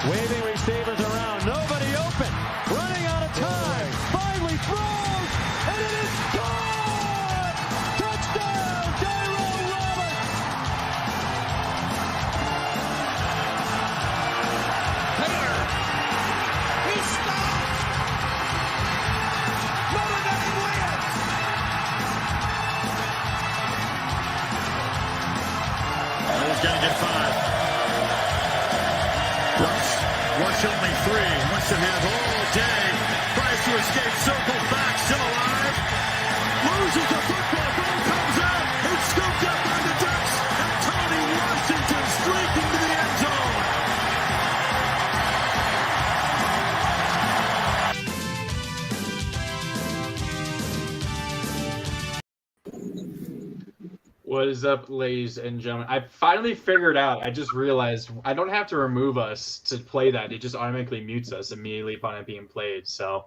Waving receivers around. Nobody open. Running out of time. Finally throws. And it is scored! Touchdown, Daryl Roberts! Taylor. He stopped. Notre Dame wins. He's going to get 5. Rush only 3. Wants to have all day. Tries to escape. Circles back. Still alive. Loses the football. Ball comes out. It's scooped up by the Ducks. And Tony Washington streaking to the end zone. What is up, ladies and gentlemen? I finally figured out, I just realized I don't have to remove us to play that. It just automatically mutes us immediately upon it being played. So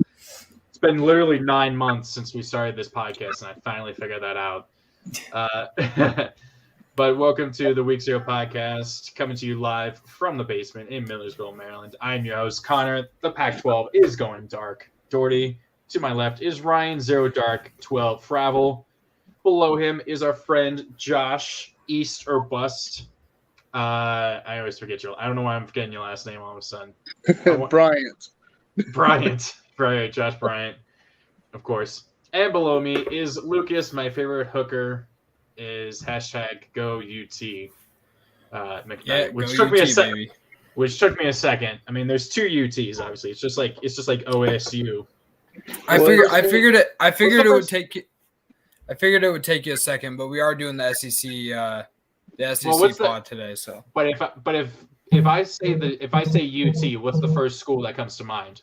it's been literally 9 months since we started this podcast, and I finally figured that out. But welcome to the Week 0 podcast, coming to you live from the basement in Millersville, Maryland. I'm your host, Connor. The Pac-12 is going dark. Doherty, to my left, is Ryan, 0 Dark, 12 Fravel. Below him is our friend Josh, East or Bust. I always forget I don't know why I'm forgetting your last name all of a sudden. Bryant. Josh Bryant, of course. And below me is Lucas, my favorite hooker, is #GoUT. Which took me a second. I mean, there's 2 UTs, obviously. It's just like OSU. I figured it would take. I figured it would take you a second, but we are doing the SEC pod today. So, but if I say UT, what's the first school that comes to mind?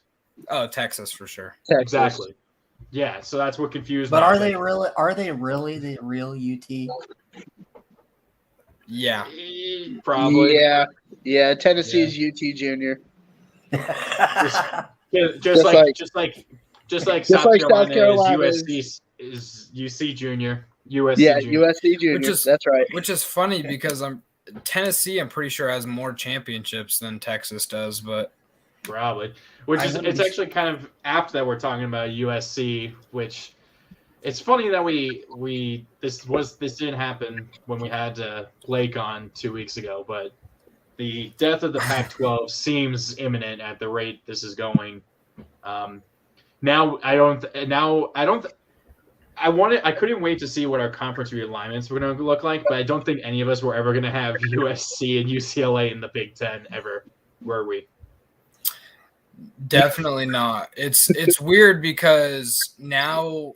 Oh, Texas for sure. Texas. Exactly. Yeah, so that's what confused me. But are they really the real UT? Yeah, probably. Yeah. Tennessee's UT Junior. just like South Carolina is USC is UC Junior. USC Junior. USC Junior. That's right. Which is funny because Tennessee, I'm pretty sure, has more championships than Texas does, but probably. It's actually kind of apt that we're talking about USC, which it's funny that this didn't happen when we had Blake on 2 weeks ago, but the death of the Pac-12 seems imminent at the rate this is going. I couldn't wait to see what our conference realignments were going to look like, but I don't think any of us were ever going to have USC and UCLA in the Big Ten ever, were we? Definitely not. It's weird because now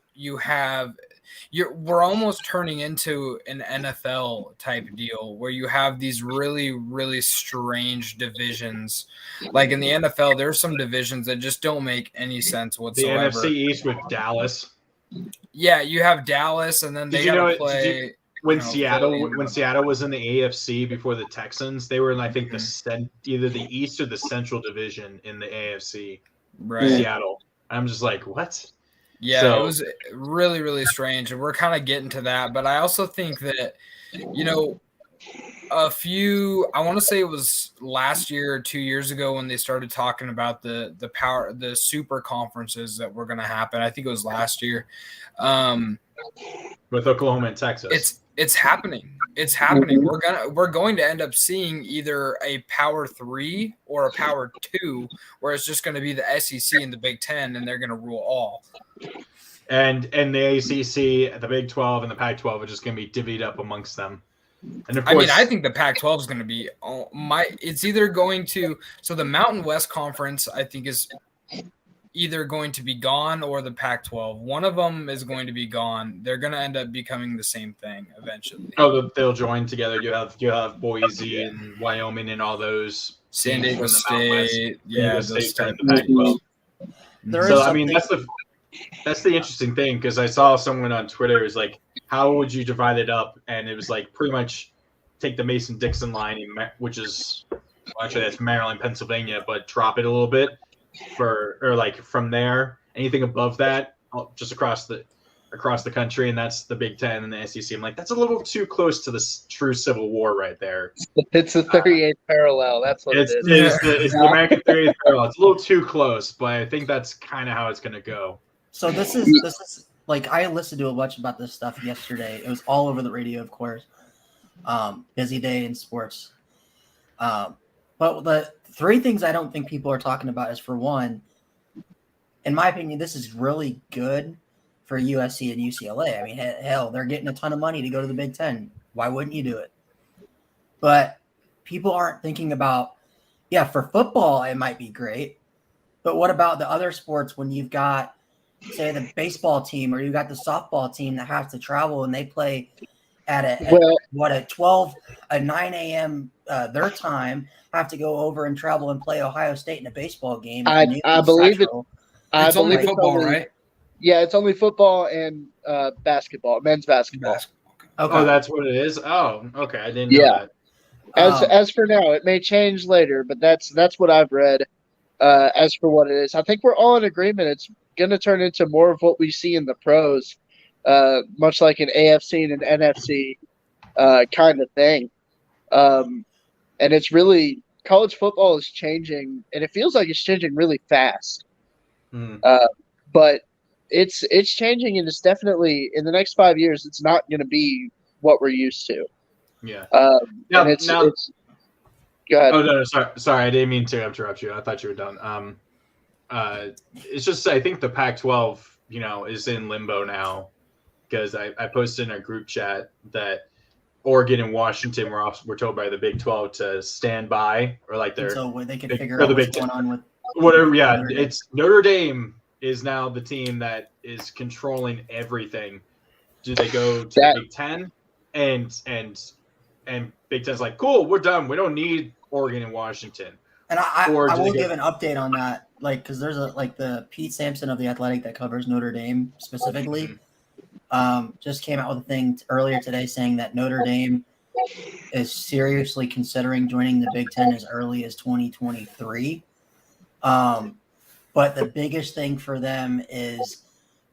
we're almost turning into an NFL type deal where you have these really, really strange divisions. Like in the NFL, there's some divisions that just don't make any sense whatsoever. The NFC East with Dallas. Yeah, you have Dallas, and then they got to play. When Seattle was in the AFC before the Texans, they were in, I think, either the East or the Central Division in the AFC. Right. Seattle. I'm just like, what? Yeah, it was really, really strange, and we're kind of getting to that. But I also think that, I want to say it was last year or 2 years ago when they started talking about the super conferences that were going to happen. I think it was last year. With Oklahoma and Texas. It's happening. It's happening. We're going to end up seeing either a Power 3 or a Power 2, where it's just going to be the SEC and the Big Ten, and they're going to rule all. And the ACC, the Big 12, and the Pac-12 are just going to be divvied up amongst them. And of course, I think the Pac-12 is going to be it's either going to – so the Mountain West Conference, I think, is either going to be gone or the Pac-12. One of them is going to be gone. They're going to end up becoming the same thing eventually. Oh, they'll join together. You have Boise and Wyoming and all those. San Diego State. Yeah, those type of Pac-12. So, I mean, that's the interesting thing, because I saw someone on Twitter is like, how would you divide it up? And it was like pretty much take the Mason-Dixon line, which is actually that's Maryland, Pennsylvania, but drop it a little bit from there. Anything above that, just across across the country, and that's the Big Ten and the SEC. I'm like, that's a little too close to the true Civil War right there. It's the 38th parallel. That's what It's it is. it's the American 38th parallel. It's a little too close, but I think that's kind of how it's going to go. So this is like, I listened to a bunch about this stuff yesterday. It was all over the radio, of course. Busy day in sports. But the three things I don't think people are talking about is, for one, in my opinion, this is really good for USC and UCLA. I mean, hell, they're getting a ton of money to go to the Big Ten. Why wouldn't you do it? But people aren't thinking about, for football, it might be great. But what about the other sports when you've got, say, the baseball team or you got the softball team that have to travel and they play at 9 a.m. Their time, have to go over and travel and play Ohio State in a baseball game. I believe it's only football, right? Yeah, it's only football and basketball, men's basketball. Okay. Oh, that's what it is? Oh, okay. I didn't know that. As for now, it may change later, but that's what I've read. As for what it is, I think we're all in agreement. It's going to turn into more of what we see in the pros, much like an AFC and an NFC kind of thing. And it's really, college football is changing, and it feels like it's changing really fast. But it's changing, and it's definitely, in the next 5 years, it's not going to be what we're used to. Yeah. Now, it's go ahead. Oh no, sorry, I didn't mean to interrupt you. I thought you were done. It's just, I think the Pac-12, is in limbo now, because I posted in a group chat that Oregon and Washington were told by the Big 12 to stand by, or like so they can figure out what's going on with whatever. Yeah, it's Notre Dame is now the team that is controlling everything. Do they go to the Big Ten? And Big Ten's like, cool, we're done. We don't need Oregon and Washington. And I will give an update on that, because there's the Pete Sampson of The Athletic that covers Notre Dame specifically, just came out with a thing earlier today saying that Notre Dame is seriously considering joining the Big Ten as early as 2023. But the biggest thing for them is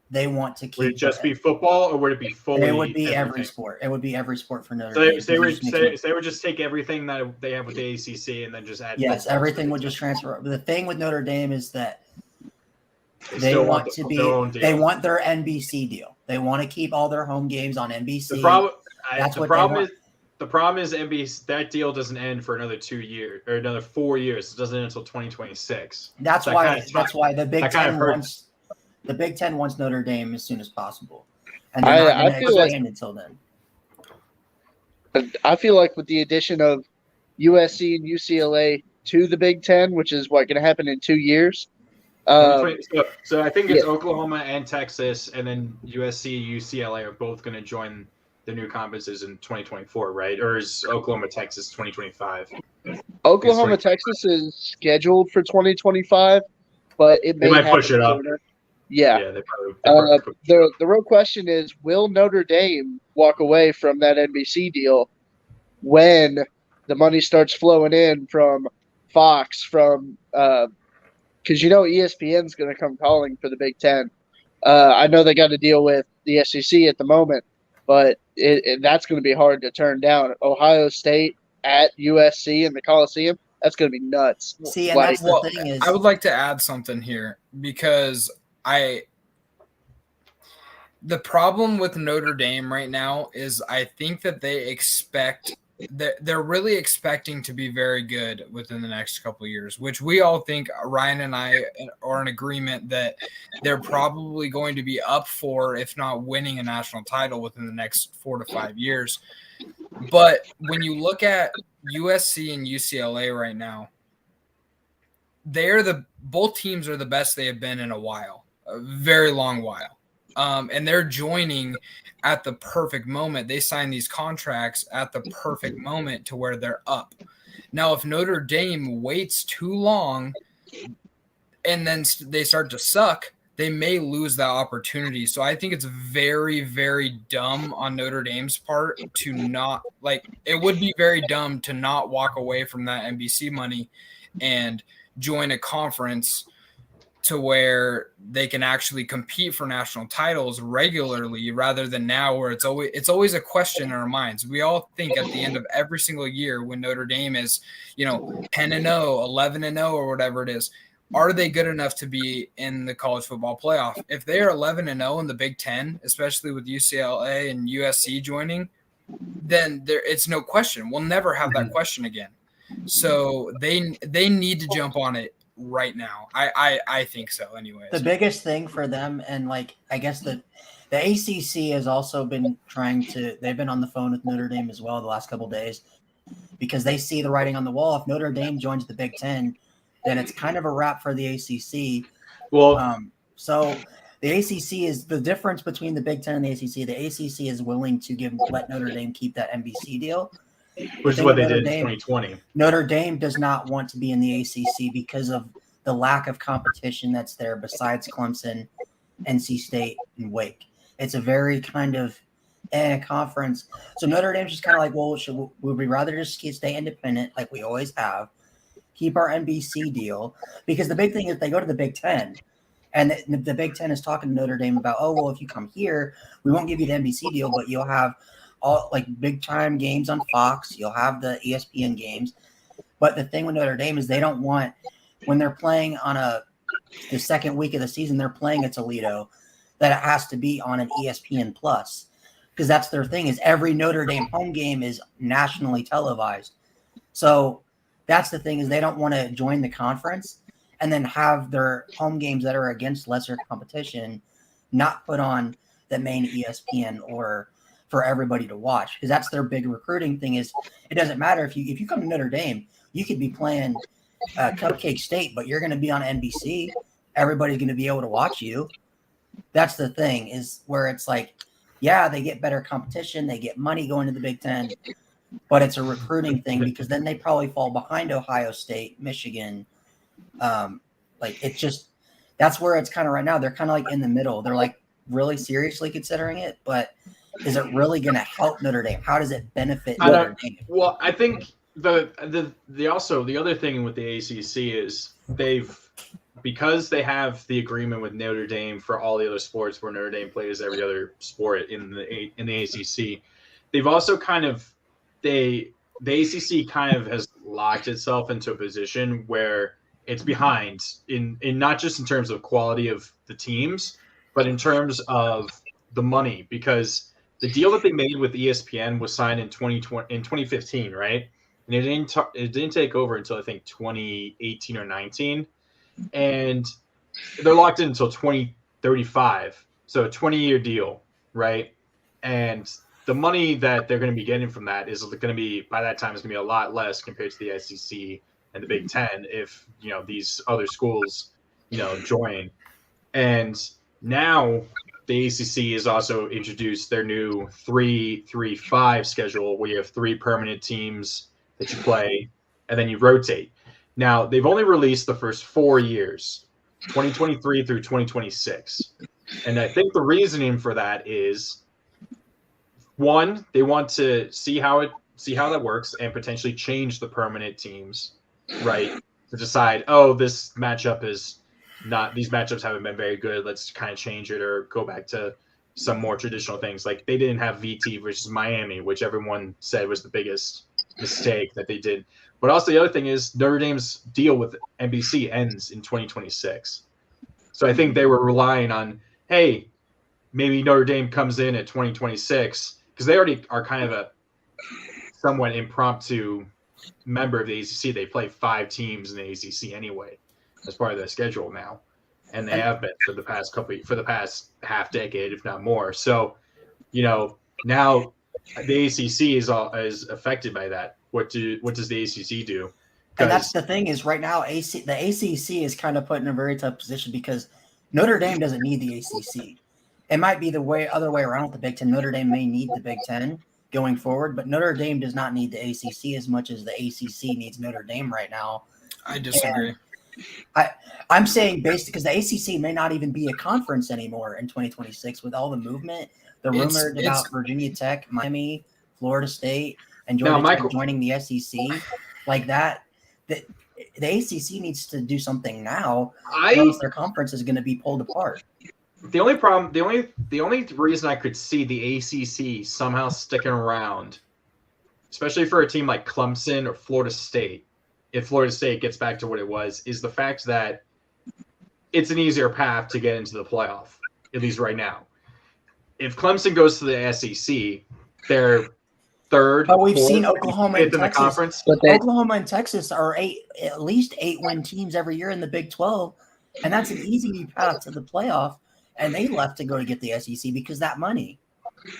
they want to keep. Would it just be football, or would it be fully? It would be every sport. It would be every sport for Notre Dame. So they would just take everything that they have with the ACC and then just add. Yes, everything would just transfer. The thing with Notre Dame is that they want their NBC deal. They want to keep all their home games on NBC. The problem is NBC, that deal doesn't end for another 2 years or another 4 years. It doesn't end until 2026. That's why the Big Ten wants Notre Dame as soon as possible, and they're not going to expand until then. I feel like with the addition of USC and UCLA to the Big Ten, which is going to happen in 2 years. So I think it's Oklahoma and Texas, and then USC, UCLA are both going to join the new conferences in 2024, right? Or is Oklahoma, Texas 2025? Oklahoma, Texas is scheduled for 2025, but it may might push it up. Yeah. They probably the real question is, will Notre Dame walk away from that NBC deal when the money starts flowing in from Fox, from because ESPN's going to come calling for the Big Ten. I know they got to deal with the SEC at the moment, but that's going to be hard to turn down. Ohio State at USC in the Coliseum, that's going to be nuts. See, and that's the thing is, I would like to add something here, because the problem with Notre Dame right now is I think that they're really expecting to be very good within the next couple of years, which we all think, Ryan and I are in agreement that they're probably going to be up for, if not winning, a national title within the next 4 to 5 years. But when you look at USC and UCLA right now, both teams are the best they have been in a while, a very long while. And they're joining at the perfect moment. They sign these contracts at the perfect moment to where they're up. Now, if Notre Dame waits too long and then they start to suck, they may lose that opportunity. So I think it's very, very dumb on Notre Dame's part to not – it would be very dumb to not walk away from that NBC money and join a conference to where they can actually compete for national titles regularly, rather than now where it's always a question in our minds. We all think at the end of every single year when Notre Dame is, 10-0, 11-0, or whatever it is, are they good enough to be in the college football playoff? If they are 11-0 in the Big Ten, especially with UCLA and USC joining, then it's no question. We'll never have that question again. So they need to jump on it right now. I think so anyways. The biggest thing for them, and like I guess the ACC has also been they've been on the phone with Notre Dame as well the last couple of days, because they see the writing on the wall. If Notre Dame joins the Big Ten, then it's kind of a wrap for the ACC. Well, so the ACC is the difference between the Big Ten and the ACC. The ACC is willing to let Notre Dame keep that NBC deal, which is what they did in 2020. Notre Dame does not want to be in the ACC because of the lack of competition that's there besides Clemson, NC State, and Wake. It's a very kind of conference. So Notre Dame's just kind of like, well, would we rather just stay independent like we always have, keep our NBC deal? Because the big thing is they go to the Big Ten, and the Big Ten is talking to Notre Dame about, oh, well, if you come here, we won't give you the NBC deal, but you'll have all like big time games on Fox. You'll have the ESPN games. But the thing with Notre Dame is they don't want, when they're playing on the second week of the season, they're playing at Toledo, that it has to be on an ESPN Plus, because that's their thing, is every Notre Dame home game is nationally televised. So that's the thing, is they don't want to join the conference and then have their home games that are against lesser competition not put on the main ESPN or for everybody to watch, because that's their big recruiting thing. Is it doesn't matter if you come to Notre Dame, you could be playing Cupcake State, but you're going to be on NBC. Everybody's going to be able to watch you. That's the thing, is where it's like, yeah, they get better competition, they get money going to the Big Ten, but it's a recruiting thing, because then they probably fall behind Ohio State, Michigan. That's where it's kind of right now. They're kind of like in the middle. They're like really seriously considering it, but is it really going to help Notre Dame? How does it benefit Notre Dame? Well, I think the other thing with the ACC is because they have the agreement with Notre Dame for all the other sports where Notre Dame plays every other sport in the ACC. They've also the ACC kind of has locked itself into a position where it's behind in not just in terms of quality of the teams, but in terms of the money, because the deal that they made with ESPN was signed in 2015, right? And it didn't take over until I think 2018 or 19, and they're locked in until 2035, so a 20-year deal, right? And the money that they're going to be getting from that is going to be, by that time, is going to be a lot less compared to the SEC and the Big Ten if these other schools join. And now the ACC has also introduced their new 3-3-5 schedule, where you have 3 permanent teams that you play, and then you rotate. Now, they've only released the first 4 years, 2023 through 2026. And I think the reasoning for that is, one, they want to see how that works and potentially change the permanent teams, right? To decide, this matchup is not, these matchups haven't been very good, let's kind of change it or go back to some more traditional things. Like they didn't have VT versus Miami, which everyone said was the biggest mistake that they did. But also the other thing is Notre Dame's deal with NBC ends in 2026. So I think they were relying on, hey, maybe Notre Dame comes in at 2026, because they already are kind of a somewhat impromptu member of the ACC. They play 5 teams in the ACC anyway as part of their schedule now, and they have been for the past half decade, if not more. So, now the ACC is affected by that. What does the ACC do? And that's the thing, is right now the ACC is kind of put in a very tough position, because Notre Dame doesn't need the ACC. It might be the other way around with the Big Ten. Notre Dame may need the Big Ten going forward, but Notre Dame does not need the ACC as much as the ACC needs Notre Dame right now. I disagree. I'm saying because the ACC may not even be a conference anymore in 2026 with all the movement, the rumor about Virginia Tech, Miami, Florida State, and Georgia Tech joining the SEC, like that the ACC needs to do something now, or I else their conference is going to be pulled apart. the only problem, the only reason I could see the ACC somehow sticking around, especially for a team like Clemson or Florida State, if Florida State gets back to what it was, is the fact that it's an easier path to get into the playoff, at least right now. If Clemson goes to the SEC, they're third, But we've fourth, seen Oklahoma fifth and in the Texas. conference. But Oklahoma and Texas are at least 8-win teams every year in the Big 12, and that's an easy path to the playoff. And they left to go to get the SEC because that money.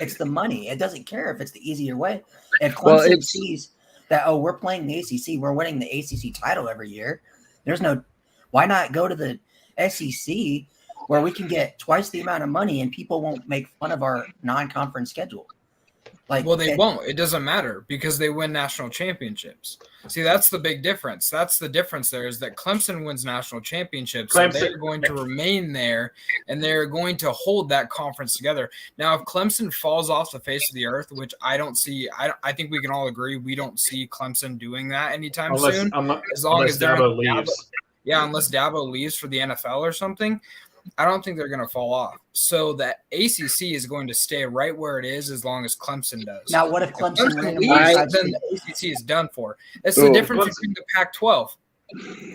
It's the money. It doesn't care if it's the easier way. If Clemson sees that, oh, we're playing the ACC, we're winning the ACC title every year, why not go to the SEC where we can get twice the amount of money and people won't make fun of our non-conference schedule? Well, they won't. It doesn't matter because they win national championships. See, that's the big difference. That's the difference there is that Clemson wins national championships. So they're going to remain there, and they're going to hold that conference together. Now, if Clemson falls off the face of the earth, which I don't see, I think we can all agree we don't see Clemson doing that anytime soon. As long as Dabo leaves. Unless Dabo leaves for the NFL or something. I don't think they're going to fall off. So that ACC is going to stay right where it is as long as Clemson does. Now, what if Clemson leaves? Then the ACC is done for. It's the difference between the Pac-12.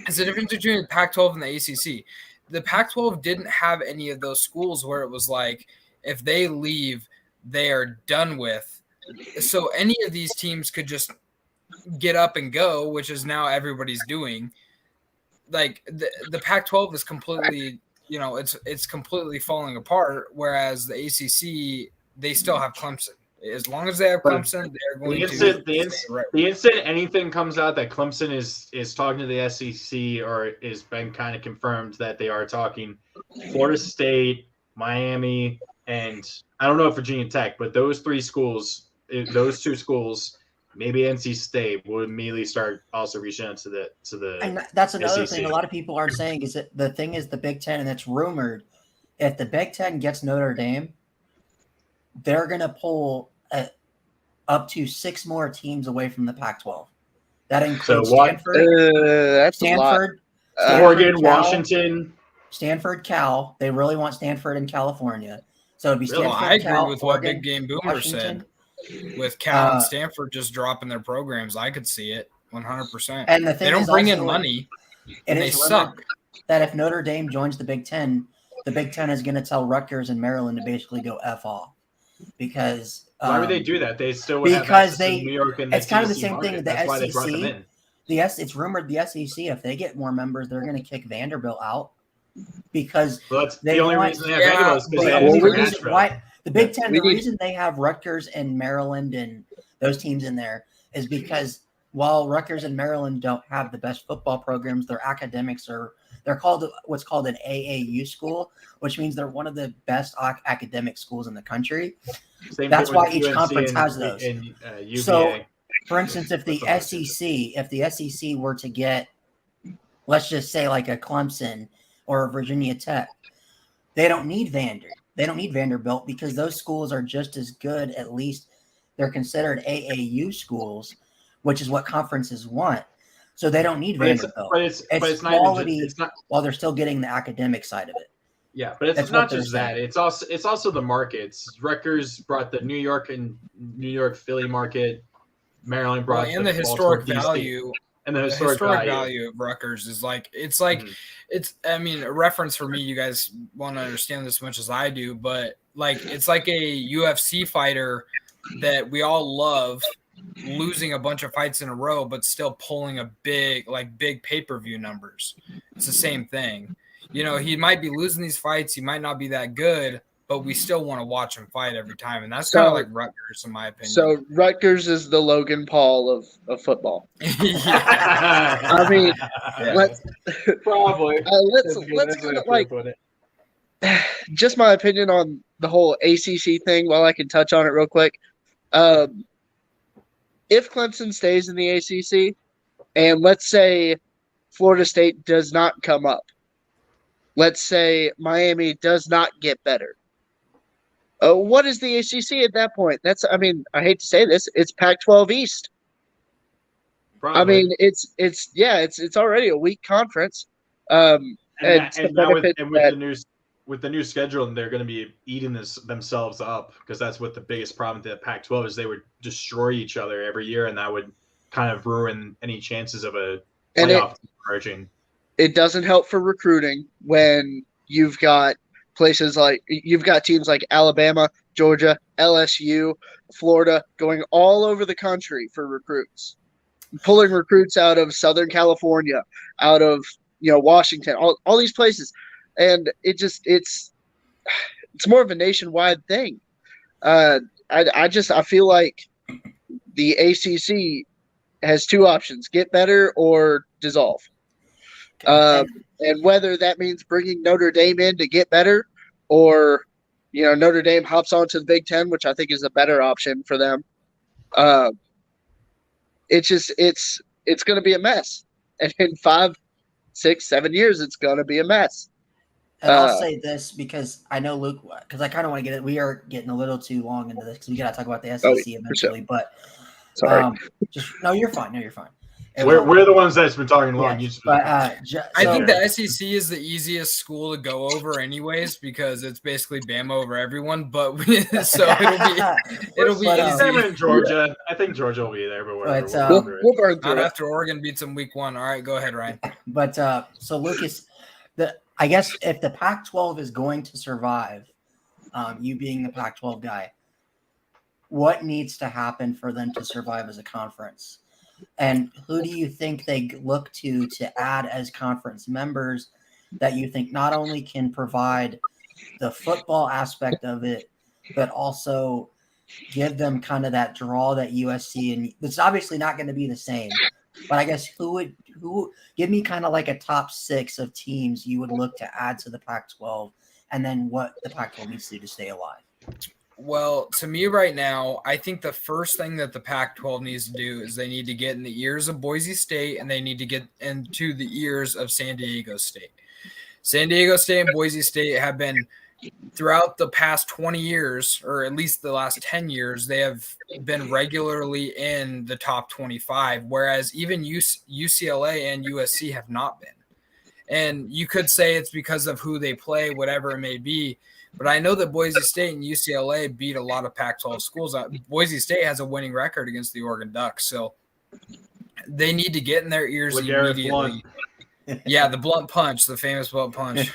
It's the difference between the Pac-12 and the ACC. The Pac-12 didn't have any of those schools where it was like, if they leave, they are done with. So any of these teams could just get up and go, which is now everybody's doing. Like the Pac-12 is completely – it's completely falling apart, whereas the ACC, they still have Clemson. As long as they have Clemson, they're going the instant anything comes out that Clemson is talking to the SEC or is been kind of confirmed that they are talking, Florida State, Miami, and I don't know if Virginia Tech, but those two schools, maybe NC State will immediately start also reaching out to the. And that's another SEC. thing a lot of people aren't saying is that the thing is the Big Ten, and it's rumored if the Big Ten gets Notre Dame, they're going to pull up to 6 more teams away from the Pac-12. That includes Stanford, Oregon, Cal, Washington, Stanford, Cal. They really want Stanford in California, so it'd be Stanford. Well, I agree Cal, with Oregon, what Big Game Boomer Washington. said. With Cal and Stanford just dropping their programs, I could see it 100%. And the thing they don't is bring also, in money, and they suck. That if Notre Dame joins the Big Ten, the Big Ten is going to tell Rutgers and Maryland to basically go F off. Because why would they do that? They still would because have they to New York and the it's kind of the SEC same market. thing with That's the why they brought them SEC. in. It's rumored the SEC, if they get more members, they're going to kick Vanderbilt out because that's they the only want, reason they have Vanderbilt is because the they only have reason why the Big Ten, the need- reason they have Rutgers and Maryland and those teams in there is because while Rutgers and Maryland don't have the best football programs, their academics they're called what's called an AAU school, which means they're one of the best academic schools in the country. Same That's thing why with each UNC conference and, has those. And, UVA. So, for instance, if the SEC were to get, let's just say like a Clemson or a Virginia Tech, they don't need Vanderbilt because those schools are just as good. At least they're considered AAU schools, which is what conferences want. So they don't need Vanderbilt. But it's quality not, it's not while they're still getting the academic side of it. Yeah, but it's not just that. It's also the markets. Rutgers brought the New York Philly market. Maryland brought and the historic value. And the historic value of Rutgers is it's I mean, a reference for me, you guys want to understand this as much as I do, but it's like a UFC fighter that we all love losing a bunch of fights in a row, but still pulling a big pay-per-view numbers. It's the same thing. He might be losing these fights. He might not be that good, but we still want to watch him fight every time. And that's kind of like Rutgers, in my opinion. So Rutgers is the Logan Paul of football. Yeah. I mean, let's probably let's kind of just my opinion on the whole ACC thing. While I can touch on it real quick, if Clemson stays in the ACC, and let's say Florida State does not come up, let's say Miami does not get better. What is the ACC at that point? I hate to say this, it's Pac-12 East. Probably. I mean, it's already a weak conference. and some now with benefits that- the new schedule, they're going to be eating themselves up, because that's what the biggest problem with the Pac-12 is. They would destroy each other every year, and that would kind of ruin any chances of a playoff emerging. It doesn't help for recruiting when you've got teams like Alabama, Georgia, LSU, Florida going all over the country for recruits, pulling recruits out of Southern California, out of Washington, all these places, and it's more of a nationwide thing. I feel like the ACC has two options: get better or dissolve. And whether that means bringing Notre Dame in to get better, or Notre Dame hops onto the Big Ten, which I think is a better option for them. It's going to be a mess, and in 5, 6, 7 years, it's going to be a mess. And I'll say this because I know Luke, because I kind of want to get it. We are getting a little too long into this because we got to talk about the SEC eventually. Sure. But Sorry. no, you're fine. No, you're fine. We're the ones that's been talking long. Yeah, I think the SEC is the easiest school to go over, anyways, because it's basically Bama over everyone. But so it'll be easy. Same in Georgia. I think Georgia will be there, but whatever. We'll burn through Not it. after Oregon beats them week 1. All right, go ahead, Ryan. But so Lucas, I guess if the Pac-12 is going to survive, you being the Pac-12 guy, what needs to happen for them to survive as a conference? And who do you think they look to add as conference members that you think not only can provide the football aspect of it, but also give them kind of that draw that USC, and it's obviously not going to be the same, but I guess who give me kind of like a top 6 of teams you would look to add to the Pac-12, and then what the Pac-12 needs to do to stay alive? Well, to me right now, I think the first thing that the Pac-12 needs to do is they need to get in the ears of Boise State, and they need to get into the ears of San Diego State. San Diego State and Boise State have been, throughout the past 20 years, or at least the last 10 years, they have been regularly in the top 25, whereas even UCLA and USC have not been. And you could say it's because of who they play, whatever it may be. But I know that Boise State and UCLA beat a lot of Pac-12 schools. Boise State has a winning record against the Oregon Ducks, so they need to get in their ears immediately. Yeah, the blunt punch, the famous blunt punch.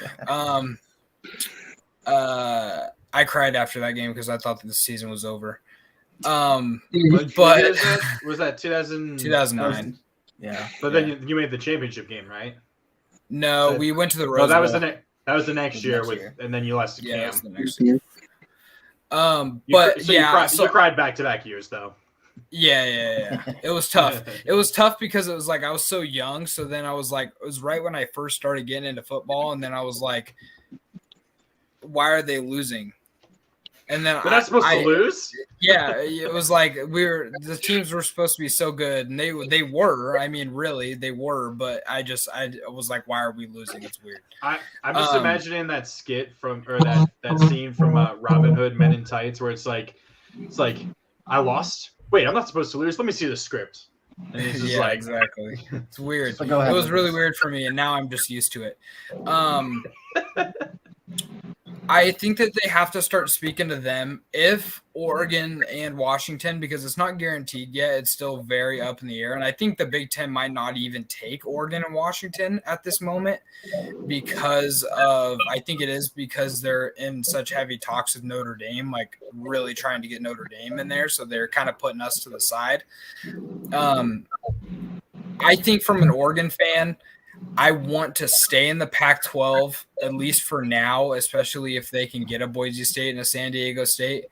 I cried after that game because I thought that the season was over. But was that 2009? Yeah. But then you made the championship game, right? No, we went to the Rose Bowl. That was the next year, and then you lost to Cam. Yeah, that was the next year. You cried back-to-back years, though. Yeah. It was tough. It was tough because it was like I was so young. So then I was like, it was right when I first started getting into football, and then I was like, why are they losing? And then they're not supposed to lose. Yeah, it was like the teams were supposed to be so good, and they were. I mean, really, they were. But I was like, why are we losing? It's weird. I'm just imagining that skit that scene from Robin Hood Men in Tights, where it's like I lost. Wait, I'm not supposed to lose. Let me see the script. And it's just exactly. It's weird. So go ahead, it was really weird for me, and now I'm just used to it. I think that they have to start speaking to them if Oregon and Washington, because it's not guaranteed yet. It's still very up in the air. And I think the Big Ten might not even take Oregon and Washington at this moment because they're in such heavy talks with Notre Dame, like really trying to get Notre Dame in there. So they're kind of putting us to the side. I think from an Oregon fan, I want to stay in the Pac-12, at least for now, especially if they can get a Boise State and a San Diego State.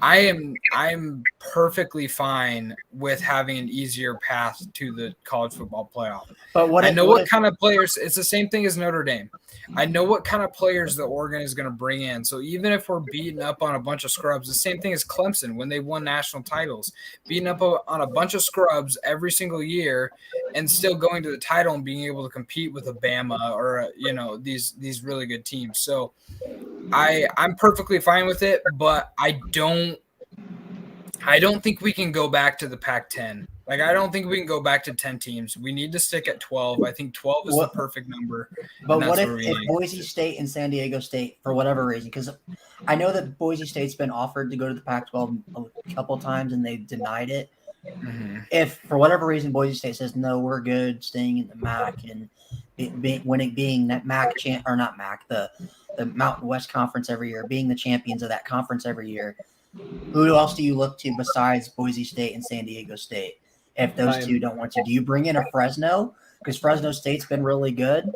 I'm perfectly fine with having an easier path to the college football playoff. But what kind of players – it's the same thing as Notre Dame. I know what kind of players the Oregon is going to bring in. So even if we're beating up on a bunch of scrubs, the same thing as Clemson when they won national titles, beating up on a bunch of scrubs every single year and still going to the title and being able to compete with a Bama or these really good teams. So I'm perfectly fine with it, but I don't think we can go back to the Pac-10 Like, I don't think we can go back to 10 teams. We need to stick at 12. I think 12 is the perfect number. But what if Boise State and San Diego State, for whatever reason, because I know that Boise State's been offered to go to the Pac-12 a couple times and they denied it. Mm-hmm. If for whatever reason Boise State says no, we're good staying in the MAC and being that MAC or not MAC, the Mountain West Conference every year, being the champions of that conference every year, who else do you look to besides Boise State and San Diego State? If those two don't want to, do you bring in a Fresno? Because Fresno State's been really good.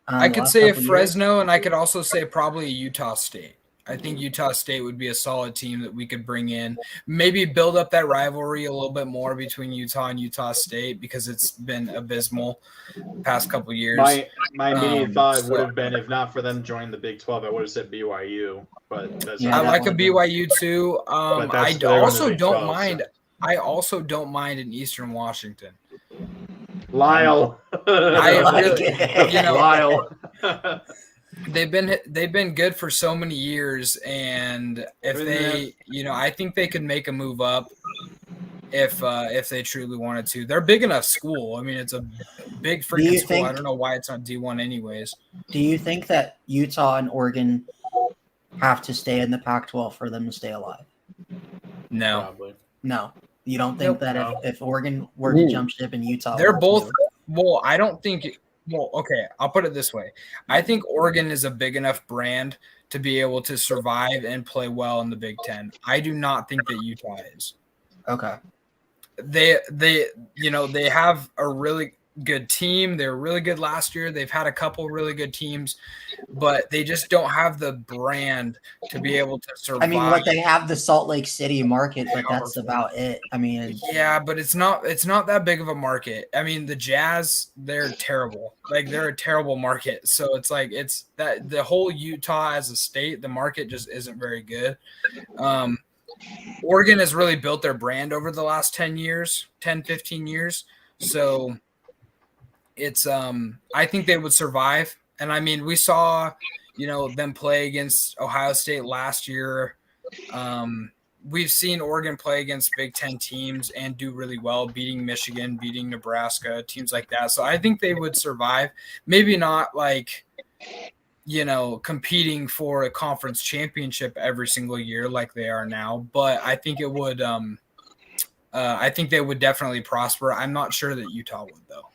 I could say a Fresno, and I could also say probably a Utah State. I think Utah State would be a solid team that we could bring in. Maybe build up that rivalry a little bit more between Utah and Utah State because it's been abysmal the past couple of years. My immediate thought would have been, if not for them joining the Big 12, I would have said BYU. But that's I like a BYU too. I also don't mind. So. I also don't mind in Eastern Washington. Lyle. Lyle. They've been good for so many years, and if they, I think they could make a move up if they truly wanted to. They're a big enough school. I mean, it's a big freaking school. I don't know why it's not D1 anyways. Do you think that Utah and Oregon have to stay in the Pac-12 for them to stay alive? No. Probably. No. You don't think that if Oregon were to jump ship and Utah, they're both. Well, I don't think. Well, okay, I'll put it this way. I think Oregon is a big enough brand to be able to survive and play well in the Big Ten. I do not think that Utah is. Okay. They have a really good team. They were really good last year. They've had a couple really good teams, but they just don't have the brand to be able to survive. I mean, they have the Salt Lake City market, but that's about it. I mean, yeah, but it's not that big of a market. I mean, the Jazz, they're terrible. Like, they're a terrible market. So it's like, it's that the whole Utah as a state, the market just isn't very good. Oregon has really built their brand over the last 10, 15 years. So it's I think they would survive. And I mean, we saw, them play against Ohio State last year. We've seen Oregon play against Big Ten teams and do really well, beating Michigan, beating Nebraska, teams like that. So I think they would survive. Maybe not competing for a conference championship every single year like they are now, but I think it would. I think they would definitely prosper. I'm not sure that Utah would, though.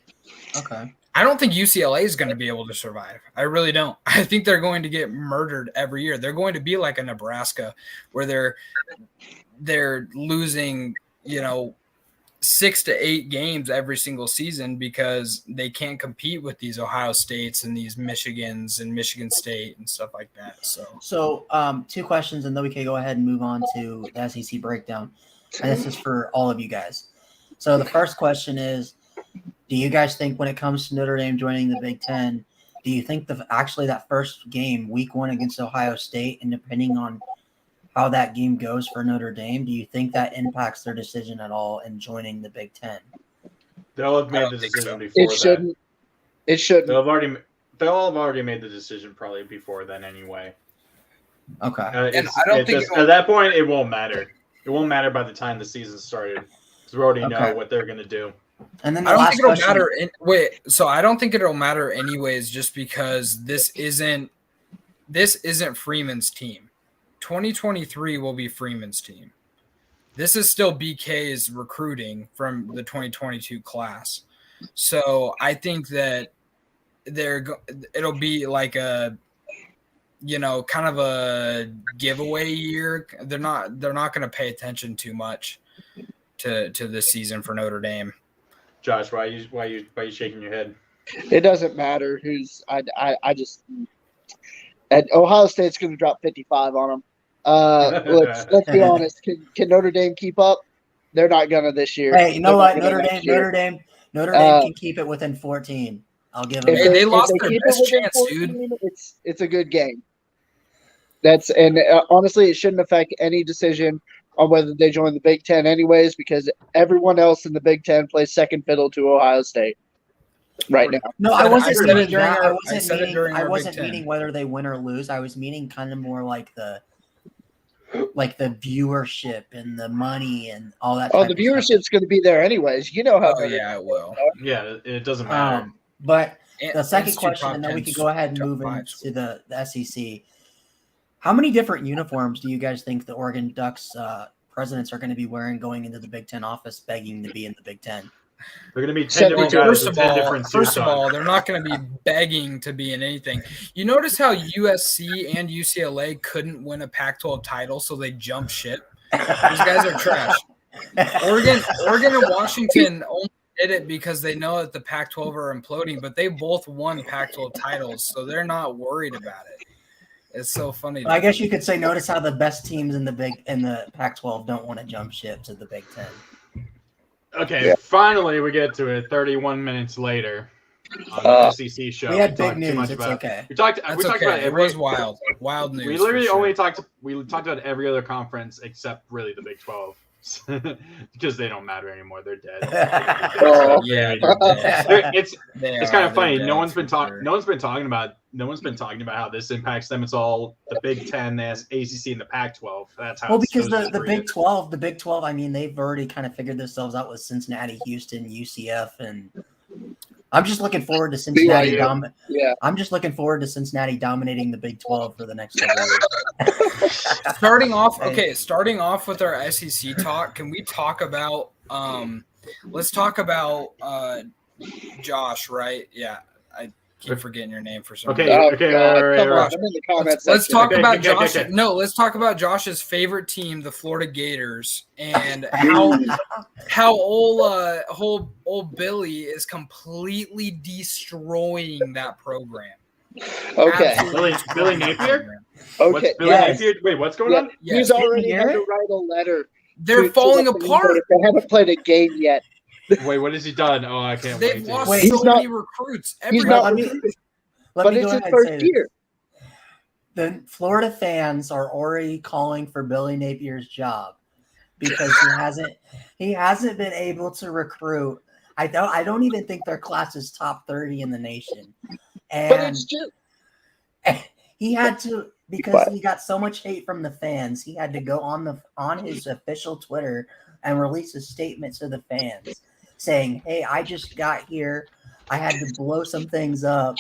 Okay. I don't think UCLA is going to be able to survive. I really don't. I think they're going to get murdered every year. They're going to be like a Nebraska where they're losing, 6 to 8 games every single season because they can't compete with these Ohio States and these Michigans and Michigan State and stuff like that. So 2 questions, and then we can go ahead and move on to the SEC breakdown. And this is for all of you guys. So the first question is, do you guys think when it comes to Notre Dame joining the Big Ten, do you think that first game, week 1 against Ohio State, and depending on how that game goes for Notre Dame, do you think that impacts their decision at all in joining the Big Ten? They'll have made the decision before it shouldn't. that. It shouldn't. They'll have already made the decision probably before then anyway. Okay. And I don't think at that point it won't matter. It won't matter by the time the season started because we already know what they're going to do. And then I don't think it'll matter. I don't think it'll matter anyways, just because this isn't Freeman's team. 2023 will be Freeman's team. This is still BK's recruiting from the 2022 class. So I think that it'll be like a, kind of a giveaway year. They're not going to pay attention too much to this season for Notre Dame. Josh, why are you shaking your head? It doesn't matter who's. I just. And Ohio State's going to drop 55 on them. Let's be honest. Can Notre Dame keep up? They're not going to this year. Hey, you know what? Notre Dame can keep it within 14. I'll give them. They lost their best chance, 14, dude. It's a good game. Honestly, it shouldn't affect any decision on whether they join the Big Ten anyways, because everyone else in the Big Ten plays second fiddle to Ohio State right now. No, I wasn't meaning whether they win or lose. I was meaning kind of more like like the viewership and the money and all that. Oh, type the of stuff. viership's going to be there anyways. You know how. Oh yeah, it will. Yeah, it doesn't matter. But And the second it's two question, top and then we 10 can go ahead and top move five into the SEC. How many different uniforms do you guys think the Oregon Ducks presidents are going to be wearing going into the Big Ten office, begging to be in the Big Ten? They're going to be 10 different guys First with of 10 all, different suits on. they're not going to be begging to be in anything. You notice how USC and UCLA couldn't win a Pac-12 title, so they jumped ship. These guys are trash. Oregon and Washington only did it because they know that the Pac-12 are imploding, but they both won Pac-12 titles, so they're not worried about it. It's so funny. I guess you could say, notice how the best teams in the Pac-12 don't want to jump ship to the Big Ten. Okay, Finally we get to it. 31 minutes later on the SEC show. We had big talked news. too much It's about okay. We talked about It was wild news. We literally for sure. only talked about every other conference except really the Big 12 because they don't matter anymore. They're dead. Yeah, It's kind of funny. No one's been talking. talking about how this impacts them. It's all the Big 10, the ACC, and the Pac-12. That's how. Well, because those the three. Big 12, I mean, they've already kind of figured themselves out with Cincinnati, Houston, UCF, and I'm just looking forward to Cincinnati. I'm just looking forward to Cincinnati dominating the Big 12 for the next couple of years. Starting off with our SEC talk, can we talk about let's talk about Josh, right? Yeah. I keep forgetting your name for some reason. All right. Come on, I'm in the comments. Let's talk about okay, Josh. okay. No, let's talk about Josh's favorite team, the Florida Gators, and how old Billy is completely destroying that program. Okay. Billy Napier? Okay. Napier? Wait, what's going on? He's already had to write a letter. They're falling apart. They haven't played a game yet. Wait, what has he done? Oh, I can't They've wait. lost Wait, so many recruits. He's not Let recruited, me but go it's his ahead and first say this. year. The Florida fans are already calling for Billy Napier's job because he hasn't been able to recruit. I don't even think their class is top 30 in the nation. And But it's true. he had to, because he got so much hate from the fans, he had to go on his official Twitter and release a statement to the fans saying, "Hey, I just got here. I had to blow some things up.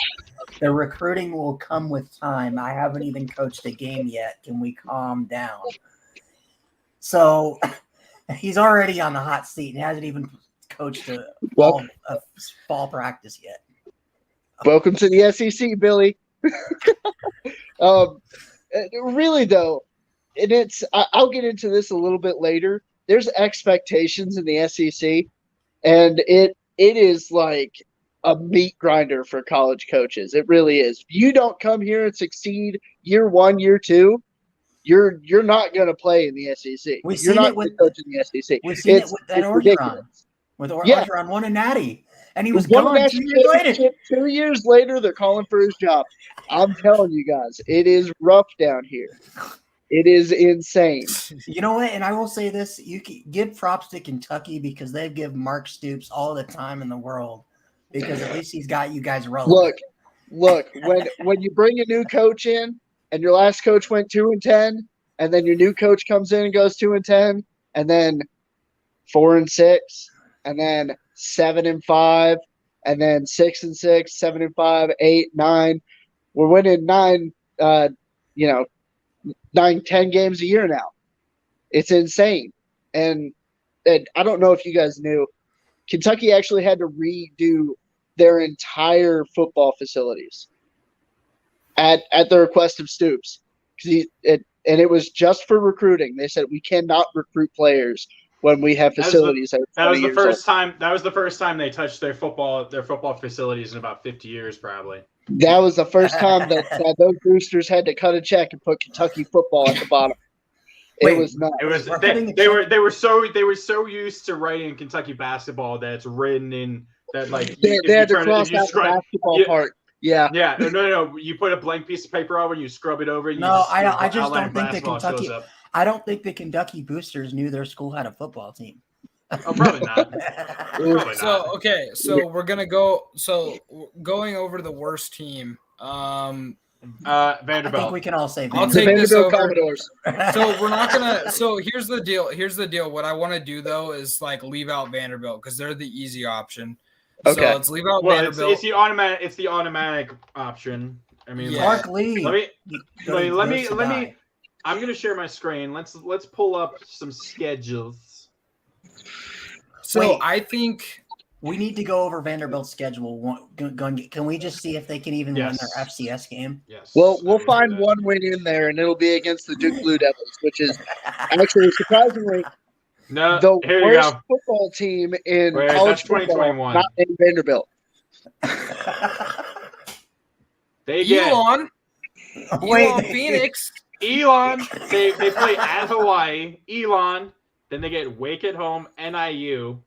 The recruiting will come with time. I haven't even coached a game yet. Can we calm down?" So he's already on the hot seat and hasn't even coached a fall practice yet. Welcome to the SEC, Billy. Really, though, and I'll get into this a little bit later. There's expectations in the SEC, and it is like a meat grinder for college coaches. It really is. If you don't come here and succeed year 1, year 2, you're not going to play in the SEC. You're not going to coach in the SEC. We've seen it with that Orgeron. With Orgeron won a natty, and he was gone 2 years later. 2 years later, they're calling for his job. I'm telling you guys, it is rough down here. It is insane. You know what? And I will say this: you can give props to Kentucky because they give Mark Stoops all the time in the world because at least he's got you guys relevant. Look. When you bring a new coach in, and your last coach went 2-10, and then your new coach comes in and goes 2-10, and then 4-6, and then 7-5, and then 6-6, 7-5, 8-9. We're winning 9-10 games a year now. It's insane. And I don't know if you guys knew, Kentucky actually had to redo their entire football facilities at the request of Stoops. And it was just for recruiting. They said we cannot recruit players when we have facilities. That was the first time. That was the first time they touched their football facilities in about 50 years, probably. That was the first time that those boosters had to cut a check and put Kentucky football at the bottom. It was not. It was they were so used to writing Kentucky basketball that it's written in that like they had to cross out the basketball part. Yeah. Yeah. No. You put a blank piece of paper over and you scrub it over. And I just don't think the Kentucky. I don't think the Kentucky boosters knew their school had a football team. Oh, probably not. So we're gonna go. So going over the worst team. I think Vanderbilt. we can all say I'll Vanderbilt. take this Vanderbilt over. Commodores. So we're not gonna. So here's the deal. Here's the deal. What I want to do though is like leave out Vanderbilt because they're the easy option. Okay. So let's leave out Well, Vanderbilt. it's the automatic. It's the automatic option. I mean, Yeah. Mark Lee. let me. I'm gonna share my screen. Let's pull up some schedules. So Wait. I think We need to go over Vanderbilt's schedule. Can we just see if they can even win Yes. their FCS game? Yes. Well, I we'll will do find that. one win in there, and it'll be against the Duke Blue Devils, which is actually surprisingly No, the here you worst go. football team in Wait, college that's football, 2021. not in Vanderbilt. They get Elon Wait, Phoenix. Elon. They play at Hawaii. Elon. Then they get Wake at home. NIU.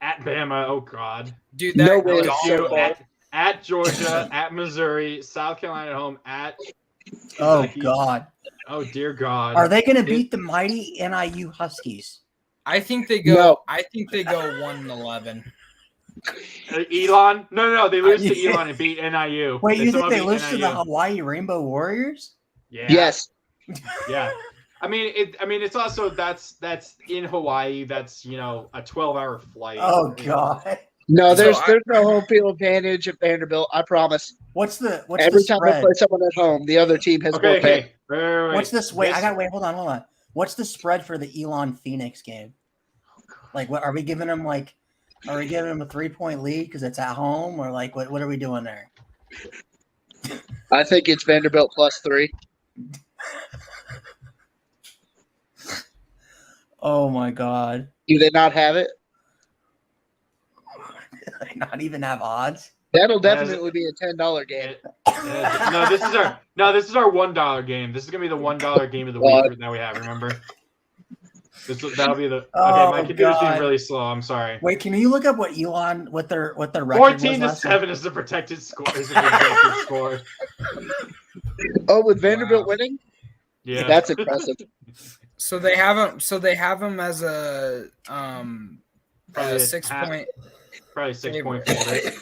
At Bama. Oh God. Dude, No that way. goes So so bad. At Georgia. At Missouri. South Carolina at home. At Oh Kentucky. God, Oh dear God. are they going to beat the mighty NIU Huskies? I think they go. No. I think they go 1-11. Elon? No. They lose to Yeah. Elon and beat NIU. Wait, you think somehow they beat lose to the NIU. Hawaii Rainbow Warriors? Yeah. Yes. Yeah. I mean, it's also that's in Hawaii. That's a 12-hour flight. Oh God, No, So there's I- no home field advantage at Vanderbilt. I promise. what's the Every time they spread? play someone at home, the other team has more Okay. fans. Okay. Wait. What's this? Wait, hold on. What's the spread for the Elon Phoenix game? Like, what are we giving them? Like, are we giving them a 3-point lead because it's at home, or like what are we doing there? I think it's Vanderbilt +3. Oh my God, Do they not have it? They not even have odds. That'll Yeah, definitely be a $10 game. No, this is our $1 game. This is gonna be the $1 game of the week that we have. Remember? That'll be the. Okay, Oh, my computer's being God. really slow. I'm sorry. Wait, can you look up what Elon what their record was 14 to last 7 is the protected score. Is the projected score. Oh, with Vanderbilt Wow. winning? Yeah. That's impressive. So they have him. So they have him as a Probably a 6 half- point. Probably 6-point favorite.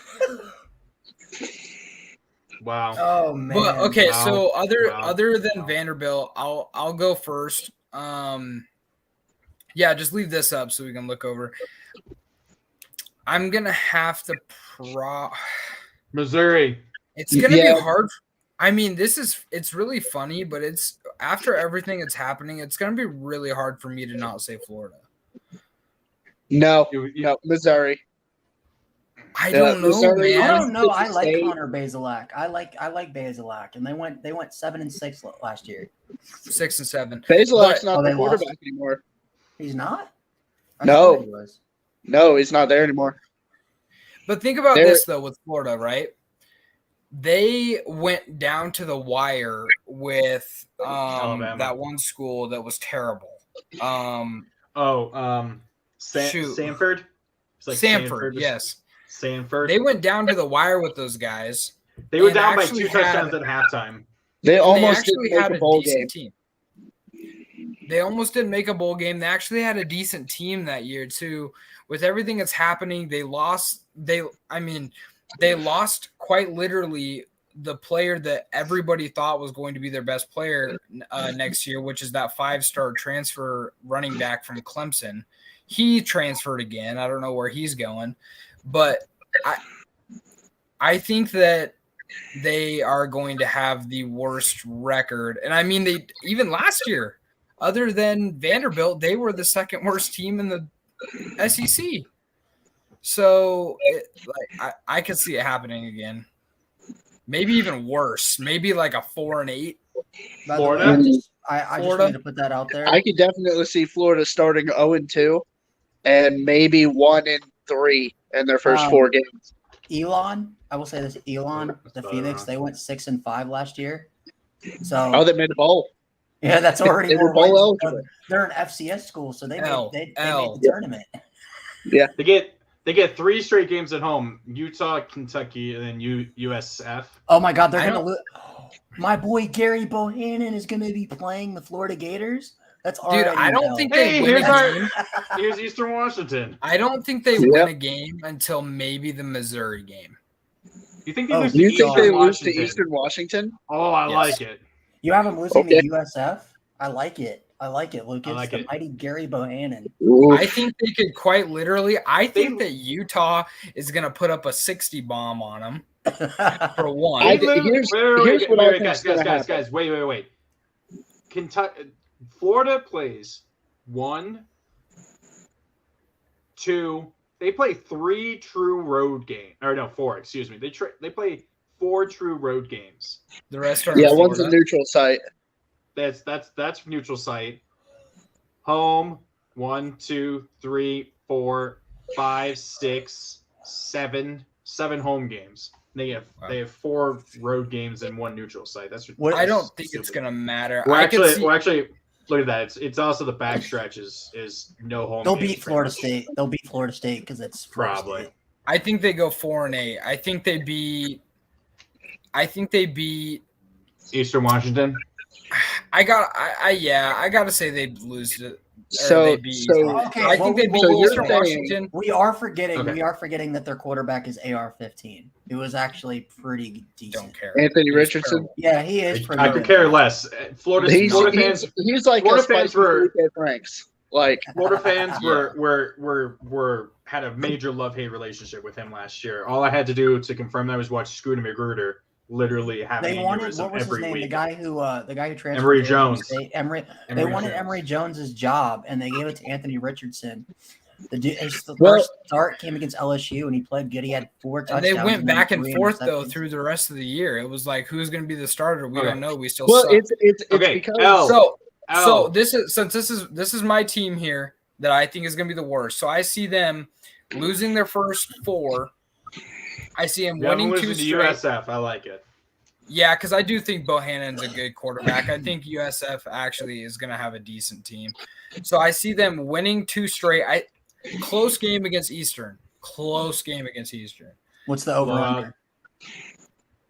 Wow. Oh man. But okay, Wow. so Wow. other than Vanderbilt, I'll go first. Yeah, just leave this up so we can look over. I'm gonna have to Missouri. It's gonna Yeah. be hard. I mean, it's really funny, but it's after everything that's happening, it's gonna be really hard for me to not say Florida. No, You- no, Missouri. I Yeah, don't know, Missouri- I man. don't know. I Mississippi like State. Connor Bazelak. I like Bazelak, and they went 7-6 last year. 6 and 7. Bazelak's not they the lost? quarterback anymore. He's not. I No. thought he was. No, he's not there anymore. But think about They're- this though with Florida, right? They went down to the wire with Alabama. that one school that was terrible. Shoot. Sanford. It's like Sanford, yes. Sanford. They went down to the wire with those guys. They were and down by actually 2 touchdowns at halftime. They And almost they didn't actually make had a bowl game. decent team. They almost didn't make a bowl game. They actually had a decent team that year too. With everything that's happening, they lost. They lost quite literally the player that everybody thought was going to be their best player next year, which is that 5-star transfer running back from Clemson. He transferred again. I don't know where he's going, but I think that they are going to have the worst record. And I mean, they even last year, other than Vanderbilt, they were the second worst team in the SEC. So I could see it happening again. Maybe even worse. Maybe like a 4-8. By the Florida? way, I just Florida? wanted to put that out there. I could definitely see Florida starting 0-2 and maybe 1-3 in their first 4 games. Elon, I will say this: Elon, the Phoenix, they went 6-5 last year. So Oh, they made a bowl. yeah, that's already They were more bowl wins. eligible. They're an FCS school, so they made the L. tournament. They get 3 straight games at home: Utah, Kentucky, and then USF. Oh my God, they're I gonna don't- lose. My boy Gary Bohannon is gonna be playing the Florida Gators. That's Dude, already I don't an think L. they Hey, win here's a our- game. Here's Eastern Washington. I don't think they win a game until maybe the Missouri game. You think they Oh, lose to You think they Eastern lose to Washington? Eastern Washington? Oh, I Yes. like it. You have them losing Okay. to USF? I like it. Lucas. I like the it. mighty Gary Bohannon. I think they could quite literally. I think that Utah is going to put up a 60 bomb on them for one. here's what I think is gonna happen. Guys, wait. Kentucky, Florida plays 1, 2. They play 3 true road games. Or no, 4. Excuse me. They play 4 true road games. The rest are Yeah, in one's a Florida. neutral site. That's neutral site. Home 1, 2, 3, 4, 5, 6, 7 home games. They have 4 road games and 1 neutral site. That's I don't think it's going to matter. Well, I could see, actually, look at that. It's also the backstretch is no home. They'll games beat Florida State. They'll beat Florida State because it's Florida Probably. State. I think they go 4-8. I think they beat Eastern Washington. I gotta say they lose to. So, they beat Eastern. Okay, I think they beat so you're Eastern saying- Washington. We are forgetting. Okay. We are forgetting that their quarterback is AR-15. It was actually pretty decent. Don't care. Anthony He's Richardson. terrible. Yeah, he is pretty. I could good. care less. Florida He's fans. like Florida a fans spicy were- Felipe Franks. Like Florida fans Yeah. were had a major love-hate relationship with him last year. All I had to do to confirm that was watch Scooter Magruder literally have They an wanted aneurysm what was his every name? week. The guy who transferred. Emory to Jones. State. They Emory wanted Jones. Emory Jones's job, and they gave it to Anthony Richardson. His Well- first start came against LSU, and he played good. He had 4 And touchdowns. they went back and 3 forth though interceptions. through the rest of the year. It was like, who's going to be the starter? We Okay. don't know. We still well, suck. it's Okay, because L. So this is my team here that I think is going to be the worst. So I see them losing their first 4. I see them winning 2 to straight. USF. I like it. Yeah, because I do think Bohannon's a good quarterback. I think USF actually is going to have a decent team. So I see them winning 2 straight. Close game against Eastern. What's the over-under?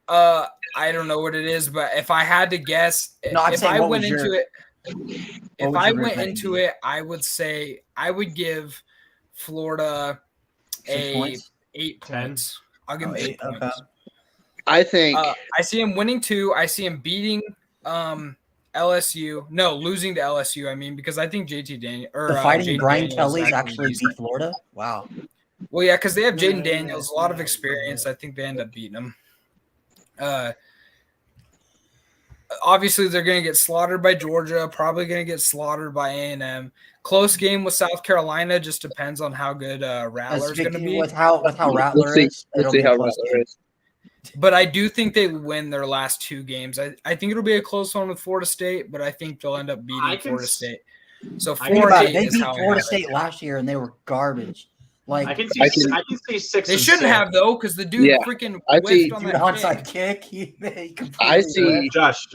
I don't know what it is, but if I had to guess, No, I'm if saying I what went was into your- it, if would I your went betting into be? it, I would say I would give Florida 6 points? 8 10? points. I'll give Oh, them 8 8, okay. points. I think I see him winning 2. I see him beating LSU. No, losing to LSU. I mean, because I think JT Daniels or The Fighting Jaden Brian Daniels Kelly's actually decent. beat Florida. Wow. Well, yeah, because they have Jaden Daniels, a lot of experience. I think they end up beating him. Obviously, they're going to get slaughtered by Georgia. Probably going to get slaughtered by A&M. Close game with South Carolina. Just depends on how good Rattler's going to be. With how Rattler is. Let's it'll see be a how close Rattler game. is. But I do think they win their last 2 games. I think it'll be a close one with Florida State, but I think they'll end up beating Florida State. So Think about 4-8 it. They is beat how I Florida have it. State last year, and they were garbage. I Like can I see can- 6. They and shouldn't 6. have though, because the dude Yeah, freaking I see. whiffed on dude, that onside kick. kick. He completely I see. whiffed. Josh.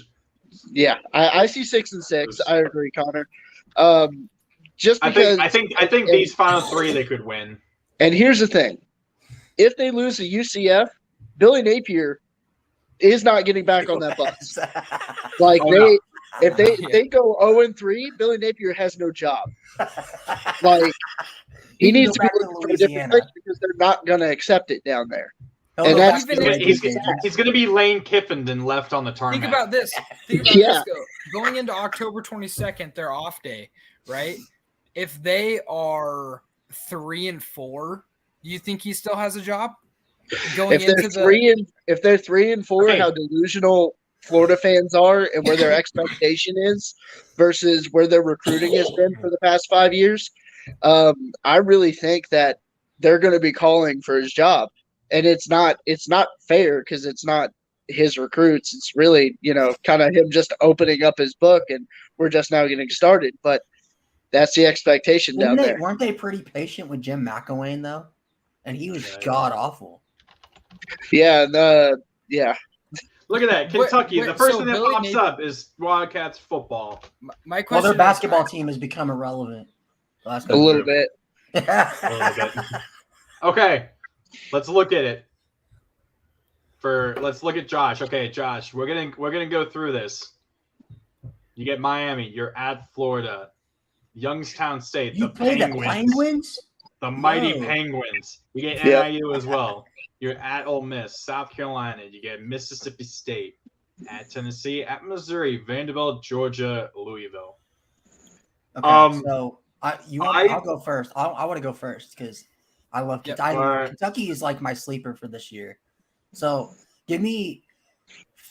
Yeah, I see 6 and 6. I agree, Connor. Just I because think these final 3 they could win. And here's the thing: if they lose to UCF, Billy Napier is not getting back on that bus. Like Oh, no. if they Yeah. they go 0-3, Billy Napier has no job. Like He he can needs go to be back to looking for a different Louisiana. place because they're not going to accept it down there. He'll And go that's- back to Even if Louisiana. He's going to be Lane Kiffin and left on the tarmac. Think about this. Think about Yeah. this though. Going into October 22nd, their off day, right? If they are 3-4, do you think he still has a job? Going If they're into the 3 and 4, Okay. how delusional Florida fans are and where their expectation is versus where their recruiting has been for the past 5 years, I really think that they're going to be calling for his job, and it's not fair because it's not his recruits. It's really kind of him just opening up his book, and we're just now getting started. But that's the expectation down there. Weren't they pretty patient with Jim McElwain though? And he was Yeah. god awful. Yeah, yeah. Look at that. Kentucky. Wait, the first so thing that Billy pops Napier- up is Wildcats football. my Well, question their is, basketball team has become irrelevant. the last A couple little bit. years. A little bit. Okay. Let's look at it. Let's look at Josh. Okay, Josh, we're gonna go through this. You get Miami. You're at Florida. Youngstown State. You the play the Penguins. Penguins? The mighty Whoa. Penguins. You get Yeah. NIU as well. You're at Ole Miss, South Carolina. You get Mississippi State, at Tennessee, at Missouri, Vanderbilt, Georgia, Louisville. Okay, so I'll go first. I want to go first because I love Kentucky. Kentucky is like my sleeper for this year. So give me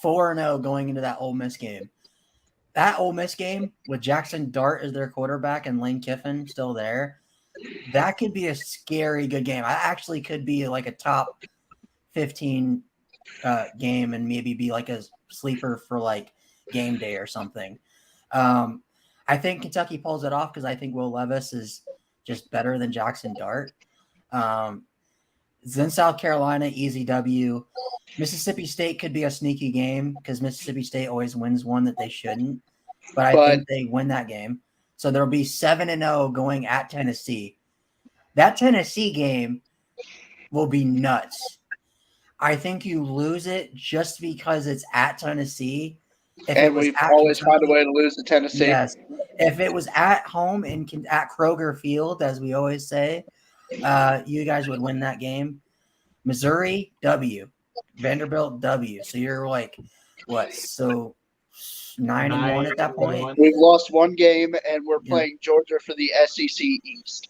4-0 going into that Ole Miss game. That Ole Miss game with Jackson Dart as their quarterback and Lane Kiffin still there, that could be a scary good game. I actually could be like a top 15 game and maybe be like a sleeper for like game day or something. I think Kentucky pulls it off because I think Will Levis is just better than Jackson Dart. Then South Carolina, easy W. Mississippi State could be a sneaky game because Mississippi State always wins one that they shouldn't. But I think they win that game. So there'll be 7-0 going at Tennessee. That Tennessee game will be nuts. I think you lose it just because it's at Tennessee. And we've always found a way to lose to Tennessee. Yes. If it was at home at Kroger Field, as we always say, you guys would win that game. Missouri, W. Vanderbilt, W. So you're like, what? So 9-1 at that point? We've lost one game, and we're playing Georgia for the SEC East.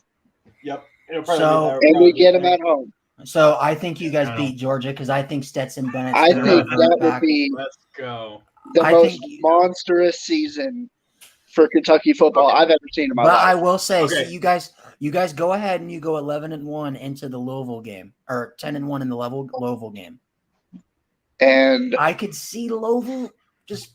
Yep. And we get them at home. So I think you guys beat Georgia because I think Stetson Bennett. I think that would be the most monstrous season for Kentucky football I've ever seen in my life. But I will say, so you guys go ahead and you go 11-1 into the Louisville game, or 10-1 in the Louisville game. And I could see Louisville just.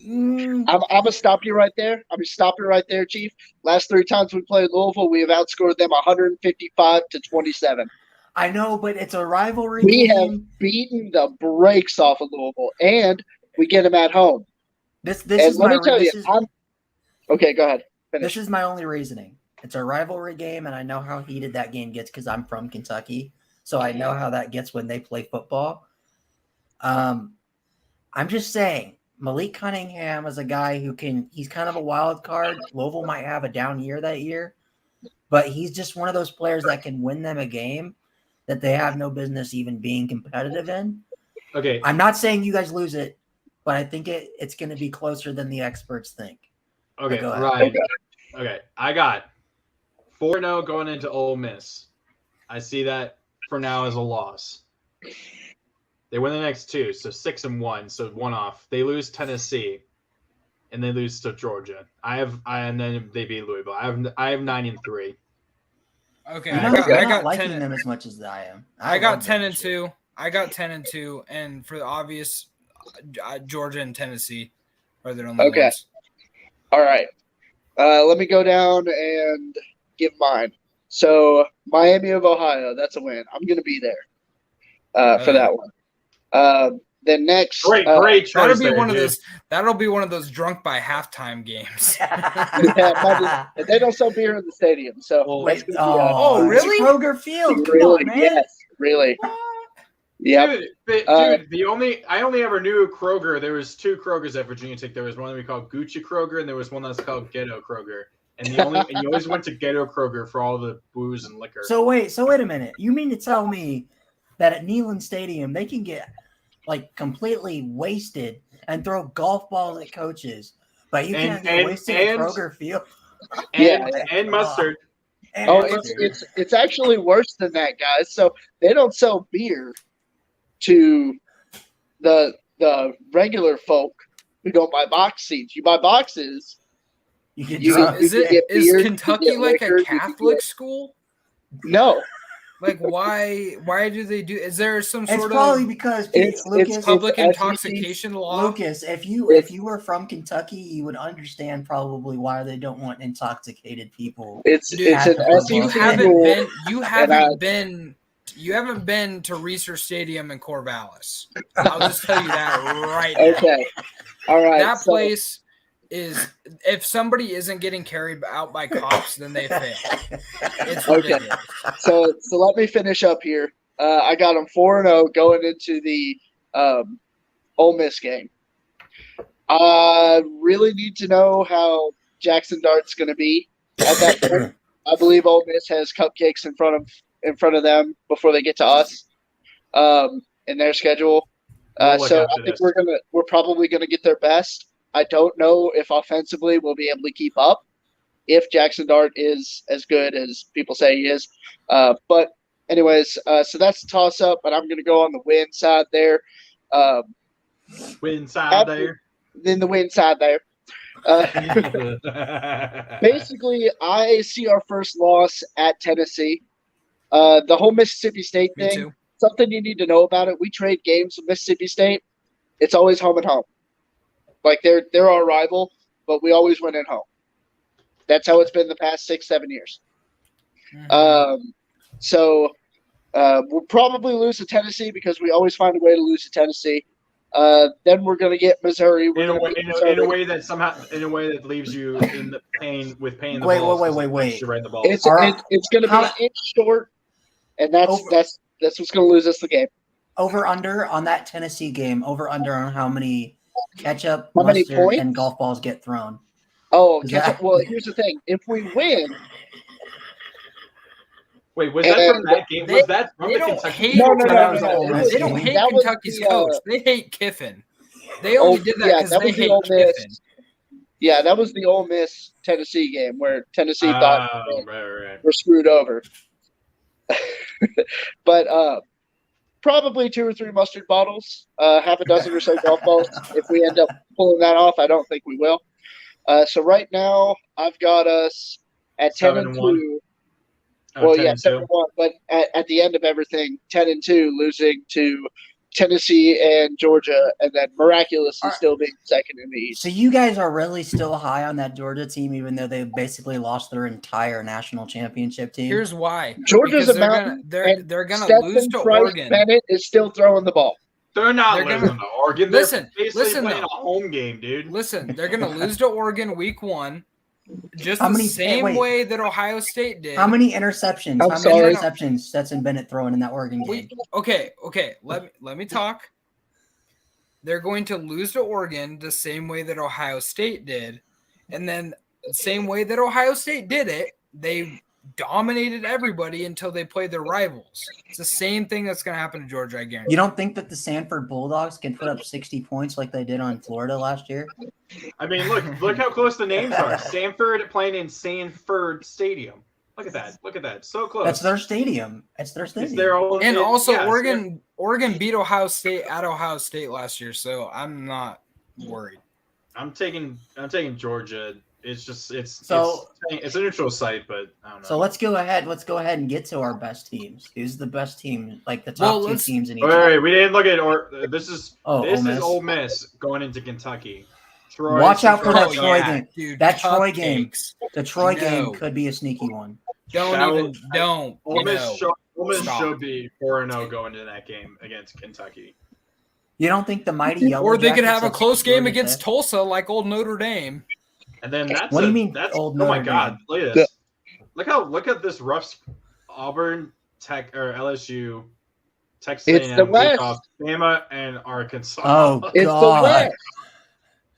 I'm gonna stop you right there. I'm gonna stop you right there, Chief. Last 3 times we played Louisville, we have outscored them 155-27. I know, but it's a rivalry. We have beaten the brakes off of Louisville, and we get them at home. This is my reasoning. Okay, go ahead. Finish. This is my only reasoning. It's a rivalry game, and I know how heated that game gets because I'm from Kentucky, so I know how that gets when they play football. I'm just saying, Malik Cunningham is a guy who he's kind of a wild card. Louisville might have a down year that year, but he's just one of those players that can win them a game that they have no business even being competitive in. Okay. I'm not saying you guys lose it, but I think it's going to be closer than the experts think. Okay, right. Okay, I got 4-0 going into Ole Miss. I see that for now as a loss. They win the next 2, so 6-1, so 1 off. They lose Tennessee, and they lose to Georgia. And then they beat Louisville. I have 9-3. Okay, I got liking them as much as I am. I got 10-2. I got 10-2, and for the obvious, Georgia and Tennessee are their only ones. All right. Let me go down and give mine. So Miami of Ohio, that's a win. I'm going to be there for that one. Then next, great choice. That'll be one of those drunk by halftime games. They don't sell beer in the stadium, so really? Kroger Field, really? Man. Yes, really. Yeah, dude. I only ever knew Kroger. There was 2 Krogers at Virginia Tech. There was one that we called Gucci Kroger, and there was one that's called Ghetto Kroger. And you always went to Ghetto Kroger for all the booze and liquor. So wait a minute. You mean to tell me that at Neyland Stadium they can get like completely wasted and throw golf balls at coaches, but you can't get wasted at Kroger Field? And mustard. It's actually worse than that, guys. So they don't sell beer to the regular folk who don't buy box seats. You buy boxes. Is Kentucky like a Catholic school? No. Like why do they do? Is there some sort of? It's probably because it's public intoxication law. Lucas, if you were from Kentucky, you would understand probably why they don't want intoxicated people. You haven't been to Reser Stadium in Corvallis. I'll just tell you that right now. Okay. All right. That place is, if somebody isn't getting carried out by cops, then they fail. It's ridiculous. So let me finish up here. I got them 4-0 going into the Ole Miss game. I really need to know how Jackson Dart's going to be at that point. I believe Ole Miss has cupcakes in front of them before they get to us. in their schedule. We'll look So after I think this. we're probably gonna get their best. I don't know if offensively we'll be able to keep up if Jackson Dart is as good as people say he is. But anyways, so that's a toss up, but I'm gonna go on the win side there. Win side there. Then the win side there. Basically, I see our first loss at Tennessee. The whole Mississippi State Me thing, too. something you need to know about it. We trade games with Mississippi State. It's always home and home. Like they're our rival, but we always win at home. That's how it's been the past 6-7 years. So we'll probably lose to Tennessee because we always find a way to lose to Tennessee. Then we're going to get Missouri. In a way that leaves you in the pain with paying the ball. Wait. You right the ball. It's going to be an inch short, and that's what's going to lose us the game. Over under on that Tennessee game. Over under on how many ketchup, How many mustard, points? and golf balls get thrown. Oh, Is that- well, here's the thing. If we win, Wait, was that from that game? Was that from They the don't Kentucky hate. game? No. They don't hate That was Kentucky's the, coach. They hate Kiffin. They only did that because that they was the hate Ole Kiffin. Miss. Yeah, that was the Ole Miss Tennessee game where Tennessee thought right. we're screwed over. But probably 2 or 3 mustard bottles, half a dozen or so golf balls. If we end up pulling that off, I don't think we will. So right now, I've got us at 10-2. 7-1. Well, 10-2. 7-1. But at the end of everything, 10-2, losing to Tennessee and Georgia, and then miraculously still being second in the East. So you guys are really still high on that Georgia team, even though they basically lost their entire national championship team. Here's why. Georgia's Because a mountain. they're gonna Stephen lose to Price Oregon. Bennett is still throwing the ball. They're not They're losing gonna- to Oregon. They're Listen, basically playing a home game, dude. Listen, they're gonna lose to Oregon week 1, just How the many- same wait. way that Ohio State did. How many interceptions? I'm How sorry. many interceptions Stetson Bennett throwing in that Oregon game? Okay. Let me talk. They're going to lose to Oregon the same way that Ohio State did, and then the same way that Ohio State did it, they dominated everybody until they played their rivals. It's the same thing that's going to happen to Georgia, I guarantee. You don't think that the Sanford Bulldogs can put up 60 points like they did on Florida last year? I mean, look how close the names are. Sanford playing in Sanford Stadium. Look at that. So close. That's their stadium. It's their It's stadium. their own. And also, yeah, Oregon beat Ohio State at Ohio State last year, so I'm not worried. I'm taking Georgia. It's just it's a neutral site, but I don't know. So let's go ahead and get to our best teams. Who's the best team? Like the top 2 teams in each. Wait, we didn't look at this is Ole Miss. Ole Miss going into Kentucky. Troy, Watch out for that Oh, Troy yeah, game. dude, That Troy game. cupcakes. The Troy No. game could be a sneaky one. Don't. Ole Miss Stop. should be 4-0 going into that game against Kentucky. You don't think the mighty Yellow Or they could Jackets have a of close game Georgia against Tech- Tulsa like old Notre Dame. And then that's What do you mean, That's old oh my Notre God! Dame? Look at this. Look at this rough Auburn, Tech or LSU, Texas It's A&M, the West. Utah, Bama, and Arkansas. Oh, It's God. the West.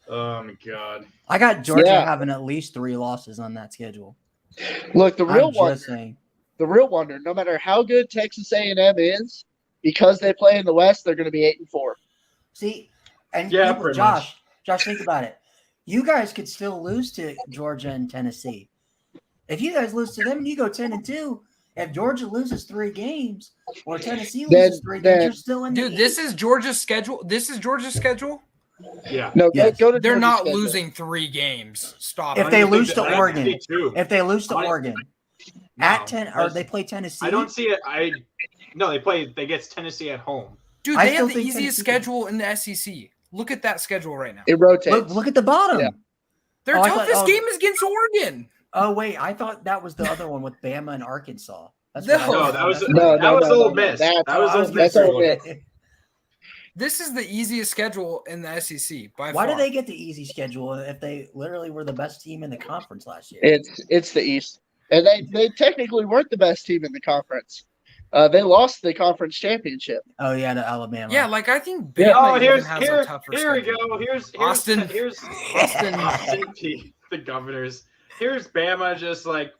Oh my God! I got Georgia Yeah. having at least 3 losses on that schedule. Look, the real I'm one. just saying. The real wonder, no matter how good Texas A&M is, because they play in the West, they're going to be 8-4. See, and Yeah, people, pretty Josh, think about it. You guys could still lose to Georgia and Tennessee. If you guys lose to them, you go 10-2. If Georgia loses 3 games or Tennessee loses 3 games, you're still in. Dude, this is Georgia's schedule. Yeah. No, Yes. go to They're Georgia's not schedule. losing 3 games. Stop. If it. they I don't lose think to that- I Oregon, think too. if they lose to I- Oregon No, at 10, or they play Tennessee, I don't see it. They get Tennessee at home. Dude, I they still have the think easiest Tennessee- schedule in the SEC. Look at that schedule right now. It rotates. look at the bottom. Yeah. Their Oh, I thought- toughest oh. game is against Oregon. Oh wait, I thought that was the other one with Bama and Arkansas. That's No. what I No, thought. that was That's No, what- that was no, Ole no. Miss. That's- That was Ole that's Miss. Ole Miss. This is the easiest schedule in the SEC by Why far. did they get the easy schedule if they literally were the best team in the conference last year? It's the East. And they technically weren't the best team in the conference. They lost the conference championship. Oh yeah, to Alabama. Yeah, like I think Yeah. Bama Oh, even has a tougher here we schedule. go. Here's Austin. the Governors. Here's Bama just like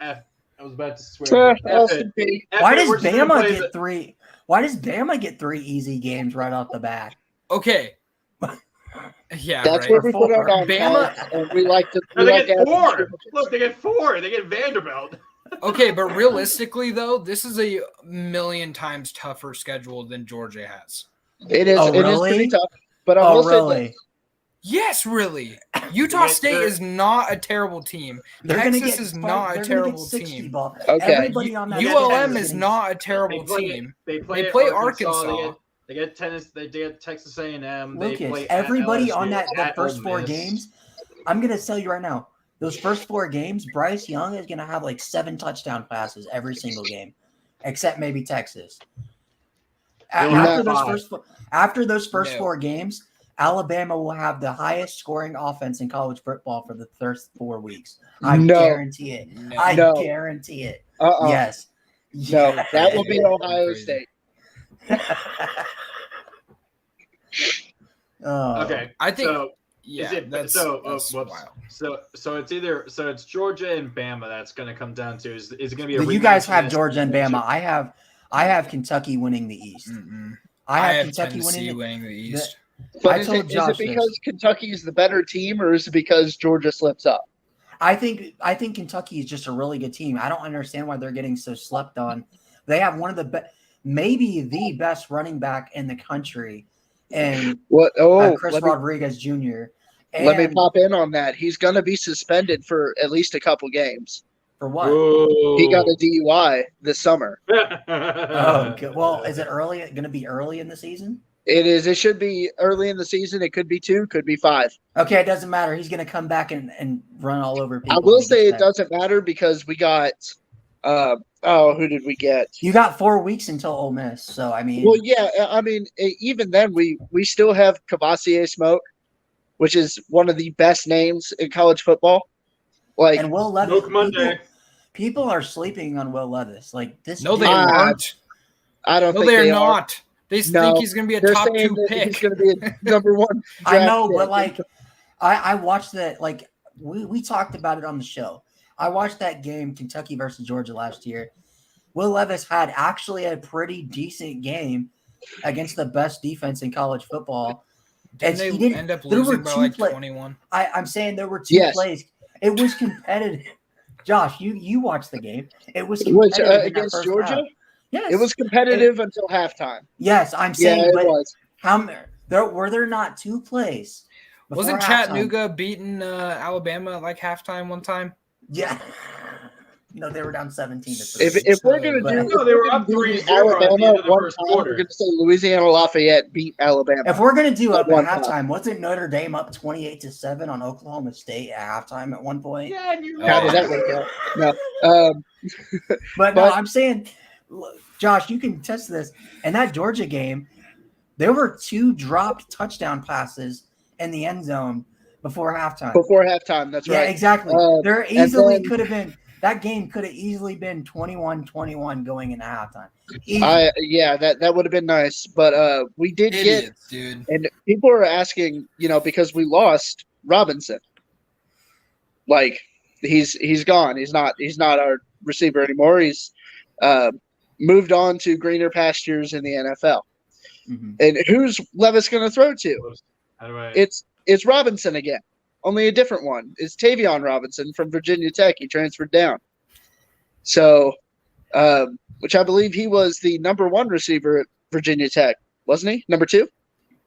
F. I was about to swear. F it. Austin P. F Why it, does we're just gonna Bama play get 3? Why does Bama get 3 easy games right off the bat? Okay. Yeah, That's right. where we put our Bama- non-calls, and we like to. No, We they like get to 4. Look, they get 4. They get Vanderbilt. Okay, but realistically, though, this is a million times tougher schedule than Georgia has. It is. Oh, It is really? pretty tough. But I Oh, will say really? this. Yes, really. Utah State is not a terrible team. They're going to Texas get is not a terrible 60 team. ball. Okay. Everybody on that ULM team is getting- not a terrible team. They play Arkansas. They get tennis. They get Texas A&M. They Lucas, play everybody at on LSU, that at first Ole 4 Miss. games, I'm going to tell you right now, those first 4 games, Bryce Young is going to have like 7 touchdown passes every single game, except maybe Texas. After those first 4 games, Alabama will have the highest scoring offense in college football for the first 4 weeks. I guarantee it. I guarantee it. Yes. No, Yeah. that will be Ohio State. Oh. Okay, I think. so. Yeah, Is it, that's whoops. wild. So it's Georgia and Bama that's going to come down to is it going to be a But you rematch guys of have this Georgia and championship? Bama. I have Kentucky winning the East. I have Kentucky Tennessee winning the East. But I is told it Josh because Kentucky is the better team, or is it because Georgia slips up? I think Kentucky is just a really good team. I don't understand why they're getting so slept on. They have one of the maybe the best running back in the country, and What? Chris Rodriguez Jr. Let me pop in on that. He's going to be suspended for at least a couple games. For what? Ooh. He got a DUI this summer. Oh, good. Well, is it early? Going to be early in the season? It is. It should be early in the season. It could be 2, could be 5. Okay, it doesn't matter. He's going to come back and run all over people. I will say it doesn't matter because we got who did we get? You got 4 weeks until Ole Miss, so I mean. Well, yeah, I mean, even then we still have Cavassier Smoke, which is one of the best names in college football. Like, and Will Levis. Smoke Monday. People are sleeping on Will Levis. Like this. No, they dude- aren't. I don't No, think they're they not. They think he's going to be a They're top saying 2 that pick. He's going to be a number 1. I know, draft but pick. like, I watched that. Like, we talked about it on the show. I watched that game, Kentucky versus Georgia last year. Will Levis had actually a pretty decent game against the best defense in college football. Didn't they end up losing by like 21? I'm saying there were 2 plays. It was competitive. Josh, you watched the game. It was competitive in that against first Georgia. half. Yes, It was competitive until halftime. Yes, I'm saying, it but was. were there not 2 plays? before Wasn't halftime? Chattanooga beating Alabama at like halftime one time? Yeah. No, they were down 17-3. If we're gonna But- do, No, they were up 3-0 at the Alabama end of the one first time, quarter. we're gonna say Louisiana Lafayette beat Alabama. If we're gonna do up at One halftime, wasn't Notre Dame up 28-7 on Oklahoma State at halftime at one point? Yeah, and you How did that work out? No. But no, I'm saying, Josh, you can test this. In that Georgia game, there were 2 dropped touchdown passes in the end zone before halftime. Before halftime, that's Yeah, right. exactly. There and easily then- could have been that game could have easily been 21-21 going into halftime. Easy. That would have been nice, but we did Idiots, dude. and people are asking, because we lost Robinson. Like he's gone. He's not our receiver anymore. He's moved on to greener pastures in the NFL. Mhm. And who's Levis going to throw to? How do I? It's Robinson again, only a different one. It's Tavion Robinson from Virginia Tech. He transferred down. So, which I believe he was the number 1 receiver at Virginia Tech, wasn't he? Number 2?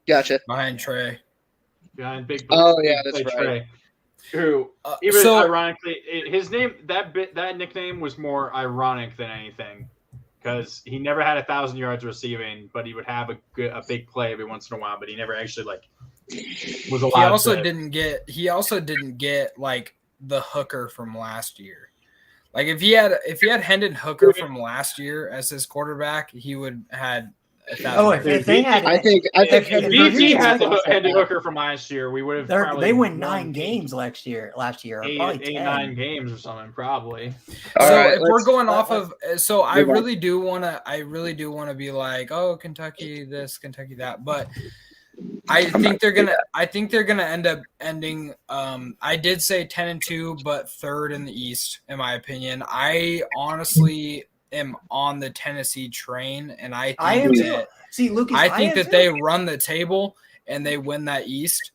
Gotcha. Behind Trey. Behind Big. Oh, Big yeah, that's Play right. Trey, who even So- ironically, his name that nickname was more ironic than anything, because he never had 1,000 yards receiving, but he would have a big play every once in a while, but he never actually was allowed. He also didn't get like the hooker from last year. Like if he had Hendon Hooker from last year as his quarterback, he would had 1,000. Oh, if they had, I think if BT had Virginia the Tech- Hendon Hooker from last year, we would have. probably they win won 9 games last year, or eight, probably 10. 9 games or something, probably. All So right, if we're let's- going off of, so I move on. really do want to be like, oh, Kentucky this, Kentucky that, but I think they're gonna end up ending. I did say 10-2, but 3rd in the East, in my opinion. I honestly am on the Tennessee train, and I I am think too. that See, Lucas, I think am that too. they run the table and they win that East.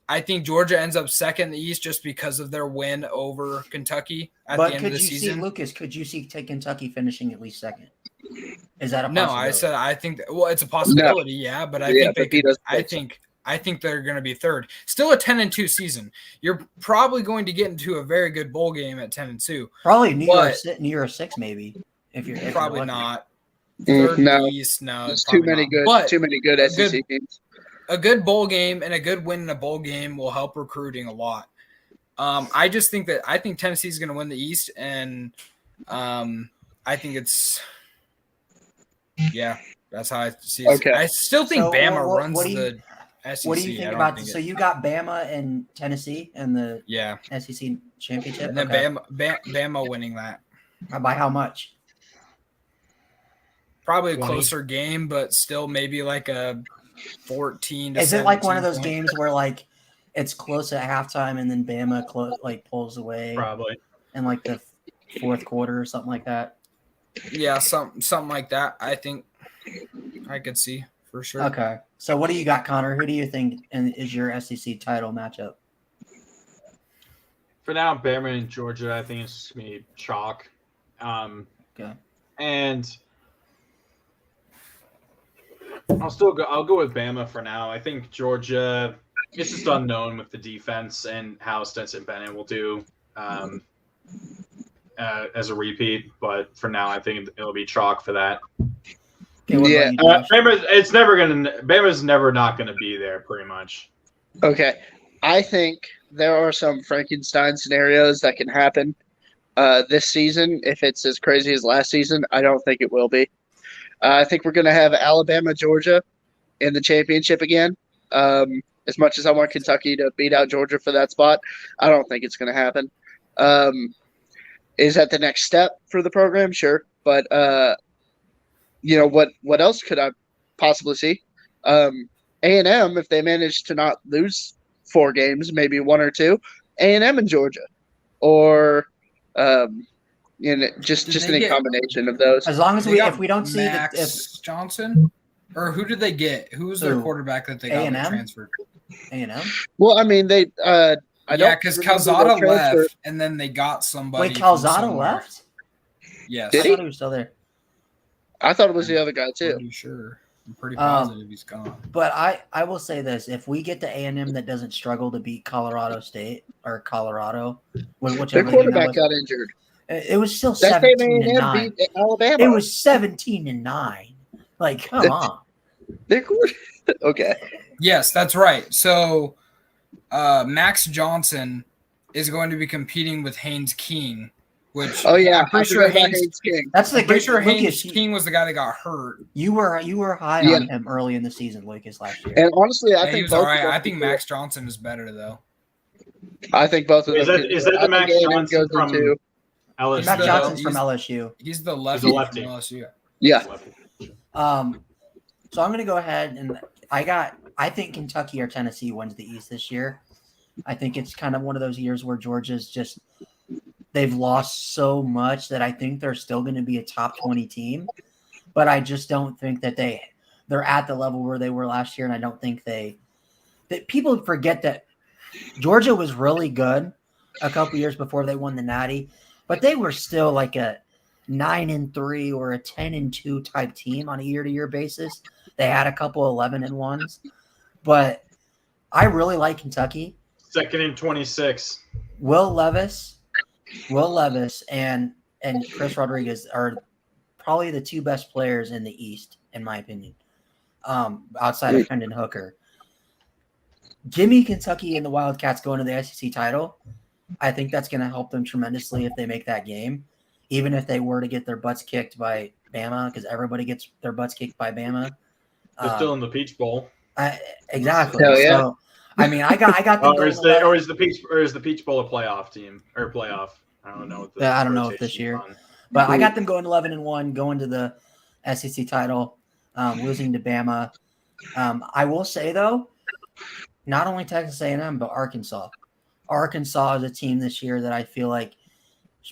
I think Georgia ends up second in the East just because of their win over Kentucky at the end of the season. Lucas, could you see Kentucky finishing at least second? Is that a No, possibility? I think it's a possibility, yeah, but I think they could. I think they're going to be third. Still a 10-2 season. You're probably going to get into a very good bowl game at 10-2. Probably New Year's 6, maybe. If you're probably lucky. not. Third in the East, no. There's too many good SEC teams. A good bowl game and a good win in a bowl game will help recruiting a lot. I just think Tennessee's going to win the East, and I think it's that's how I see it. Okay. I still think Bama runs the SEC. What do you think about this? So you got Bama and Tennessee in the SEC championship, and then Bama winning that. By how much? Probably a closer game, but still maybe like a 14 to 17. Is it like one of those games where like it's close at halftime and then Bama pulls away? Probably. In like the fourth quarter or something like that? Yeah, something like that. I think I could see for sure. Okay. So what do you got, Connor? Who do you think is your SEC title matchup? For now, Bama and Georgia, I think it's going to be chalk. Okay. And I'll go with Bama for now. I think Georgia, it's just unknown with the defense and how Stetson Bennett will do as a repeat. But for now, I think it'll be chalk for that. Okay, Bama's never not going to be there, pretty much. Okay. I think there are some Frankenstein scenarios that can happen this season. If it's as crazy as last season, I don't think it will be. I think we're going to have Alabama, Georgia in the championship again. As much as I want Kentucky to beat out Georgia for that spot, I don't think it's going to happen. Is that the next step for the program? Sure. But, what else could I possibly see? A&M, if they manage to not lose 4 games, maybe 1 or 2, A&M in Georgia. Or just any combination of those. As long as if we don't see Max Johnson, or who did they get? Who was their quarterback that they got transferred? A&M. Well, I mean they. Because Calzada left, and then they got somebody. Wait, Calzada left? Yes. Did I thought he was still there. I thought it was the other guy too. Pretty sure. I'm pretty positive he's gone. But I will say this: if we get the A&M that doesn't struggle to beat Colorado State or Colorado, their quarterback got injured. It was still 17-9. Beat Alabama. It was 17-9. Like, come on. Okay. Yes, that's right. So, Max Johnson is going to be competing with Haynes King, which I'm pretty sure Haynes King. That's the pretty sure Haynes King was the guy that got hurt. You were high on him early in the season, Lucas, last year. And honestly, I think he was all right. I think Max Johnson is better though. I think both of them. Is that the Max Johnson from LSU? Max Johnson's from LSU. He's the lefty from LSU. Yeah. So I'm going to go ahead and I think Kentucky or Tennessee wins the East this year. I think it's kind of one of those years where Georgia's just they've lost so much that I think they're still going to be a top 20 team, but I just don't think that they're at the level where they were last year, and I don't think that people forget that Georgia was really good a couple years before they won the Natty, but they were still like a 9-3 or a 10-2 type team on a year-to-year basis. They had a couple 11-1s, but I really like Kentucky. Second in 26. Will Levis, and Chris Rodriguez are probably the 2 best players in the East, in my opinion, outside of Hendon Hooker. Give me Kentucky and the Wildcats going to the SEC title. I think that's going to help them tremendously if they make that game, even if they were to get their butts kicked by Bama, because everybody gets their butts kicked by Bama. They're still in the Peach Bowl. Exactly. Hell yeah. So, I mean, I got them. Or is the Peach Bowl a playoff team or playoff? I don't know. I don't know if this year, but I got them going 11-1, going to the SEC title, losing to Bama. I will say though, not only Texas A&M but Arkansas. Arkansas is a team this year that I feel like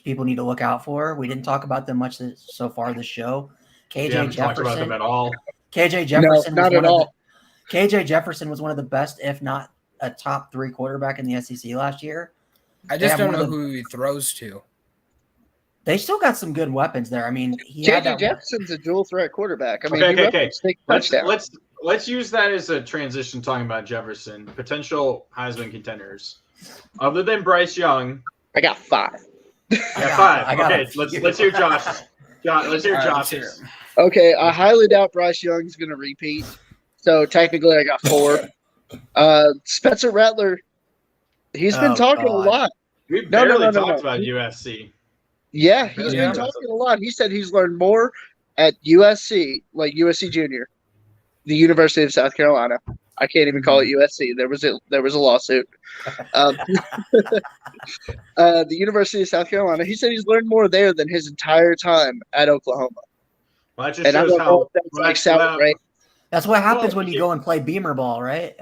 people need to look out for. We didn't talk about them much so far this show. We haven't talked about them at all. KJ Jefferson not at all. KJ Jefferson was one of the best, if not a top 3 quarterback in the SEC last year. I just don't know who he throws to. They still got some good weapons there. I mean, KJ Jefferson's a dual threat quarterback. I mean, okay. Let's use that as a transition talking about Jefferson, potential Heisman contenders. Other than Bryce Young, I got 5. Let's hear Josh. Let's hear Josh's. Okay, I highly doubt Bryce Young's going to repeat. So technically, I got 4. Spencer Rattler, he's been talking a lot. We barely talked about USC. Yeah, he's been talking a lot. He said he's learned more at USC, like USC Junior, the University of South Carolina. I can't even call it USC. There was a lawsuit. The University of South Carolina. He said he's learned more there than his entire time at Oklahoma. Well, that just shows how right? That's what happens when you go and play Beamer ball, right?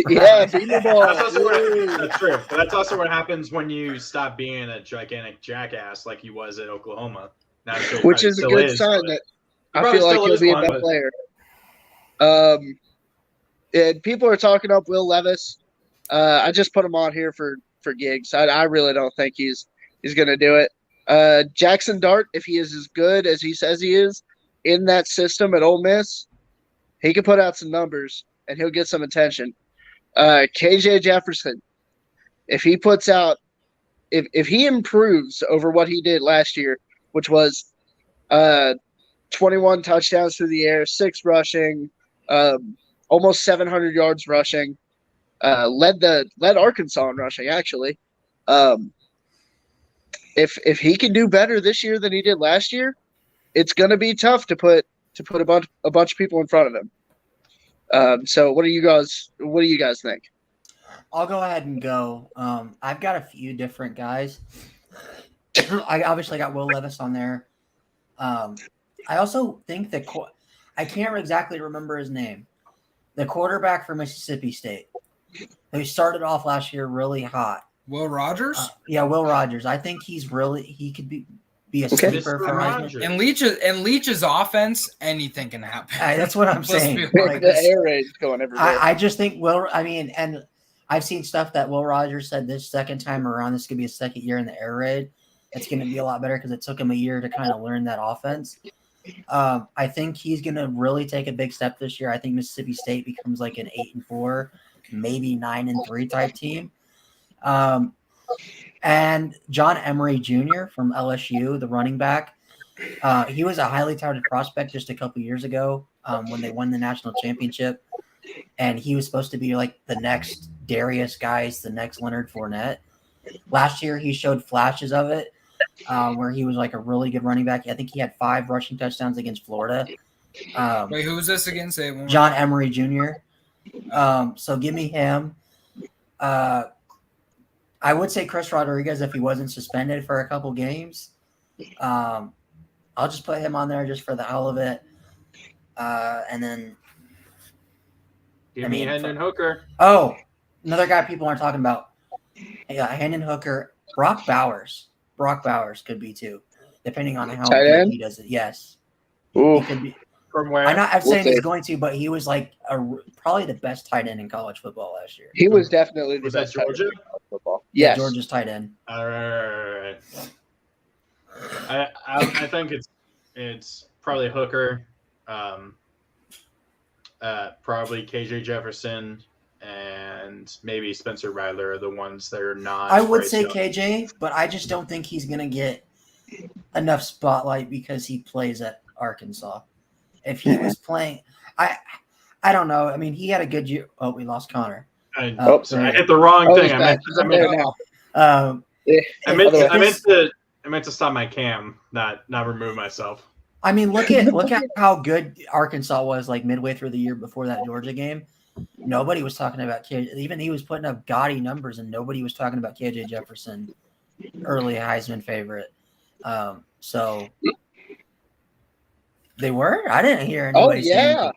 Yeah, Beamer ball. That's true. But that's also what happens when you stop being a gigantic jackass like he was at Oklahoma. Which is a good sign that I feel like he'll be a better player. And people are talking up Will Levis. I just put him on here for gigs. I really don't think he's going to do it. Jackson Dart, if he is as good as he says he is in that system at Ole Miss, he can put out some numbers and he'll get some attention. KJ Jefferson, if he puts out, if he improves over what he did last year, which was 21 touchdowns through the air, 6 rushing, almost 700 yards rushing, led Arkansas in rushing actually. If he can do better this year than he did last year, it's going to be tough to put a bunch of people in front of him. So what do you guys think? I'll go ahead and go. I've got a few different guys. I obviously got Will Levis on there. I also think that I can't exactly remember his name. The quarterback for Mississippi State, who started off last year really hot. Will Rogers? Yeah, Will Rogers. I think he could be a sleeper for Heisman. And Leach's offense, anything can happen. That's what I'm saying. Like, the air raid's going everywhere. I just think and I've seen stuff that Will Rogers said this second time around, this could be a second year in the air raid. It's going to be a lot better because it took him a year to kind of learn that offense. I think he's going to really take a big step this year. I think Mississippi State becomes like an 8-4, maybe 9-3 type team. And John Emery Jr. from LSU, the running back, he was a highly touted prospect just a couple years ago when they won the national championship. And he was supposed to be like the next Darius Guice, the next Leonard Fournette. Last year, he showed flashes of it where he was like a really good running back. I think he had 5 rushing touchdowns against Florida. Wait, who was this again? Say it one John Emery Jr. So give me him. I would say Chris Rodriguez if he wasn't suspended for a couple games. I'll just put him on there just for the hell of it. And then give me Hendon Hooker. Oh, another guy people aren't talking about. Yeah, Hendon Hooker. Brock Bowers. Brock Bowers could be too, depending on how good he does it. Yes. Ooh. He could be. From where? I'm saying he's going to, but he was like probably the best tight end in college football last year. He was definitely the best tight end in college football. Yes. Georgia's tight end. All right. I think it's probably Hooker, probably KJ Jefferson, and maybe Spencer Rattler are the ones that are not. I would say KJ, but I just don't think he's going to get enough spotlight because he plays at Arkansas. If he was playing, I don't know. I mean, he had a good year. Oh, we lost Connor. I hit the wrong thing. I meant to stop my cam, not remove myself. I mean, look at how good Arkansas was like midway through the year before that Georgia game. Nobody was talking about KJ. Even he was putting up gaudy numbers, and nobody was talking about KJ Jefferson, early Heisman favorite. So they were. I didn't hear anybody. Oh yeah.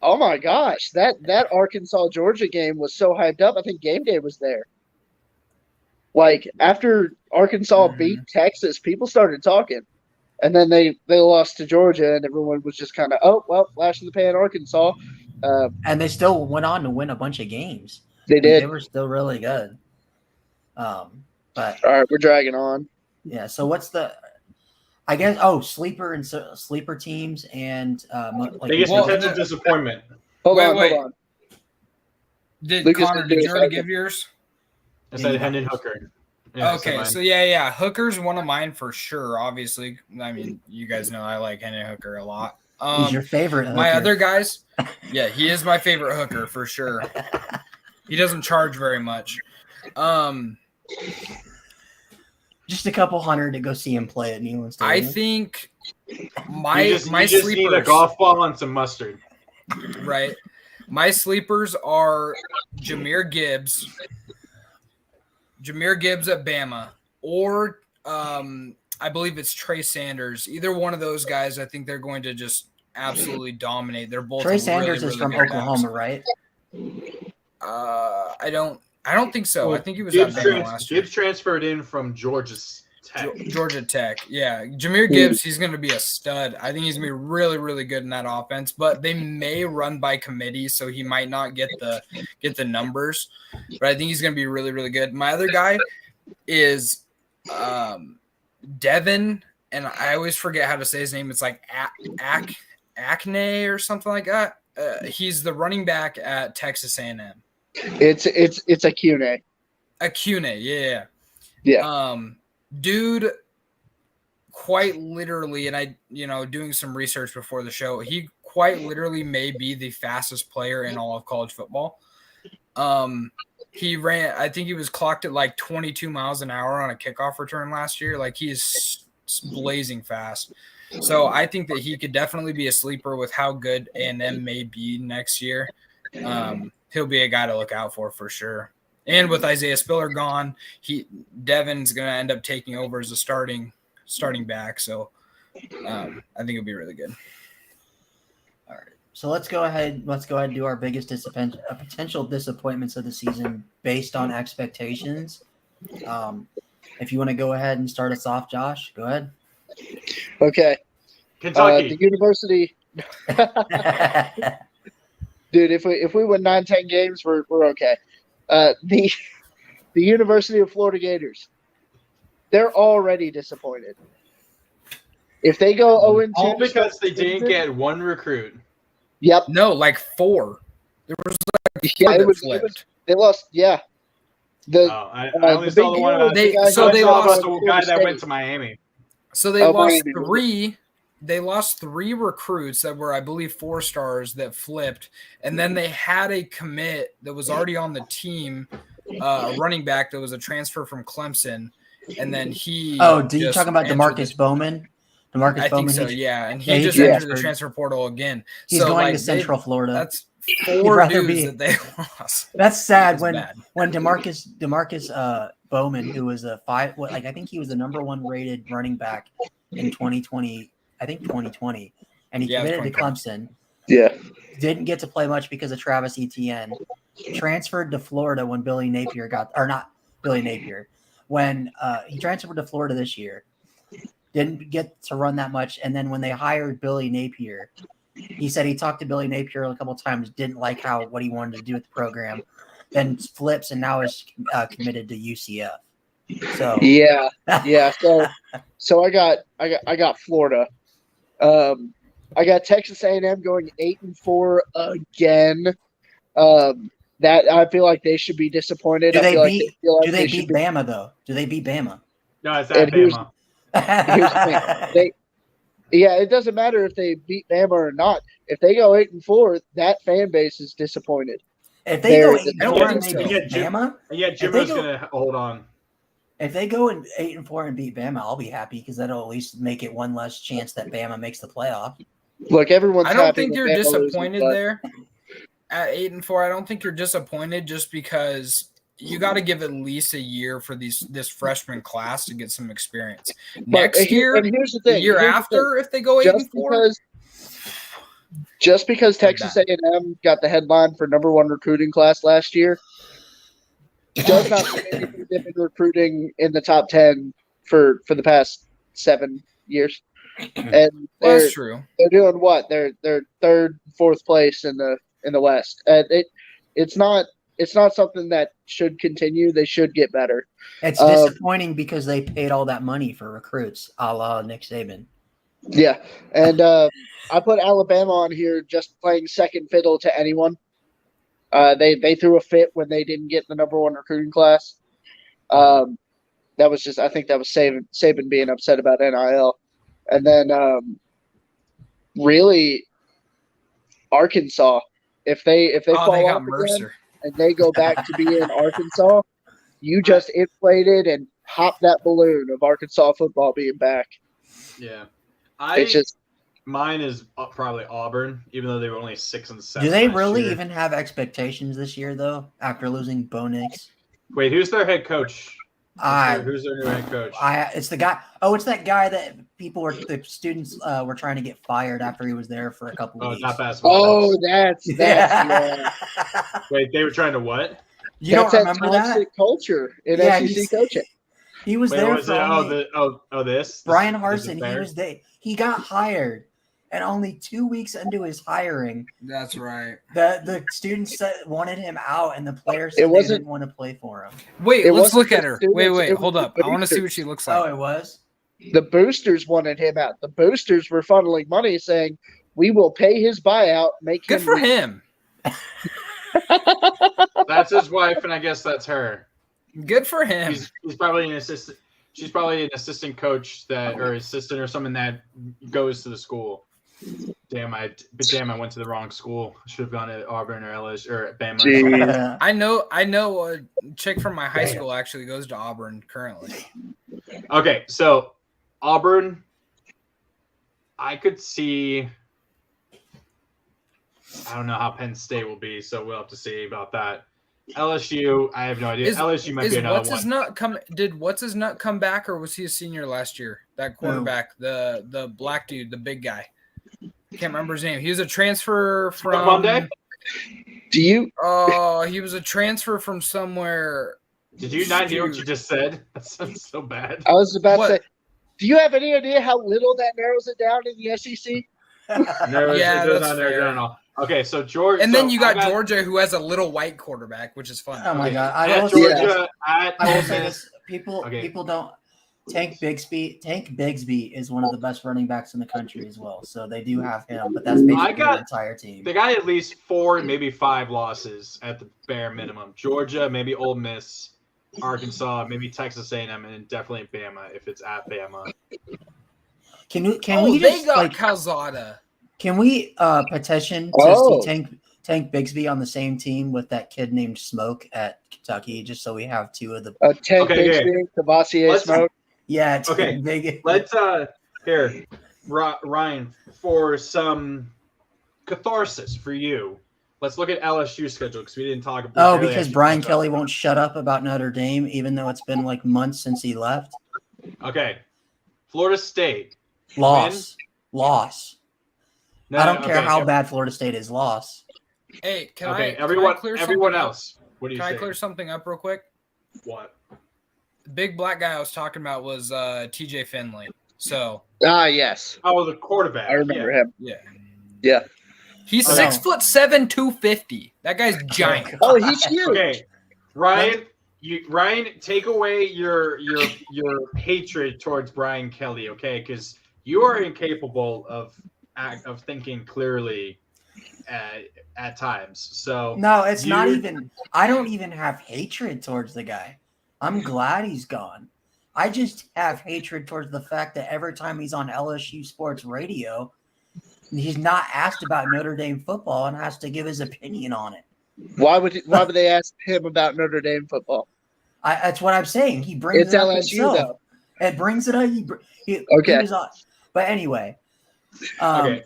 Oh my gosh, that Arkansas Georgia game was so hyped up. I think game day was there. Like after Arkansas beat Texas, people started talking. And then they lost to Georgia, and everyone was just kind of, oh, well, flash in the pan, Arkansas. And they still went on to win a bunch of games. They did. They were still really good. But all right, we're dragging on. Yeah. So what's the? I guess sleeper teams and biggest potential disappointment. Hold on. Did Lucas Connor, did you already give yours? I said Hendon Hooker. Yeah, okay, so Hooker's one of mine for sure. Obviously, I mean, you guys know I like Hendon Hooker a lot. He's your favorite hooker. My other guys, yeah, he is my favorite hooker for sure. He doesn't charge very much. Just a couple hundred to go see him play at Neyland Stadium. I think my sleepers need a golf ball and some mustard. Right. My sleepers are Jahmyr Gibbs at Bama, or I believe it's Trey Sanders. Either one of those guys, I think they're going to just absolutely dominate. They're both Trey Sanders is from Oklahoma, right? I don't think so. I think he was at Bama last year. Gibbs transferred in from Georgia Tech. Yeah. Jahmyr Gibbs, he's going to be a stud. I think he's going to be really, really good in that offense, but they may run by committee, so he might not get the numbers. But I think he's going to be really, really good. My other guy is Devin, and I always forget how to say his name. It's like Acne or something like that. He's the running back at Texas A&M. It's Acune. Acune, yeah. Dude, quite literally, and I, doing some research before the show, he quite literally may be the fastest player in all of college football. He ran, I think he was clocked at like 22 miles an hour on a kickoff return last year. Like he is blazing fast. So I think that he could definitely be a sleeper with how good A&M may be next year. He'll be a guy to look out for sure. And with Isaiah Spiller gone, Devin's going to end up taking over as a starting back. So I think it'll be really good. All right. So let's go ahead and do our biggest potential disappointments of the season based on expectations. If you want to go ahead and start us off, Josh, go ahead. Okay. Kentucky. The University. Dude, if we win 9-10 games, we're okay. The University of Florida Gators, they're already disappointed. If they go 0-2, all because they didn't get one recruit. Yep. No, like 4. There was flipped. They lost. Yeah. I only saw the one about the guy that went to Miami. So they lost 3. They lost 3 recruits that were, I believe, 4-stars that flipped, and then they had a commit that was already on the team, a running back that was a transfer from Clemson, and then he. Oh, did you talking about DeMarcus Bowman? I think so, yeah, and he just entered the transfer portal again. He's going to Central Florida. That's 4 dudes that they lost. That's sad when DeMarcus Bowman, who was I think he was the number 1 rated running back in 2020. I think 2020, and he committed to Clemson. Yeah, didn't get to play much because of Travis Etienne. Transferred to Florida when Billy Napier when he transferred to Florida this year. Didn't get to run that much, and then when they hired Billy Napier, he said he talked to Billy Napier a couple of times, didn't like what he wanted to do with the program, then flips and now is committed to UCF. So yeah. So I got Florida. I got Texas A&M going 8-4 again. That I feel like they should be disappointed. Do they beat Bama though? Do they beat Bama? No, it's at Bama. Here's the thing. It doesn't matter if they beat Bama or not. If they go 8-4, that fan base is disappointed. If they go 8-4 and they beat Bama, Jimbo's gonna hold on. If they go 8-4 and beat Bama, I'll be happy because that'll at least make it one less chance that Bama makes the playoff. Look, everyone's. I don't think you're disappointed there at 8-4. I don't think you're disappointed just because you got to give at least a year for this freshman class to get some experience. Next year, the year after, if they go 8-4, just because Texas A&M got the headline for number 1 recruiting class last year, does not seem anything they've been recruiting in the top 10 for the past 7 years. And Well, that's true. they're doing what? They're third, fourth place in the West. And it's not something that should continue. They should get better. It's disappointing because they paid all that money for recruits, a la Nick Saban. Yeah, and I put Alabama on here just playing second fiddle to anyone. They threw a fit when they didn't get the number 1 recruiting class. That was just, I think that was Saban being upset about NIL. And then really Arkansas, if they fall they off got Mercer. again and they go back to being Arkansas, you just inflated and popped that balloon of Arkansas football being back. Yeah. Mine is probably Auburn, even though they were only 6-7. Do they last really year. even have expectations this year, though, after losing Bo Nix? Wait, who's their head coach? I Who's their new head coach? It's the guy. Oh, it's that guy that the students were trying to get fired after he was there for a couple Oh, weeks. not basketball. Oh, that's yeah. Wait, they were trying to what? You That's don't that remember that? toxic culture in Yeah, SEC coaching. He was Wait, there was for it? only, This Brian this Harsin. He affair? was there. He got hired, and only 2 weeks into his hiring, That's right. the students wanted him out, and the players It said they wasn't- didn't want to play for him. Wait, It let's wasn't look at the her. students, Wait, it was hold the up. I want to see what boosters. she looks like. Oh, it was. The boosters wanted him out. The boosters were funneling money, saying, "We will pay his buyout, make Good him for him. That's his wife, and I guess that's her. Good for him. He's probably an assistant. She's probably an assistant coach or assistant or someone that goes to the school. Damn, I went to the wrong school. I should have gone to Auburn or LSU or Bama. Jeez. I know a chick from my high school actually goes to Auburn currently. Okay, so Auburn, I could see. I don't know how Penn State will be, so we'll have to see about that. LSU, I have no idea. LSU might be another one. Did what's his nut come back, or was he a senior last year? That quarterback, the black dude, the big guy. Can't remember his name. He was a transfer from Monday? Do you? Oh, he was a transfer from somewhere. Did you not hear what you just said? That sounds so bad. I was about What? to say. Do you have any idea how little that narrows it down in the SEC? No, Yeah, it does that's not narrow fair. down at all. Okay, so Georgia. And then you got I Georgia, who has a little white quarterback, which is fun. Oh my God! At Georgia, at I will Ole say Miss. this: people Okay. don't. Tank Bigsby is one of the best running backs in the country as well. So they do have him, but that's basically their entire team. They got at least 4, maybe 5 losses at the bare minimum. Georgia, maybe Ole Miss, Arkansas, maybe Texas A&M, and definitely Bama if it's at Bama. Can Oh, we they just got like Calzada. can we petition to Oh. see Tank Bigsby on the same team with that kid named Smoke at Kentucky, just so we have 2 of the Tank Okay, Bigsby, Cavassier Let's- Smoke. it's Okay, big. Let's here, Ryan, for some catharsis for you. Let's look at LSU's schedule because we didn't talk about. Because Brian Kelly won't shut up about Notre Dame, even though it's been like months since he left. Okay, Florida State. Loss. No, I don't care okay, how bad Florida State is. Loss. Hey, can Okay, I everyone clear everyone something up? else. What do you Can I say? clear something up real quick? What? The big black guy I was talking about was TJ Finley. So Yes. Oh, the quarterback. I remember him. yeah. Yeah. He's Okay. 6'7", 250. That guy's giant. Oh, he's huge. Okay, Ryan. Ryan, take away your hatred towards Brian Kelly, okay? Because you are incapable of thinking clearly at times. So No, it's not you- even. I don't even have hatred towards the guy. I'm glad he's gone. I just have hatred towards the fact that every time he's on LSU Sports Radio, he's not asked about Notre Dame football and has to give his opinion on it. Why would they ask him about Notre Dame football? That's what I'm saying. He brings It's it up LSU himself. though. It brings it up. He Okay. was on. But anyway, Okay.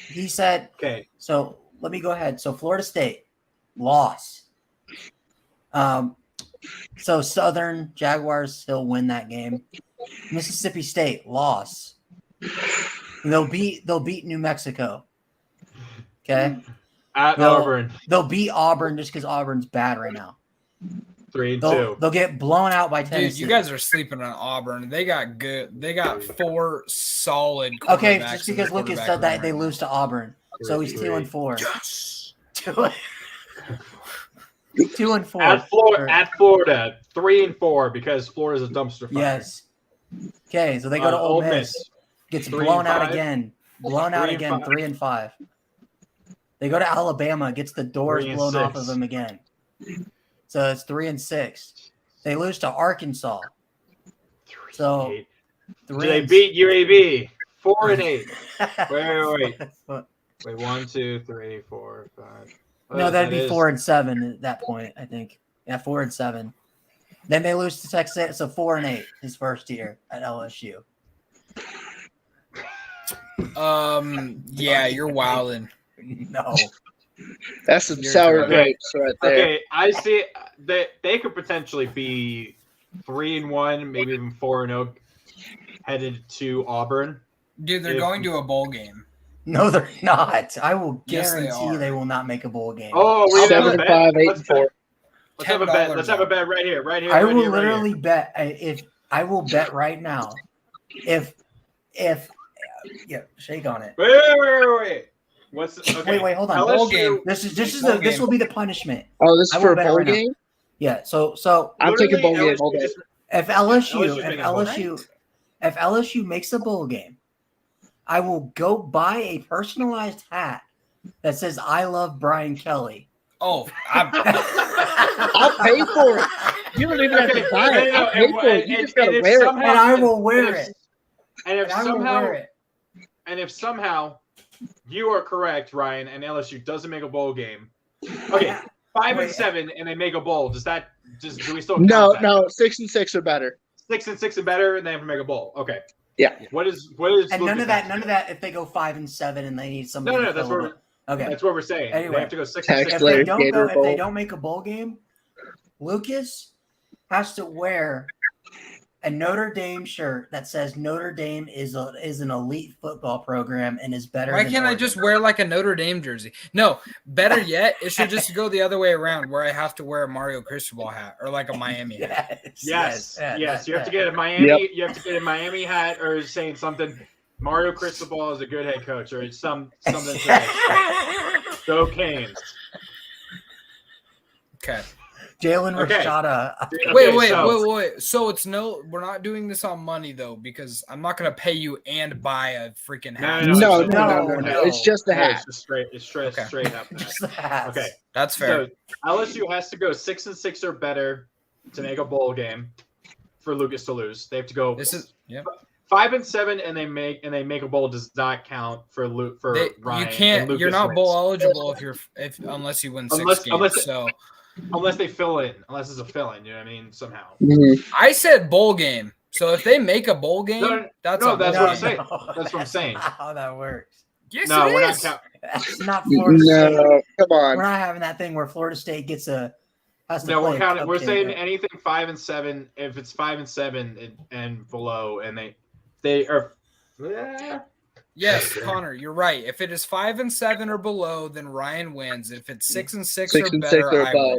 he said. Okay. So let me go ahead. So Florida State loss. So Southern Jaguars still win that game. Mississippi State loss. They'll beat New Mexico. Okay. At No. Auburn. They'll beat Auburn just because Auburn's bad right now. 3-2. They'll get blown out by Tennessee. Dude, you guys are sleeping on Auburn. They got good. They got 4 solid. Okay, quarterbacks just in their because Lucas quarterback said that room they right lose to Auburn, so he's 2-4. Yes. 2-4. At Florida, 3-4 because Florida's a dumpster fire. Yes. Okay, so they go to Ole Miss. Gets blown out 3-5. again. Blown out again. 3-5. They go to Alabama. Gets the doors blown off of them again. So it's 3-6. They lose to Arkansas. So do they beat UAB? 4-8. Wait, 1, 2, 3, 4, 5. No, that'd be 4-7 at that point, I think. Yeah, 4-7. Then they lose to Texas, so 4-8 his first year at LSU. Yeah, you're wilding. No. That's some sour grapes right there. Okay, I see that they could potentially be 3-1, maybe even 4-0, headed to Auburn. Dude, they're going to a bowl game. No, they're not. I will Yes, they guarantee are. they will not make a bowl game. Oh, we have a 7-5, bet. 8-4. Let's have a bet. Let's have a bet right here. I will literally bet if I will bet right now if yeah, shake on it. Wait. What's okay. Wait, hold on. Bowl game. This will be the punishment. Oh, this is I for will a bet bowl right now. game? Yeah, so I'm taking bowl game. LSU Hold on. just- if LSU's if LSU makes a bowl game, I will go buy a personalized hat that says "I love Brian Kelly." Oh, I'll pay for it. You don't even have to buy it. I'll pay for it. You just gotta wear it. And I will wear it. And if I will somehow, wear it. and if somehow you are correct, Ryan, and LSU doesn't make a bowl game, okay, 5-7, and they make a bowl. Do we still count that? No, 6-6 or better. 6-6 and better, and they have to make a bowl. Okay. Yeah. What is? And none of that. If they go 5-7 and they need somebody. No, to that's fill what it. Okay. That's what we're saying. Anyway. They have to go 6-6. Text If Gator Bowl. they don't make a bowl game, Lucas has to wear a Notre Dame shirt that says Notre Dame is an elite football program and is better. why than can't I Oregon. just wear like a Notre Dame jersey? No, better yet, it should just go the other way around, where I have to wear a Mario Cristobal hat or like a Miami hat. Yes. You have to get a Miami. You have to get a Miami hat, or saying something. Mario Cristobal is a good head coach, or something. Go Canes. Okay. Jalen Okay. Rashada. Wait. So we're not doing this on money though, because I'm not gonna pay you and buy a freaking hat. No. No. It's just the hat. It's straight up. Just the hats. Okay. That's fair. So LSU has to go 6-6 or better to make a bowl game for Lucas to lose. They have to go. 5-7, and they make a bowl does not count for Ryan. You can't. And Lucas You're not wins. bowl eligible unless you win 6 games. Unless they fill in, unless it's a fill in. You know what I mean? Somehow. I said bowl game. So if they make a bowl game, that's what I'm saying. No, That's what I'm saying. not how that works. Yes, No, it we're is. not counting. That's not Florida State. No, come We're on. not having that thing where Florida State has to No, play we're a counting. We're cupcake. saying anything 5-7. If it's 5-7 and below, and they are. Yes, Connor, you're right. If it is 5-7 or below, then Ryan wins. If it's 6-6 6 or and better, 6 or I above.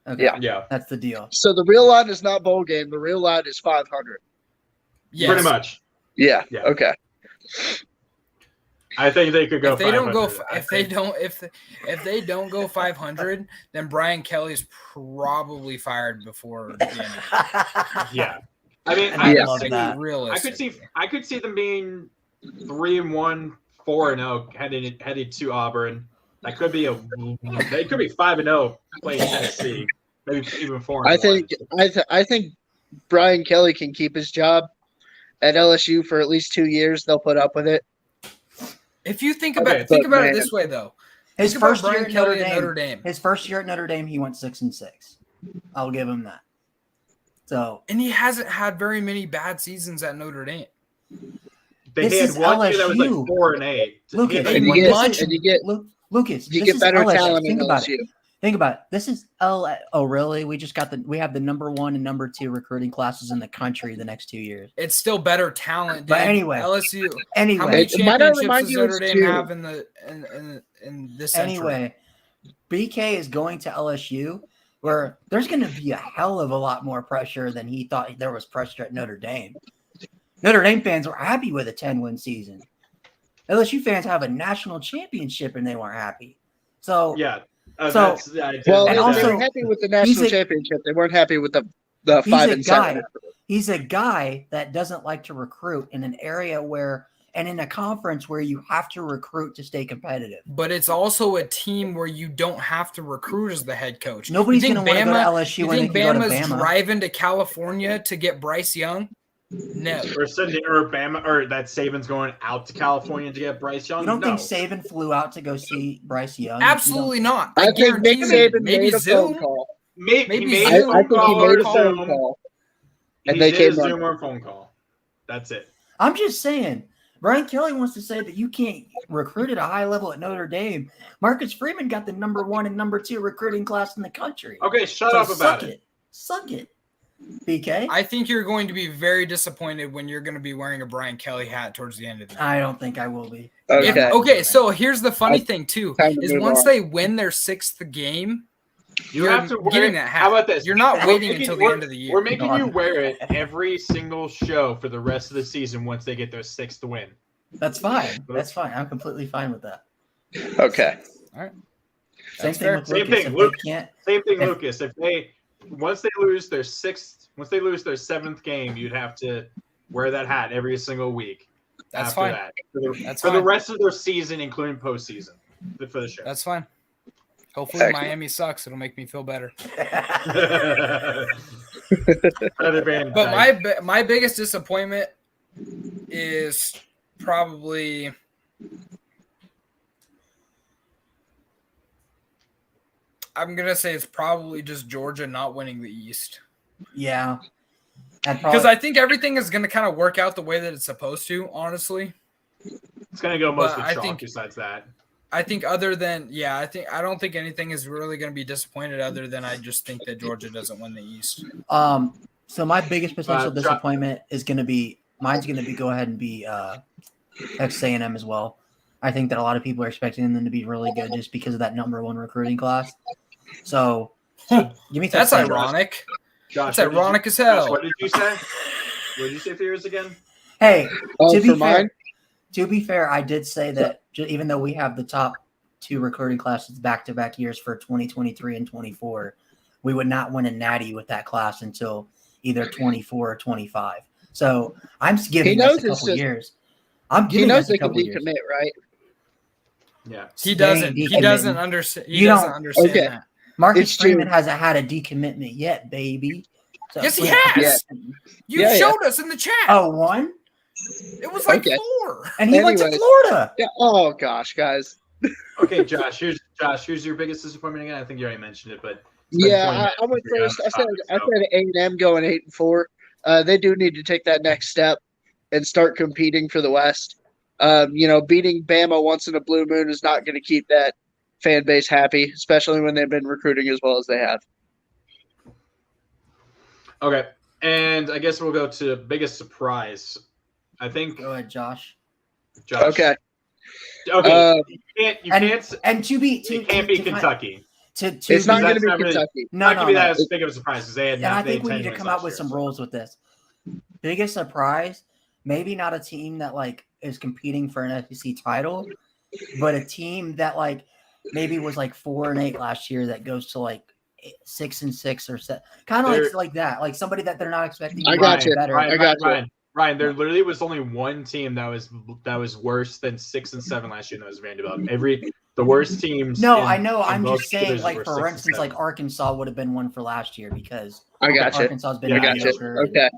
win. Okay. Yeah. That's the deal. So the real line is not bowl game. The real line is 500. Yes. Pretty much. Yeah. Yeah. Okay. I think they could go. If they don't go, 500. if they don't go 500, then Brian Kelly's probably fired before the end. Yeah. I mean, I Yeah. love that. I could see them being 3-1, 4-0 headed to Auburn. They could be 5-0 playing Tennessee, maybe even 4-1. I think Brian Kelly can keep his job at LSU for at least 2 years. They'll put up with it. If you think about it man. this way, though. His Think about first year Brian at Kelly at Notre Dame. His first year at Notre Dame, he went 6-6. I'll give him that. So And he hasn't had very many bad seasons at Notre Dame. They This had is one year that was like LSU. 4-8. Lucas, And you get Lucas, you this get is better LSU. talent in Think about LSU. it. Think about it. This is Oh, really? We have the number 1 and number 2 recruiting classes in the country the next 2 years. It's still better talent. But dude. anyway. LSU. Anyway, How many It might not championships remind does you Notre it's Dame two. have in this century? Anyway, BK is going to LSU where there's going to be a hell of a lot more pressure than he thought there was pressure at Notre Dame. Notre Dame fans were happy with a 10-win season. LSU fans have a national championship and they weren't happy. So Yeah. So- That's, I did Well, And they like that. also- were happy with the national championship. They weren't happy with the he's 5 a and guy. 7. He's a guy that doesn't like to recruit in an area where and in a conference where you have to recruit to stay competitive. But it's also a team where you don't have to recruit as the head coach. Nobody's You going think to want to go to Bama- LSU You when they think can go to Bama's Bama. driving to California to get Bryce Young? No. Or Bama, or that Saban's going out to California to get Bryce Young. You don't No. think Saban flew out to go see Bryce Young? Absolutely not. I think guarantee Nick you, Saban maybe made a Zoom. phone call. Maybe Maybe he made Zoom. a I phone think he call made or a phone Zoom, call. and And they did came a Zoom running. or a phone call. That's it. I'm just saying. Brian Kelly wants to say that you can't recruit at a high level at Notre Dame. Marcus Freeman got the number 1 and number 2 recruiting class in the country. Okay, shut So up about suck it. Suck it. BK? I think you're going to be very disappointed when you're going to be wearing a Brian Kelly hat towards the end of the year. I don't think I will be. Okay. Okay, so here's the funny thing too: Time to is move once on. they win their 6th game, You you're have to wear getting it. that hat. How about this? You're not We're waiting making- until the we're- end of the year. We're making you wear it every single show for the rest of the season once they get their 6th win. That's fine. That's fine. I'm completely fine with that. Okay. Same That's thing fair. with Same Lucas. thing, If Luke. they can't, Same thing, If- Lucas. If they once they lose their 7th game, you'd have to wear that hat every single week. That's after fine. That. That's for the fine. rest of their season, including postseason, for the show. That's fine. Hopefully Excellent. Miami sucks. It'll make me feel better. Other Van But Dyke. my biggest disappointment is probably I'm gonna say it's probably just Georgia not winning the East. yeah. Because I think everything is gonna kind of work out the way that it's supposed to, honestly. It's gonna go mostly I chalk. think- Besides that, I think other than I don't think anything is really gonna be disappointed other than I just think that Georgia doesn't win the East. So my biggest potential John- disappointment is going to be go ahead and be Texas A&M as well. I think that a lot of people are expecting them to be really good just because of that number 1 recruiting class. So give me That's Texas A&M. ironic. Josh, That's what did ironic you, as hell. Josh, what did you say? What did you say for yours again? Hey, Oh, to for be fair, mine? I did say that even though we have the top 2 recruiting classes back-to-back years for 2023 and 24, we would not win a natty with that class until either 24 or 25. So I'm giving us knows a it's couple just- years. I'm He giving knows us a they can couple years. decommit, right? Yeah. He They doesn't. He decommitting. doesn't understand. He You doesn't don't- understand Okay. that. Marcus It's Freeman true. hasn't had a decommitment yet, baby. So Yes, he quit has. pressing. You Yeah, yeah. showed us in the chat. Oh, 1? It was like Okay. 4. And he went to Anyways. Florida. Yeah. Oh gosh, guys. Okay, Josh. Here's your biggest disappointment again. I think you already mentioned it, but it's been 20 Yeah, minutes I went since we got first. on I the said topic, A&M going 8-4. They do need to take that next step and start competing for the West. Beating Bama once in a blue moon is not going to keep that fan base happy, especially when they've been recruiting as well as they have. Okay, and I guess we'll go to biggest surprise. I think Go ahead, Josh. Josh. Okay. Okay. You can't. And to be It can't be Kentucky. To It's not going to that's be not really- Kentucky. no, Not no, gonna be no. that as big of a surprise because they had. And I they think we had need to 10 come wins out with last some year, rules with this. Biggest surprise, maybe not a team that like is competing for an SEC title, but a team that like maybe was like 4-8 last year that goes to like 6-6 or 7, kind of They're- like that, like somebody that they're not expecting. to I be got you. Better. Ryan, I got you. Ryan, there literally was only one team that was worse than 6 and 7 last year, and that was Vanderbilt. The worst teams. No, in- I know. in I'm both just saying, divisions like were for 6 and instance, 7. like Arkansas would have been one for last year because I got you. Arkansas has been Yeah, I got you. mediocre. Okay.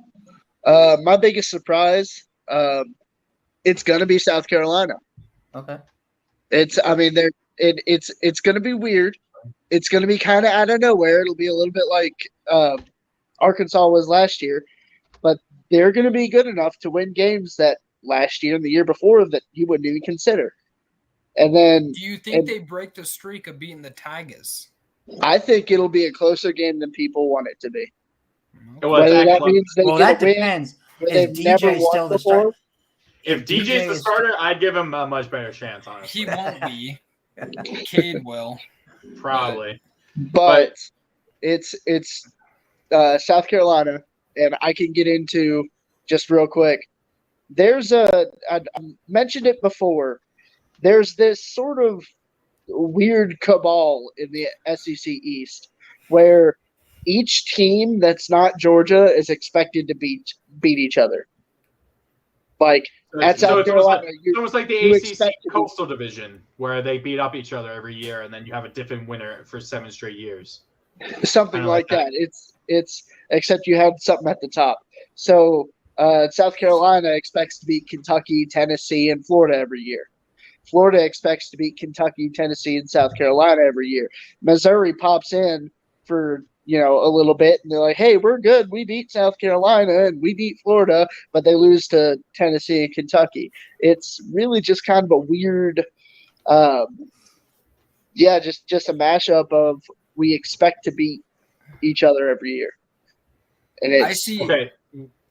My biggest surprise, it's going to be South Carolina. Okay. It's going to be weird. It's going to be kind of out of nowhere. It'll be a little bit like Arkansas was last year, but they're going to be good enough to win games that last year and the year before that you wouldn't even consider. And then Do you think they break the streak of beating the Tigers? I think it'll be a closer game than people want it to be. Well, Whether it's that close. means they Well, get that a win depends. where If they've never DJ's still won the before. starter, If DJ's the DJ is- starter, I'd give him a much better chance, honestly. He won't be. Cade will. Probably. But It's South Carolina, and I can get into just real quick. I mentioned it before. There's this sort of weird cabal in the SEC East where each team that's not Georgia is expected to beat each other. Like at South Carolina, it's almost like the ACC Coastal Division, where they beat up each other every year, and then you have a different winner for 7 straight years. Something like that. It's except you had something at the top. So South Carolina expects to beat Kentucky, Tennessee, and Florida every year. Florida expects to beat Kentucky, Tennessee, and South Carolina every year. Missouri pops in for a little bit, and they're like, "Hey, we're good. We beat South Carolina and we beat Florida," but they lose to Tennessee and Kentucky. It's really just kind of a weird, just a mashup of we expect to beat each other every year. And I see. Okay.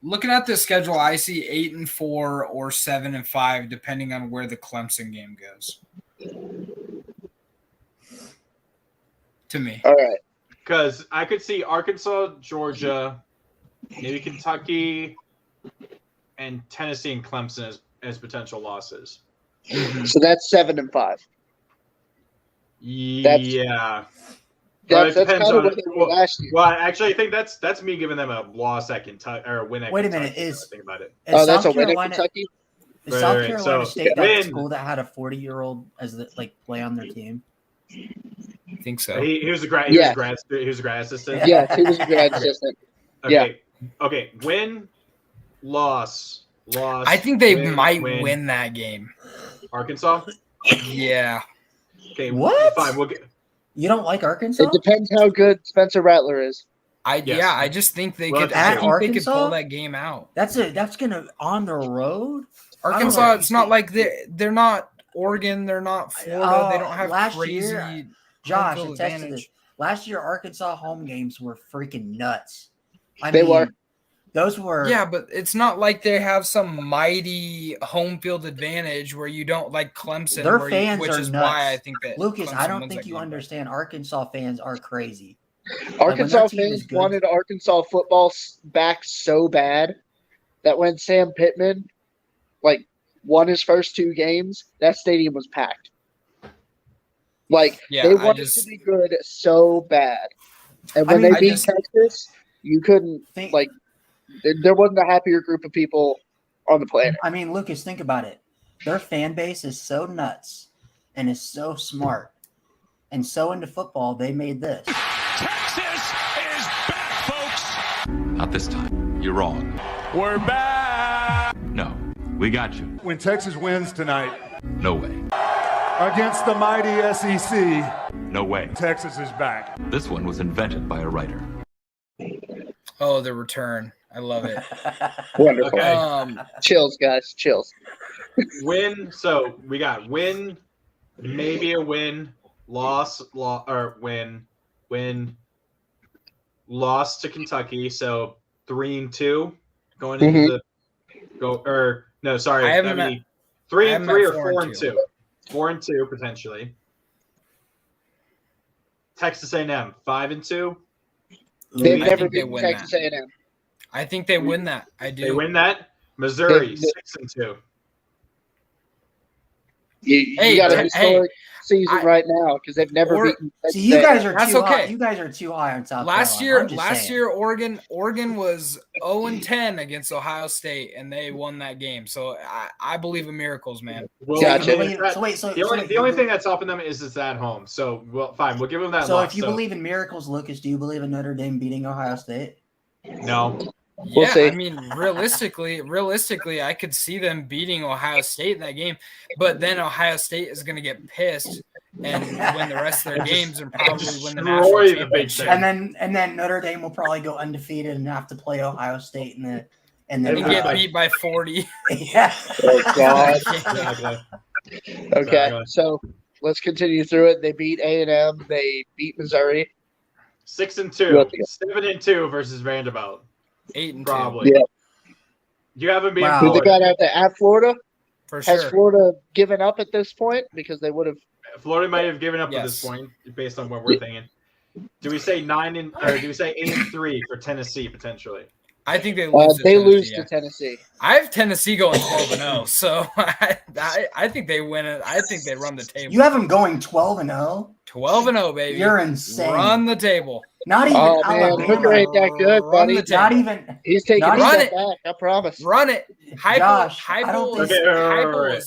Looking at the schedule, I see 8-4 or 7-5, depending on where the Clemson game goes. To me. All right. Because I could see Arkansas, Georgia, maybe Kentucky, and Tennessee and Clemson as potential losses. So that's 7-5. Yeah. That's kind of what they were last year. Well, actually, I think that's me giving them a loss at Kentucky or a win at Kentucky. Wait a minute, think about it. That's a win at Kentucky. Is South Carolina State that school that had a 40-year-old as play on their team? I think so. He was a grad. He was a grad assistant. Yeah, he was a grad assistant. Okay. Okay. Win, loss. I think they might win that game. Arkansas. Yeah. Okay. What? Fine. We'll get. You don't like Arkansas? It depends how good Spencer Rattler is. I just think they could. I think they could pull that game out. That's gonna on the road. Arkansas. It's not like they're not Oregon. They're not Florida. They don't have crazy. Year, Josh, attested this. Last year, Arkansas home games were freaking nuts. They were. Those were. Yeah, but it's not like they have some mighty home field advantage where you don't like Clemson. Their fans which are is nuts. Why I think that Lucas, Clemson I don't think you understand. Arkansas fans are crazy. Arkansas fans wanted Arkansas football back so bad that when Sam Pittman won his first 2 games, that stadium was packed. They wanted to be good so bad, and when they beat Texas, you couldn't think there wasn't a happier group of people on the planet. I mean, Lucas, think about it. Their fan base is so nuts and is so smart and so into football. They made this. Texas is back, folks. Not this time. You're wrong. We're back. No, we got you. When Texas wins tonight, No way. against the mighty SEC, No way. Texas is back. This one was invented by a writer. Oh, the return. I love it. Wonderful. Okay. Chills, guys. Chills. Win. So we got win, maybe a win, loss, or win, loss to Kentucky. So 3-2 going into I haven't met 3-3 or 4-2. 4-2 potentially. Texas A&M 5-2. They've I never think they beaten win Texas that. A&M. I think they win that. I do. They win that. Missouri 6-2. You got a historic season right now because they've never beaten Texas See, you guys A&M. are too high. You guys are too high on South Carolina. Last year, Oregon was 0-10 against Ohio State, and they won that game. So I believe in miracles, man. Gotcha. The only thing that's helping them is it's at home. So fine, we'll give them that. So loss. if you believe in miracles, Lucas, do you believe in Notre Dame beating Ohio State? No. Yeah, see. I mean, realistically, I could see them beating Ohio State in that game, but then Ohio State is going to get pissed and win the rest of their games and probably win the national championship. And then Notre Dame will probably go undefeated and have to play Ohio State and get beat by 40. Yeah. Oh, God. Okay, so let's continue through it. They beat A&M. They beat Missouri. 6-2. 7-2 versus Vanderbilt. 8-2. Probably. Yeah. You haven't been. Wow. Who they got out there at Florida? For sure. Has Florida given up at this point? Because they would have. Florida might have given up at this point based on what we're thinking. Do we say 9 or do we say 8-3 for Tennessee potentially? I think they lose. They lose yeah. to Tennessee. I have Tennessee going 12-0, so I think they win it. I think they run the table. You have them going 12-0. 12-0, baby. You're insane. Run the table. Not even Oh man, Alabama. Hooker ain't that good, Run buddy. the table. Not even. He's taking Not a even- step back. I promise. Run it. Josh, I don't think- Okay,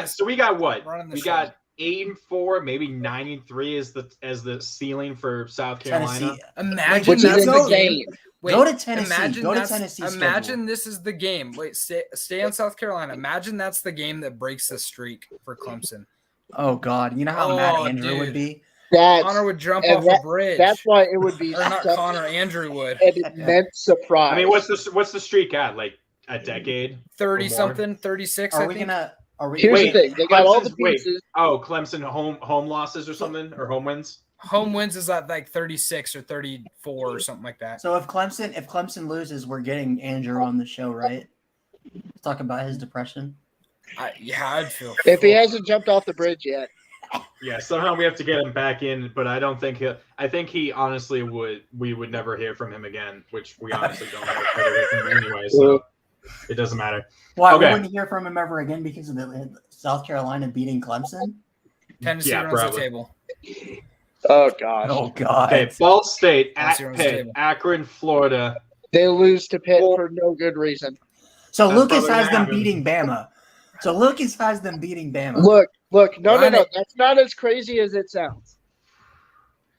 So we got what? running the We show. got 8-4, maybe 9-3 as the ceiling for South Carolina. Tennessee. Imagine Which is that's in the the game. game. Wait, Go to Tennessee. Imagine Go to that's- Tennessee's Imagine schedule. this is the game. Wait, stay on South Carolina. Imagine that's the game that breaks the streak for Clemson. Oh God, you know how Oh, mad Andrew dude. would be. Connor would jump and off that- a bridge. That's why it would be or not such Connor, Andrew would. an immense surprise. I mean, what's the streak at? Like a decade? 30 or more? something, 36. Are I we think. gonna? Are we? Here's Wait, the thing: they got all the Clemson's- wait. pieces. Oh, Clemson home losses or something, or home wins? Home wins is at like 36 or 34 or something like that. So if Clemson loses, we're getting Andrew on the show, right? Let's talk about his depression. I'd feel. If he hasn't jumped off the bridge yet, Yeah, somehow we have to get him back in, but I don't think I think he honestly we would never hear from him again, which we honestly don't ever hear from him anyway, so it doesn't matter. Why Okay. we wouldn't hear from him ever again because of the South Carolina beating Clemson? Tennessee Yeah, runs probably. the table. oh gosh, Oh God! Okay, Ball State at Tennessee runs the Pitt, table. Akron, Florida. they lose to Pitt for no good reason. So That's Lucas probably has them gonna beating Bama. Look, no, Run it. that's not as crazy as it sounds.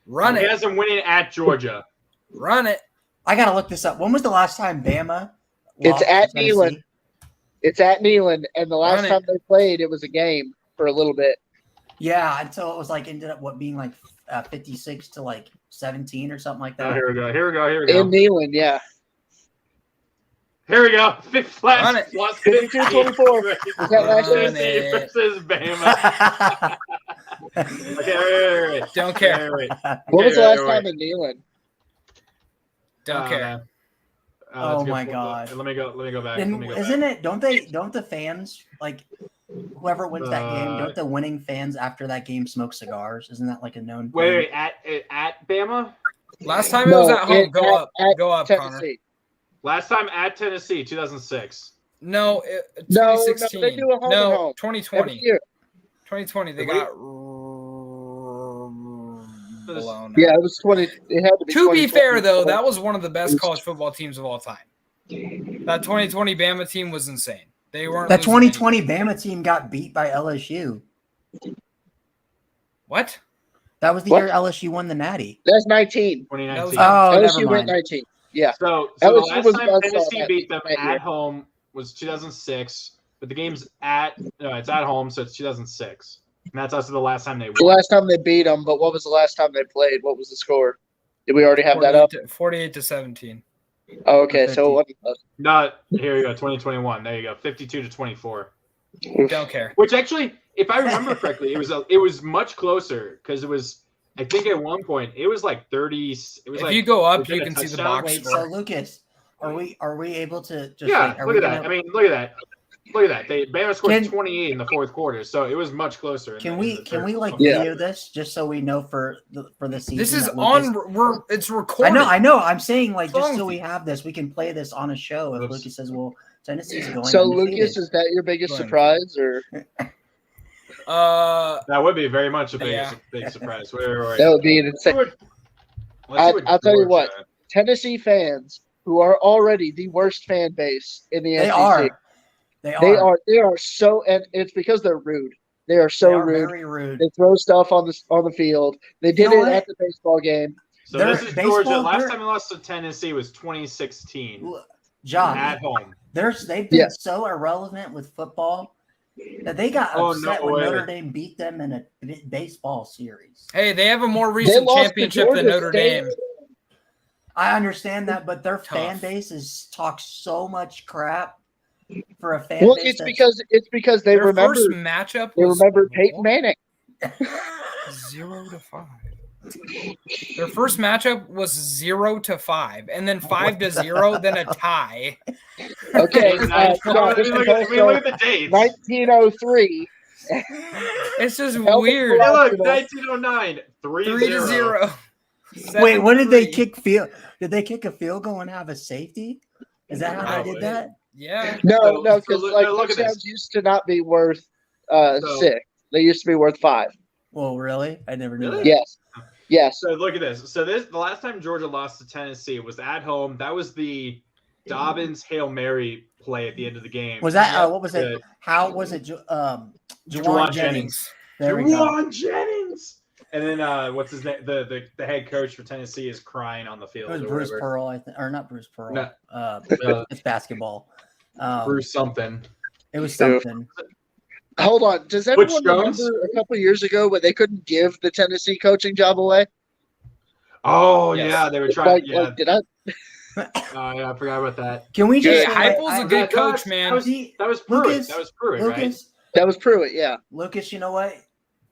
Run He it. has them winning at Georgia. Run it. I gotta look this up. When was the last time Bama? It's lost to at Tennessee? Neyland. It's at Neyland, and the last Run it. time they played, it was a game for a little bit. Yeah, until it was like ended up being like 56 to like 17 or something like Oh, that. here we go. In Neyland, yeah. Here we go. Run it. 52-24. Is that last year? Run Tennessee it. versus Bama. Okay, wait. Don't care. Wait. What was the Okay, last wait. time in Neyland? Don't care. Oh that's a good my point. God. Let me go back. And Let me go isn't back. it? Don't the fans like whoever wins that game? Don't the winning fans after that game smoke cigars? Isn't that like a known? Wait, thing? at Bama? Last time it was at home. Go up. at Go up, Connor. Tennessee. Last time at Tennessee, 2006. No, No, 2016. they do a home and No, home. 2020. Every year. 2020. They Wait. got blown out. Yeah, it was 20. It had to be. To be 2020. fair, though, that was one of the best college football teams of all time. That 2020 Bama team was insane. They weren't. That losing 2020 Bama team got beat by LSU. What? That was the What? year LSU won the Natty. That's 19. 2019. Oh, LSU never went mind. 19. Yeah. So LSU the last was time buzzsaw Tennessee that- beat them that year. at home was 2006, but the game's it's at home, so it's 2006. And that's also the last time they The won. last time they beat them, but what was the last time they played? What was the score? Did we already have that up? 48 to 17. Oh, okay, so it wasn't close. Not here you go, 2021. There you go, 52-24. Don't care. Which actually, if I remember correctly, it was much closer because it was. I think at one point it was like 30. It was If like, you go up, within you a can see the touchdown. box Wait, so score. Lucas, are we able to just Yeah, like, are look we at that. gonna- I mean, look at that. Look at that. Bama scored Can- 28 in the fourth quarter, so it was much closer. Can we like Yeah. video this just so we know for the season? This is that Lucas- on. It's recorded. I know. I'm saying like What's just wrong so with we have this, we can play this on a show. If Oops. Lucas says, "Well, Tennessee's going," So, undefeated. Lucas, is that your biggest Go ahead. surprise? Or That would be very much a big, Yeah. big surprise. Wait. that would be an insane. Let's see I'll tell you Georgia- what. Tennessee fans, who are already the worst fan base in the they SEC, are, they are so, and it's because they're rude. They are so They are rude. very rude. They throw stuff on the field. They did know it what? at the baseball game. So They're- this is baseball, Georgia. Last they're- time we lost to Tennessee was 2016 John, at home. they've been Yeah. so irrelevant with football that they got Oh, upset no when way. Notre Dame beat them in a baseball series. Hey, they have a more They recent lost to championship than Georgia Notre State. Dame. I understand that, but their Tough. fan base is talks so much crap for a fan Well, base. it's because they Their remember first matchup they was remember Peyton Manning. 0-5. Their first matchup was 0-5, and then 5-0, then a tie. Okay, Nice. John, this is look at also the dates. 1903. It's just Help us weird. out. Hey, look, 1909, 3-0. 3-0. Wait, what did they 7-3. kick field? Did they kick a field goal and have a safety? Is that how they did that? Yeah. No, because look at this. touchdowns used to not be worth So- 6. They used to be worth 5. Well, really? I never knew Really? that. Yes. Yes. So look at this. So the last time Georgia lost to Tennessee was at home. That was the Dobbins Hail Mary play at the end of the game. Was that Yep. what was it? How was it? Juwan Juwan Jennings. Jennings. There we go. Juwan Jennings. And then what's his name? The head coach for Tennessee is crying on the field. It was or Bruce whatever. Pearl, I think, or not Bruce Pearl. No. It's basketball. Bruce something. It was something. Hold on. Does Butch everyone Jones? remember a couple years ago when they couldn't give the Tennessee coaching job away? Oh Yes. yeah, they were trying. Like, did I? Yeah, I forgot about that. Can we just Yeah, say Heupel's a I- good coach, That man. was Pruitt. Lucas, That was Pruitt, right? Lucas, That was Pruitt. Yeah. Lucas, you know what?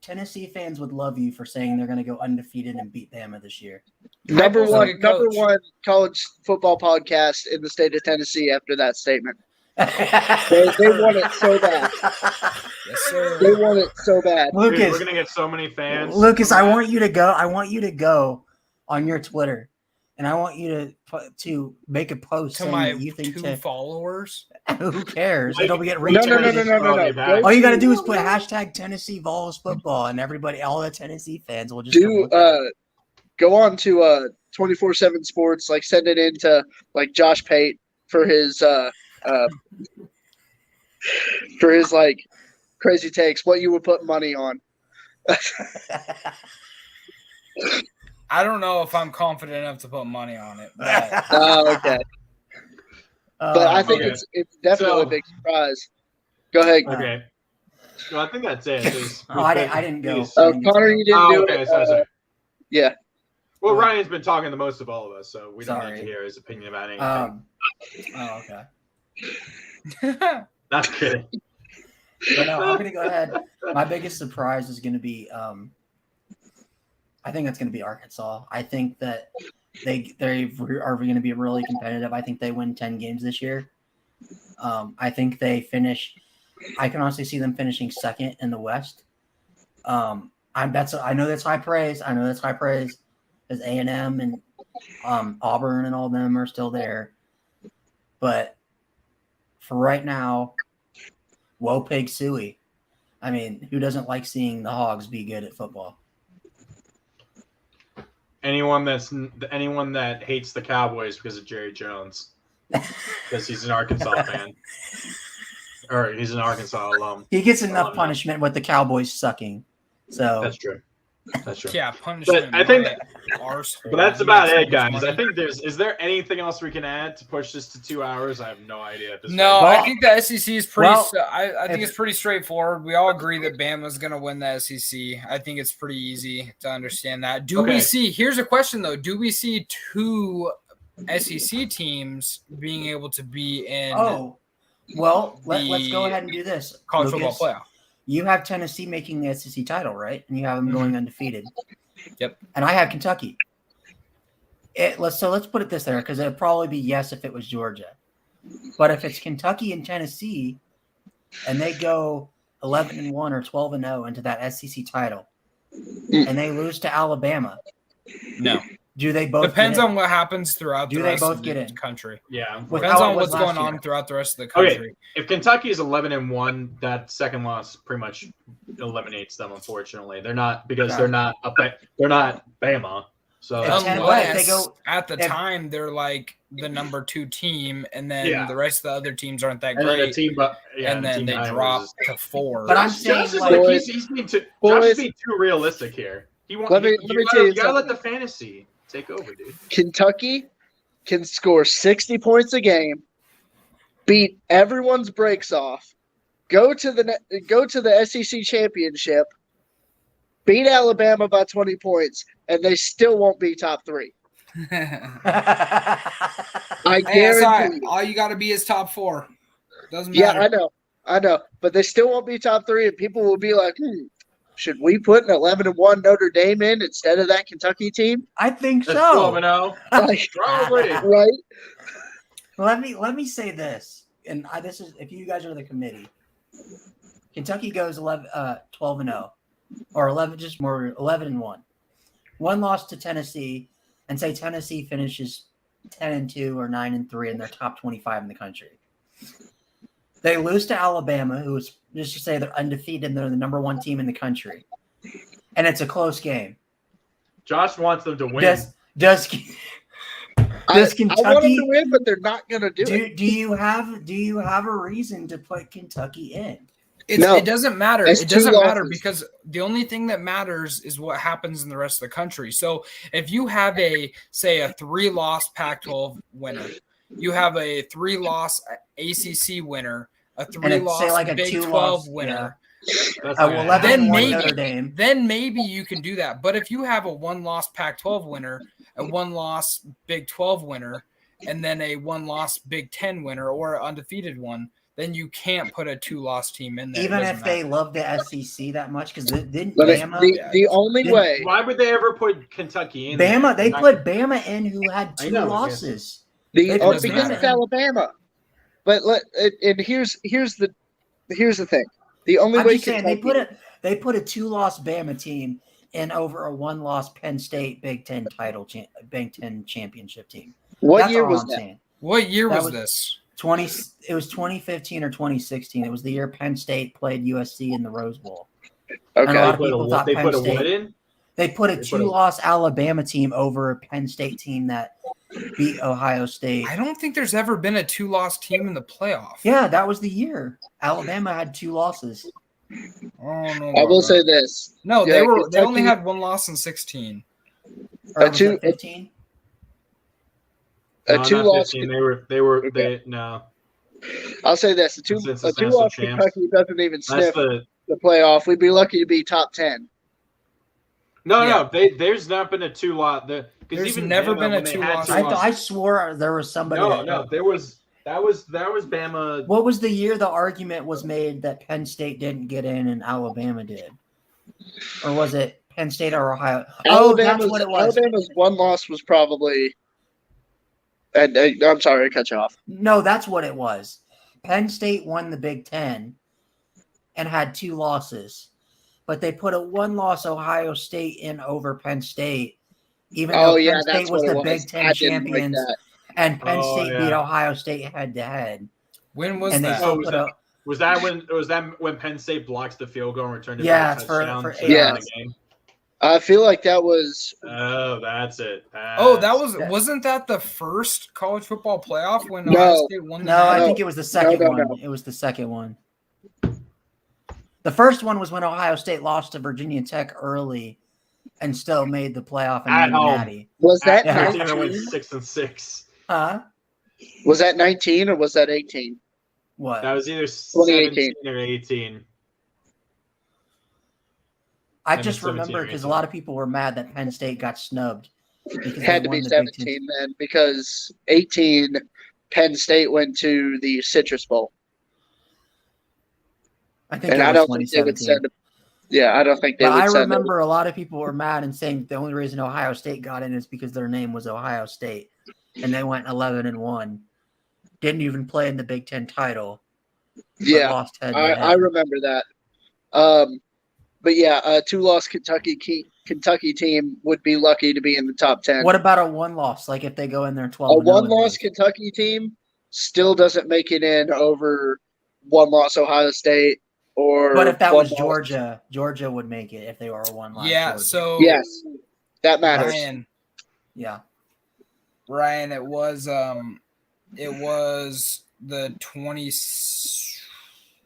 Tennessee fans would love you for saying they're going to go undefeated and beat Bama this year. Number Heupel's a one, good number coach. one college football podcast in the state of Tennessee after that statement. They want it so bad. Yes, sir. They want it so bad. Dude, Lucas, we're gonna get so many fans. Lucas, from I that. want you to go. I want you to go on your Twitter, and I want you to make a post To saying my that you think 2 followers. who cares? Like, It'll get no, reached. No. Probably bad. All you got to do is put hashtag Tennessee Vols football, and everybody, all the Tennessee fans will just come Do look at it. go on to 24/7 Sports, like send it into like Josh Pate for his like crazy takes. What you would put money on? I don't know if I'm confident enough to put money on it. But Oh, okay. But I think okay. it's definitely So- a big surprise. Go ahead. Okay. Well, I think that's it. There's- I didn't go. Please. I didn't get to Connor, go. you didn't Oh, do okay. it. Sorry. Yeah. Well, Ryan's been talking the most of all of us, so we don't need Sorry. to hear his opinion about anything. Oh, okay. Not kidding. But no, I'm gonna go ahead. My biggest surprise is gonna be I think that's gonna be Arkansas. I think that they are gonna be really competitive. I think they win 10 games this year. I think they finish. I can honestly see them finishing second in the West. I know that's high praise. As A&M and Auburn and all them are still there, but for right now, woe pig suey. I mean, who doesn't like seeing the Hogs be good at football? Anyone that hates the Cowboys because of Jerry Jones, because he's an Arkansas fan, or he's an Arkansas alum. He gets enough no. punishment with the Cowboys sucking. So That's true. That's true. yeah, punishment. But I think- my arsehole. But that's about He it, makes guys. money. I think is there anything else we can add to push this to 2 hours? I have no idea at this No, point. I think the SEC is pretty. Well, I think if- it's pretty straightforward. We all agree that Bama's going to win the SEC. I think it's pretty easy to understand that. Do Okay. we see? Here's a question though: do we see 2 SEC teams being able to be in well, let's go ahead and do this. college Lucas, football playoff? You have Tennessee making the SEC title, right? And you have them going undefeated. Yep. And I have Kentucky. Let's put it this there, because it'd probably be yes if it was Georgia. But if it's Kentucky and Tennessee, and they go 11-1 or 12-0 into that SEC title, and they lose to Alabama, No, do they both? depends get in? on what happens throughout Do the they rest both of get the in? country. Yeah. With Depends how it on was what's last going on year. throughout the rest of the Okay. country. If Kentucky is 11-1, that second loss pretty much eliminates them. Unfortunately, they're not because they're not Bama. So If that's 10 why- if they go- At the if- time, they're like the number 2 team, and then Yeah. the rest of the other teams aren't that and then the great, team, and then they drop to 4. But I'm Josh saying, is like, he's being too. Josh Boys- is being too realistic here. He wants. Let me tell you you gotta let something. the fantasy take over, dude. Kentucky can score 60 points a game, beat everyone's brakes off, go to the SEC championship, beat Alabama by 20 points, and they still won't be top 3. I Hey, that's all right. guarantee you. All you got to be is top 4. Doesn't Yeah, matter. I know, but they still won't be top 3, and people will be like, should we put an 11-1 Notre Dame in instead of that Kentucky team? I think That's so. 12-0. Like, Probably. right? Let me say this, and this is if you guys are the committee. Kentucky goes 12-0, or 11, just more 11-1. One loss to Tennessee, and say Tennessee finishes 10-2 or 9-3 and they're top 25 in the country. They lose to Alabama, who is, just to say, they're undefeated and they're the number 1 team in the country, and it's a close game. Josh wants them to win. Does Kentucky? I want them to win, but they're not going to do it. Do you have a reason to put Kentucky in? It doesn't matter. It's It doesn't two matter losses. because the only thing that matters is what happens in the rest of the country. So if you have a 3-loss Pac-12 winner, you have a 3-loss ACC winner, a 3-loss like a Big 2-loss 12 winner. That's Oh, not 11 Then won maybe- Notre Dame. Then maybe you can do that. But if you have a 1-loss Pac-12 winner, a 1-loss Big 12 winner, and then a 1-loss Big 10 winner or an undefeated one, then you can't put a 2-loss team in there. Even It doesn't if they matter. love the SEC that much, because didn't But Bama? the only way Why would they ever put Kentucky in? Bama, there? they put Bama in, who had I 2 know, yeah. losses. because doesn't it's matter. Alabama. But here's the thing. The only I'm way just saying Kentucky, they put a 2-loss Bama team in over a 1-loss Penn State Big Ten Big Ten championship team. what That's year all was I'm that? saying. What year That was was- this? It was 2015 or 2016. It was the year Penn State played USC in the Rose Bowl. Okay. And a lot of They put people a, thought they Penn put a State. what in? They put a They put a- 2-loss Alabama team over a Penn State team that beat Ohio State. I don't think there's ever been a 2-loss team in the playoff. Yeah, that was the year. Alabama had 2 losses. Oh no. I will say this. No, Yeah, they only Kentucky- had 1 loss in 16. Or A was two- it 15? A No, not 2-loss. 15. No. I'll say this: Since it's the a 2-loss national champs. Kentucky doesn't even That's sniff the the playoff. We'd be lucky to be top 10. no. There's not been a 2-lot. There's never been a 2-loss. I swore there was somebody. No. There was that was Bama. What was the year the argument was made that Penn State didn't get in and Alabama did? Or was it Penn State or Ohio? Oh, that's what it was. Alabama's 1 loss was probably. And I'm sorry, I cut you off. No, that's what it was. Penn State won the Big Ten and had 2 losses, but they put a 1-loss Ohio State in over Penn State, even though Penn State that's was what it the was. Big Ten I didn't like champions, that. and Penn Oh, State yeah. beat Ohio State head-to-head. When was And they that? still Oh, was put that- a Was that when Penn State blocks the field goal and returned it Yeah, for a it's for- touchdown? for to eight. win Yeah. the game? I feel like that was. Oh, that's it. Wasn't that the first college football playoff when No. Ohio State won the No, I No. think it was the second No. one. It was the second one. The first one was when Ohio State lost to Virginia Tech early and still made the playoff and At made the home. Natty. Was that Yeah. That team that went 19? 6-6. Huh? Was that 19 or was that 18? What? That was either 2018. 17 or 18. I and just it's 17 remember or because a 18. lot of people were mad that Penn State got snubbed. Because It had they to be won the Big Ten. 17 then because 18 Penn State went to the Citrus Bowl. I think And it I was don't think they would 2017. send. Yeah, I don't think they But would I send. remember a lot of people were mad and saying the only reason Ohio State got in is because their name was Ohio State, and they went 11-1. Didn't even play in the Big Ten title. But Yeah, lost head to I head. remember that. But yeah, a 2-loss Kentucky team would be lucky to be in the top 10. What about a 1-loss? Like if they go in there 12. A 1-loss Kentucky team still doesn't make it in over 1-loss Ohio State or. But if that was 1-loss Georgia, Georgia would make it if they were a 1-loss. Yeah, Georgia. so Yes, that matters. Yeah. Ryan, it was the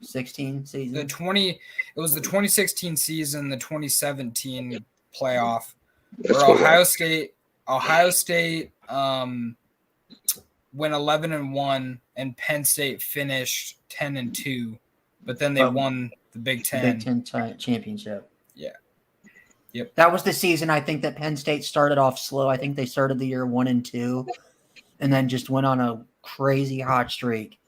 16 season. it was the 2016 season, the 2017 playoff, where Ohio State went 11-1 and Penn State finished 10-2, but then they won the Big Ten. Big Ten championship. Yeah. Yep. That was the season I think that Penn State started off slow. I think they started the year 1-2 and then just went on a crazy hot streak.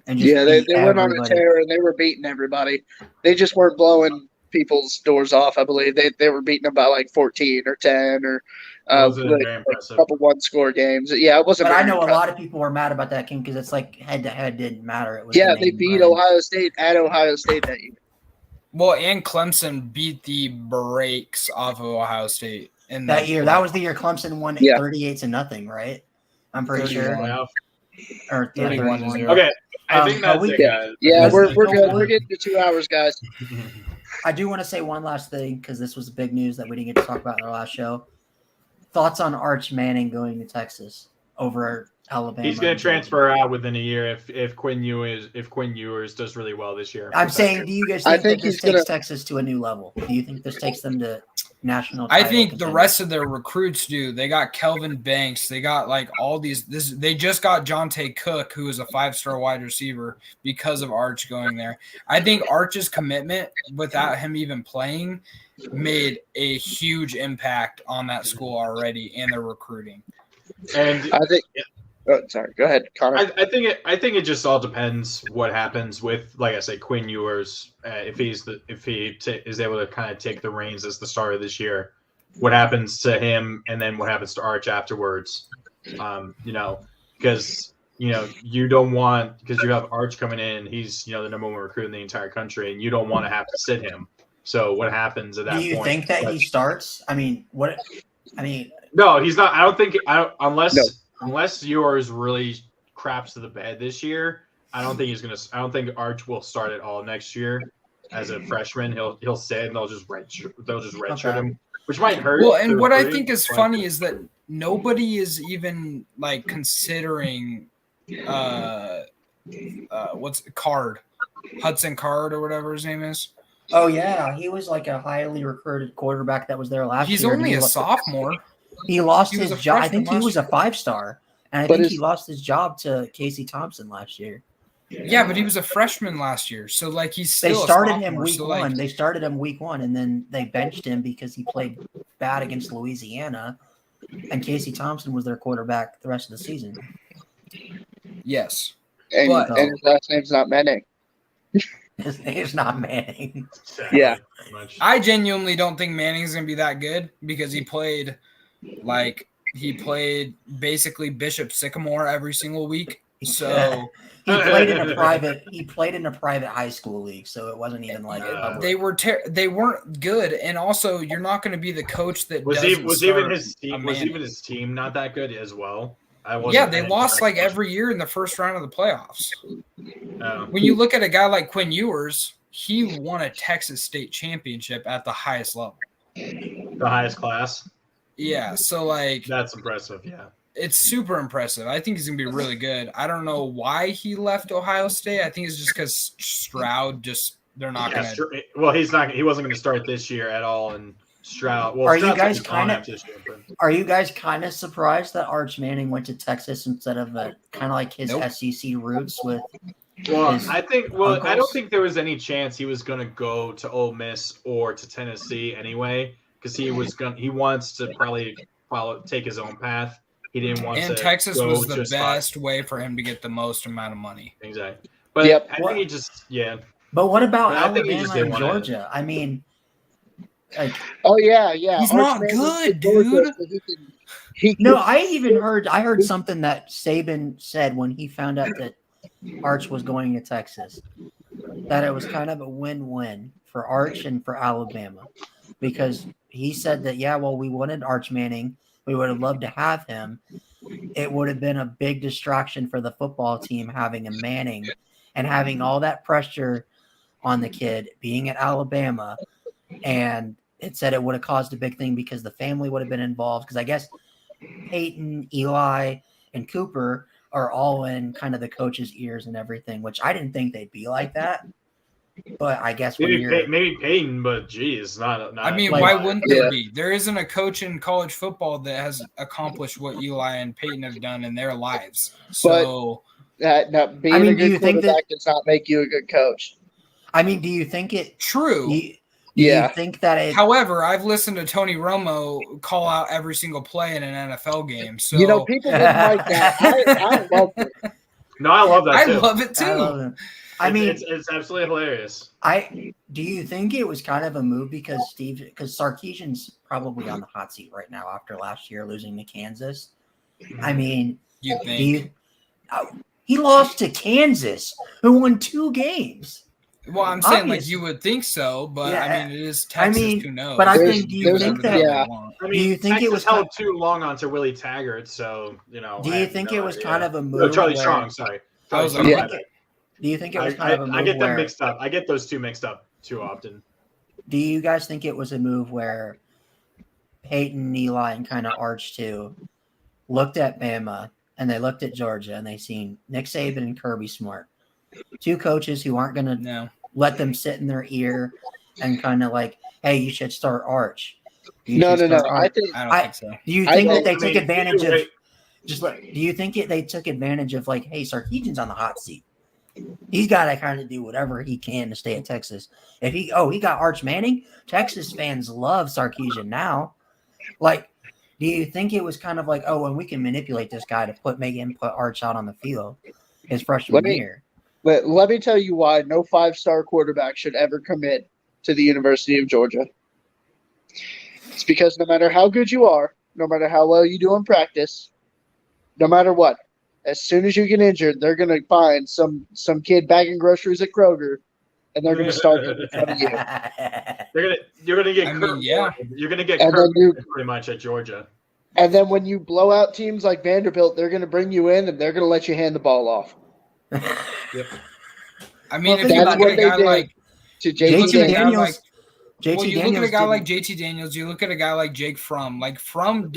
And just Yeah, they beat went on a everybody. tear and they were beating everybody. They just weren't blowing people's doors off. I believe they were beating them by like 14 or 10 or Wasn't like very a impressive. couple 1-score games. Yeah, it wasn't. But I very know a impressive. lot of people were mad about that game because it's like head-to-head didn't matter. It was Yeah, the they name beat brand. Ohio State at Ohio State that year. Well, and Clemson beat the brakes off of Ohio State. in that the year. That was the year Clemson won 38-0, right? I'm pretty sure. Playoff. Or 31-0. 31. Okay, I think that's we- it, guys. Yeah, we're Listen, good. We're getting to 2 hours, guys. I do want to say one last thing because this was big news that we didn't get to talk about in our last show. Thoughts on Arch Manning going to Texas over Alabama? He's going to transfer out within a year if Quinn Ewers does really well this year. I'm saying, do you guys think this takes Texas to a new level? Do you think this takes them to national I title think the contenders? rest of their recruits do. They got Kelvin Banks. They got like all these. They just got Jonte Cook, who is a 5-star wide receiver because of Arch going there. I think Arch's commitment, without him even playing, made a huge impact on that school already and their recruiting. And I think. Oh, sorry. Go ahead, Connor. I think it just all depends what happens with, like I say, Quinn Ewers. If he is able to kind of take the reins as the starter this year, what happens to him, and then what happens to Arch afterwards? Because you don't want, because you have Arch coming in, he's the number one recruit in the entire country, and you don't want to have to sit him. So what happens at that point? Do you think that he starts? I mean, no, he's not. I don't think unless Ewers really craps to the bed this year, I don't think Arch will start at all next year as a freshman. He'll sit and they'll just redshirt him, which might hurt. Well, and what I think is funny is that nobody is even like considering Hudson Card or whatever his name is. Oh yeah, he was like a highly recruited quarterback that was there last year. He's only a sophomore. He lost his job. I think he was a 5-star, and I think he lost his job to Casey Thompson last year. Yeah, but he was a freshman last year, so like he's still. They started him week one. They started him week 1, and then they benched him because he played bad against Louisiana, and Casey Thompson was their quarterback the rest of the season. Yes, and his last name's not Manning. His name's not Manning. Yeah. I genuinely don't think Manning's gonna be that good because he played basically Bishop Sycamore every single week. So he played in a private high school league, so it wasn't even like they weren't good, and also you're not going to be the coach that was even his team not that good as well. They lost like every year in the first round of the playoffs. When you look at a guy like Quinn Ewers, he won a Texas state championship at the highest level, the highest class. Yeah, so like that's impressive. Yeah, it's super impressive. I think he's gonna be really good. I don't know why he left Ohio State. I think it's just because Stroud they're not gonna. Well, he's not. He wasn't gonna start this year at all, and Stroud. Well, are you guys kind of surprised that Arch Manning went to Texas instead of kind of like his SEC roots with? Well, I don't think there was any chance he was going to go to Ole Miss or to Tennessee anyway, because he wants to probably take his own path. He didn't want to. And Texas was the best way for him to get the most amount of money. Exactly. But I think he just But what about Alabama and Georgia? I mean. Oh yeah. He's not good, dude. No, I heard something that Saban said when he found out that Arch was going to Texas, that it was kind of a win-win for Arch and for Alabama, because he said that we wanted Arch Manning, we would have loved to have him. It would have been a big distraction for the football team having a Manning and having all that pressure on the kid being at Alabama, and it said it would have caused a big thing because the family would have been involved. Because I guess Peyton, Eli, and Cooper are all in kind of the coach's ears and everything, which I didn't think they'd be like that. But I guess maybe Peyton, but geez, not. I mean, why wouldn't there be? There isn't a coach in college football that has accomplished what Eli and Peyton have done in their lives. So, being a good quarterback does not make you a good coach. I mean, do you think it? True. Do you think that it? However, I've listened to Tony Romo call out every single play in an NFL game. So people didn't like that. I love it. No, I love that. I love it too. I mean, it's absolutely hilarious. Do you think it was kind of a move because Sarkisian's probably on the hot seat right now after last year losing to Kansas? I mean, you think he lost to Kansas, who won 2 games. Well, I'm saying like Obvious. you would think so, but Yeah. I mean it is I Texas. mean, Who knows? but I There's- think, do you there's- think Whatever the that? hell yeah. they want. I Do you mean, think it Texas was held too long onto Willie Taggart, so Do you think it was kind of a move? No, Charlie where- Strong. Sorry, I was Charlie like, Strong. Do you think it was kind of a move I get them where? mixed up. I get those two mixed up too often. Do you guys think it was a move where Peyton, Eli, and kind of Arch too looked at Bama and they looked at Georgia and they seen Nick Saban and Kirby Smart, two coaches who aren't going to No. let them sit in their ear and kind of like, hey, you should start Arch. You No. should start I Arch. think I don't think so. Do you I think that don't- they I took mean, advantage either of? way- Do you think they took advantage of like, hey, Sarkisian's on the hot seat. He's got to kind of do whatever he can to stay at Texas. If he got Arch Manning, Texas fans love Sarkisian now. Like, do you think it was kind of like, oh, and we can manipulate this guy to make him put Arch out on the field his freshman year? But let me tell you why no 5-star quarterback should ever commit to the University of Georgia. It's because no matter how good you are, no matter how well you do in practice, no matter what, as soon as you get injured, they're going to find some kid bagging groceries at Kroger, and they're going to start him in front of you. You're gonna get I mean, Kirk yeah. Morgan. You're gonna get And Kirk then Morgan pretty much at Georgia. And then when you blow out teams like Vanderbilt, they're going to bring you in and they're going to let you hand the ball off. Yep. I mean, Well, if think you about look what at a they guy did. like To JT look at a guy Daniels. like- JT well, you Daniels look at a guy didn't- like JT Daniels, you look at a guy like Jake Fromm. Like Fromm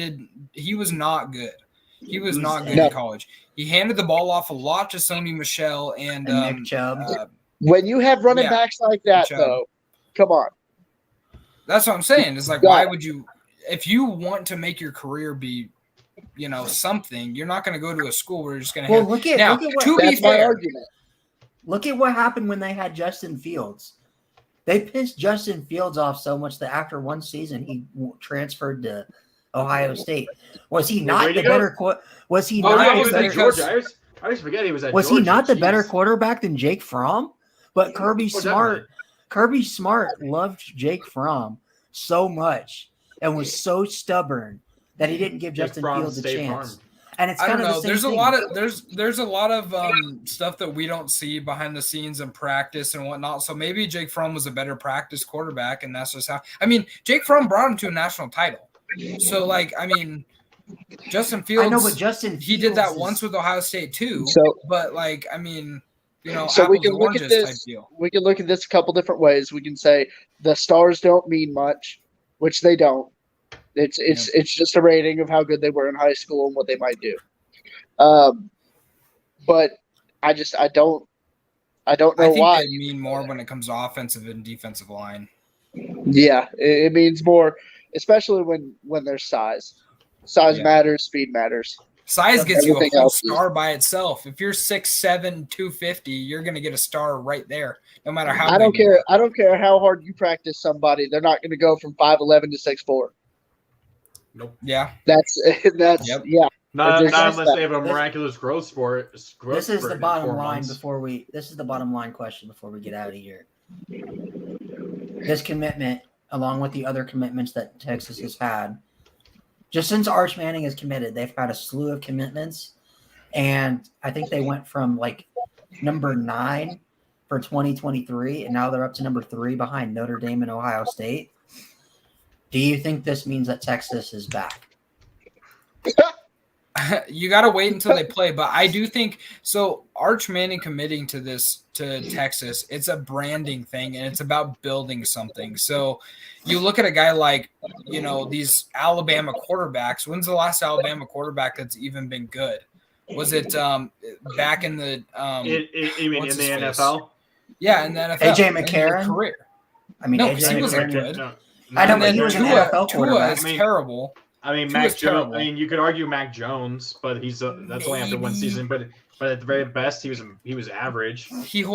he was not good. He was not good No. in college. He handed the ball off a lot to Sony Michelle and Nick Chubb. When you have running Yeah. backs like that, Chubb. though, come on. that's what I'm saying. It's like, Yeah. why would you, if you want to make your career be, something, you're not going to go to a school where you're just going to Well, have. look at Now, what to be That's my fair, argument. look at what happened when they had Justin Fields. They pissed Justin Fields off so much that after one season he transferred to Ohio State. Was he not where'd the he go? better? Was he Oh not yeah, he the was better? at Georgia. I always forget he was at Was Georgia. he not the better Jeez. quarterback than Jake Fromm? But Kirby Oh, Smart, definitely. Kirby Smart loved Jake Fromm so much and was so stubborn that he didn't give Jake Justin Fromm, Fields a State chance. Farm. And it's I kind don't of know. the same thing. There's a lot of stuff that we don't see behind the scenes in practice and whatnot. So maybe Jake Fromm was a better practice quarterback, and that's just how. I mean, Jake Fromm brought him to a national title. So Justin Fields. I know, but Justin he did that Fields once is- with Ohio State too. So- but So we apples can and look at oranges this. type deal. We can look at this a couple different ways. We can say the stars don't mean much, which they don't. It's just a rating of how good they were in high school and what they might do. But I don't know I think why. they mean more when it comes to offensive and defensive line. Yeah, it means more, especially when there's size. Size Yeah. matters, speed matters. Size gets you a Everything whole else is- star by itself. If you're 6'7", 250, you're gonna get a star right there, no matter how. I don't big you care. are. I don't care how hard you practice somebody. They're not going to go from 5'11" to 6'4". Yeah, That's Yep. yeah. Not This is unless they have a this- miraculous growth spurt. This is the bottom line months. This is the bottom line question before we get out of here. This commitment, along with the other commitments that Texas has had, just since Arch Manning is committed, they've had a slew of commitments, and I think they went from number 9 for 2023, and now they're up to number 3 behind Notre Dame and Ohio State. Do you think this means that Texas is back? you got to wait until they play. But I do think so. Arch Manning committing to Texas, it's a branding thing, and it's about building something. So you look at a guy like these Alabama quarterbacks. When's the last Alabama quarterback that's even been good? Was it back in the You mean what's in the his face? NFL? Yeah, in the NFL. AJ in his McCarron? career. I mean, No, AJ he wasn't McCarron- good. I know, And but then he was an Tua NFL Tua quarterback. is I mean, terrible. I mean, Tua Mac is Jones. terrible. I mean, you could argue Mac Jones, but that's only after one Maybe. season. But at the very best, he was average. He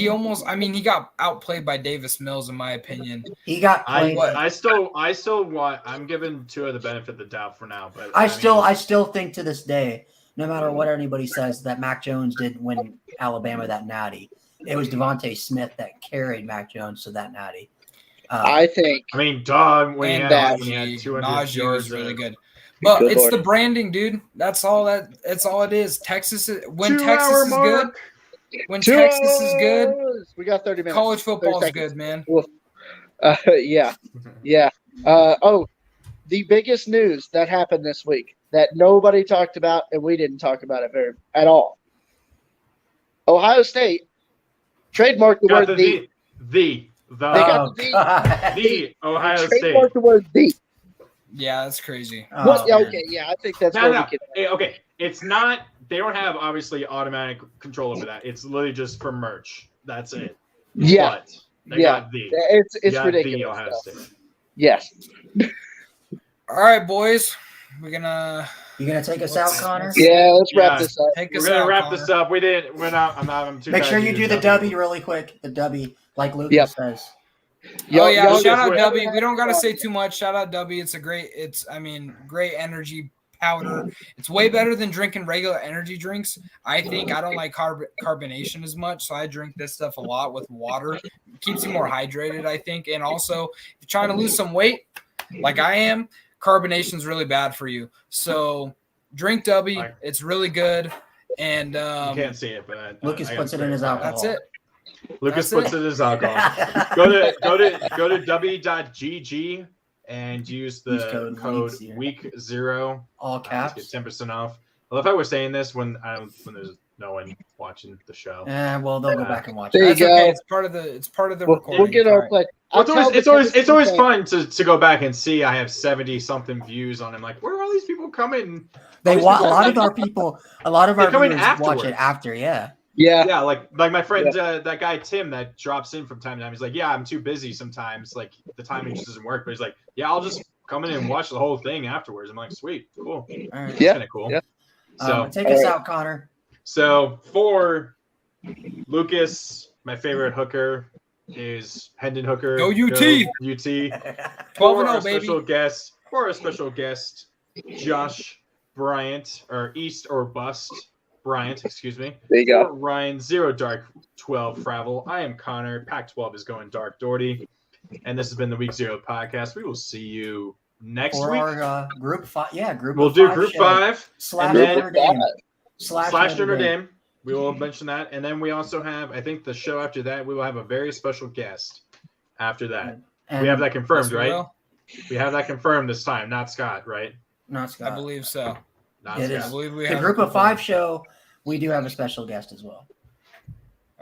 almost. I mean, he got outplayed by Davis Mills, in my opinion. He got played. I still want. I'm giving Tua the benefit of the doubt for now, but I still think to this day, no matter what anybody says, that Mac Jones didn't win Alabama that natty. It was Devontae Smith that carried Mac Jones to that natty. I think I mean, dog when he And had Najee 200 was yards, really good. But Good it's Lord. the branding, dude. That's all it is. Texas is when 2 Texas hour is mark. good. When Texas is good, We got 30 minutes. college 30 football is seconds. good, man. Yeah. The biggest news that happened this week that nobody talked about, and we didn't talk about it at all. Ohio State trademarked the Got word the They got the the Ohio State. trademarked the word the. Yeah, that's crazy. What? man. Okay, yeah, I think that's No, where no. we can. Hey, okay, it's not. They don't have obviously automatic control over that. It's literally just for merch. That's it. Yeah, But they got the. it's got ridiculous. The Ohio though. State. Yes. All right, boys. We're gonna You gonna take us out, Connor? Yeah, let's wrap Yeah. this up. take We're us gonna out. wrap Connor. this up. I'm too Make tired sure to you do the W really quick. The W, like Lucas Yep. says. Oh yeah, Y'all- shout out wait. Dubby. We don't gotta say too much. Shout out Dubby. It's great energy powder. It's way better than drinking regular energy drinks. I think I don't like carbonation as much, so I drink this stuff a lot with water. It keeps you more hydrated, I think. And also, if you're trying to lose some weight, like I am, carbonation is really bad for you. So drink Dubby. It's really good. And You can't see it, but Lucas I puts got it in his spray. alcohol. that's it. Lucas That's puts it. it in his alcohol. go to w.gg and use the Use code code week0. week0. All Get caps. 10% off. I love how we're saying this when there's no one watching the show. Well, they'll go back and watch There it. you That's go. okay. It's part of the recording. We'll get It's all our right. play. Well, it's always fun to go back and see I have 70 something views on him. Like, where are all these people coming? They All these watch a people lot are of our like- people. A lot of our They come in viewers watch afterwards. it after. Yeah. Yeah. Yeah, like my friend, that guy Tim that drops in from time to time. He's like, yeah, I'm too busy sometimes. Like the timing just doesn't work. But he's like, yeah, I'll just come in and watch the whole thing afterwards. I'm like, sweet, cool. All right. That's Yeah. kind of cool. Yeah. So Take us out, Connor. So for Lucas, my favorite hooker is Hendon Hooker. Go UT. Go UT. 12-0, baby. For our special guest, Josh Bryant, or East or Bust Bryant, excuse me. There you go. For Ryan, 0 Dark 12 Fravel. I am Connor. Pac-12 is going Dark Doherty. And this has been the Week 0 podcast. We will see you next For week. our group 5. Yeah, group We'll of do 5 Group show. 5. Slash and then- Notre Dame. Slash Notre Dame. We will mention that. And then we also have, I think the show after that, we will have a very special guest after that. And We have that confirmed, Yes, we right? will. We have that confirmed this time, not Scott, right? Not Scott. I believe so. Not It I is. Scott. believe we The have group it of 5 confirmed. show, we do have a special guest as well.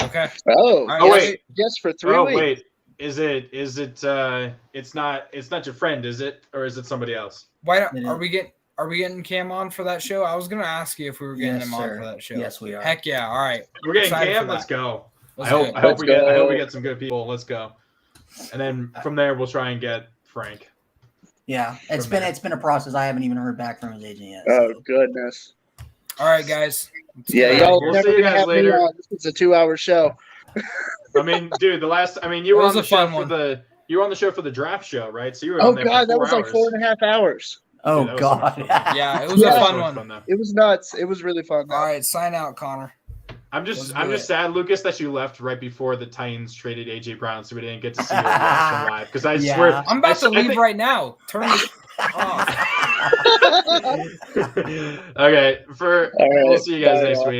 Okay. Oh, right, wait. Yes, for 3 Oh weeks. wait, is it? It's not your friend, is it, or is it somebody else? Why It don't, is. are we getting Cam on for that show? I was gonna ask you if we were getting Yes, him sir. on for that show. Yes, we are. Heck yeah! All right. We're getting Excited Cam. for Let's that. go. Let's I do hope it. I hope Let's we get go. some good people. Let's go. And then from there we'll try and get Frank. Yeah, From there. it's been a process. I haven't even heard back from his agent yet. Oh, so. goodness. All right, guys. Yeah, All right, y'all we'll never see you gonna guys have me later. on. This is a 2-hour show. I mean, dude, you were It was on the a show fun for one. you were on the show for the draft show, right? So you were Oh, on there God, for 4 that was like hours. 4.5 hours. Oh Dude, that was so much God. fun. Yeah, it was Yeah. a So fun much one. though. It was nuts. It was really fun. All right, sign out, Connor. I'm Let's just do it. sad, Lucas, that you left right before the Titans traded AJ Brown, so we didn't get to see you watch him live. Because I Yeah. swear, I'm about to I leave think- right now. Turn this off. Okay, All right, we'll see you guys bye, next y'all. week.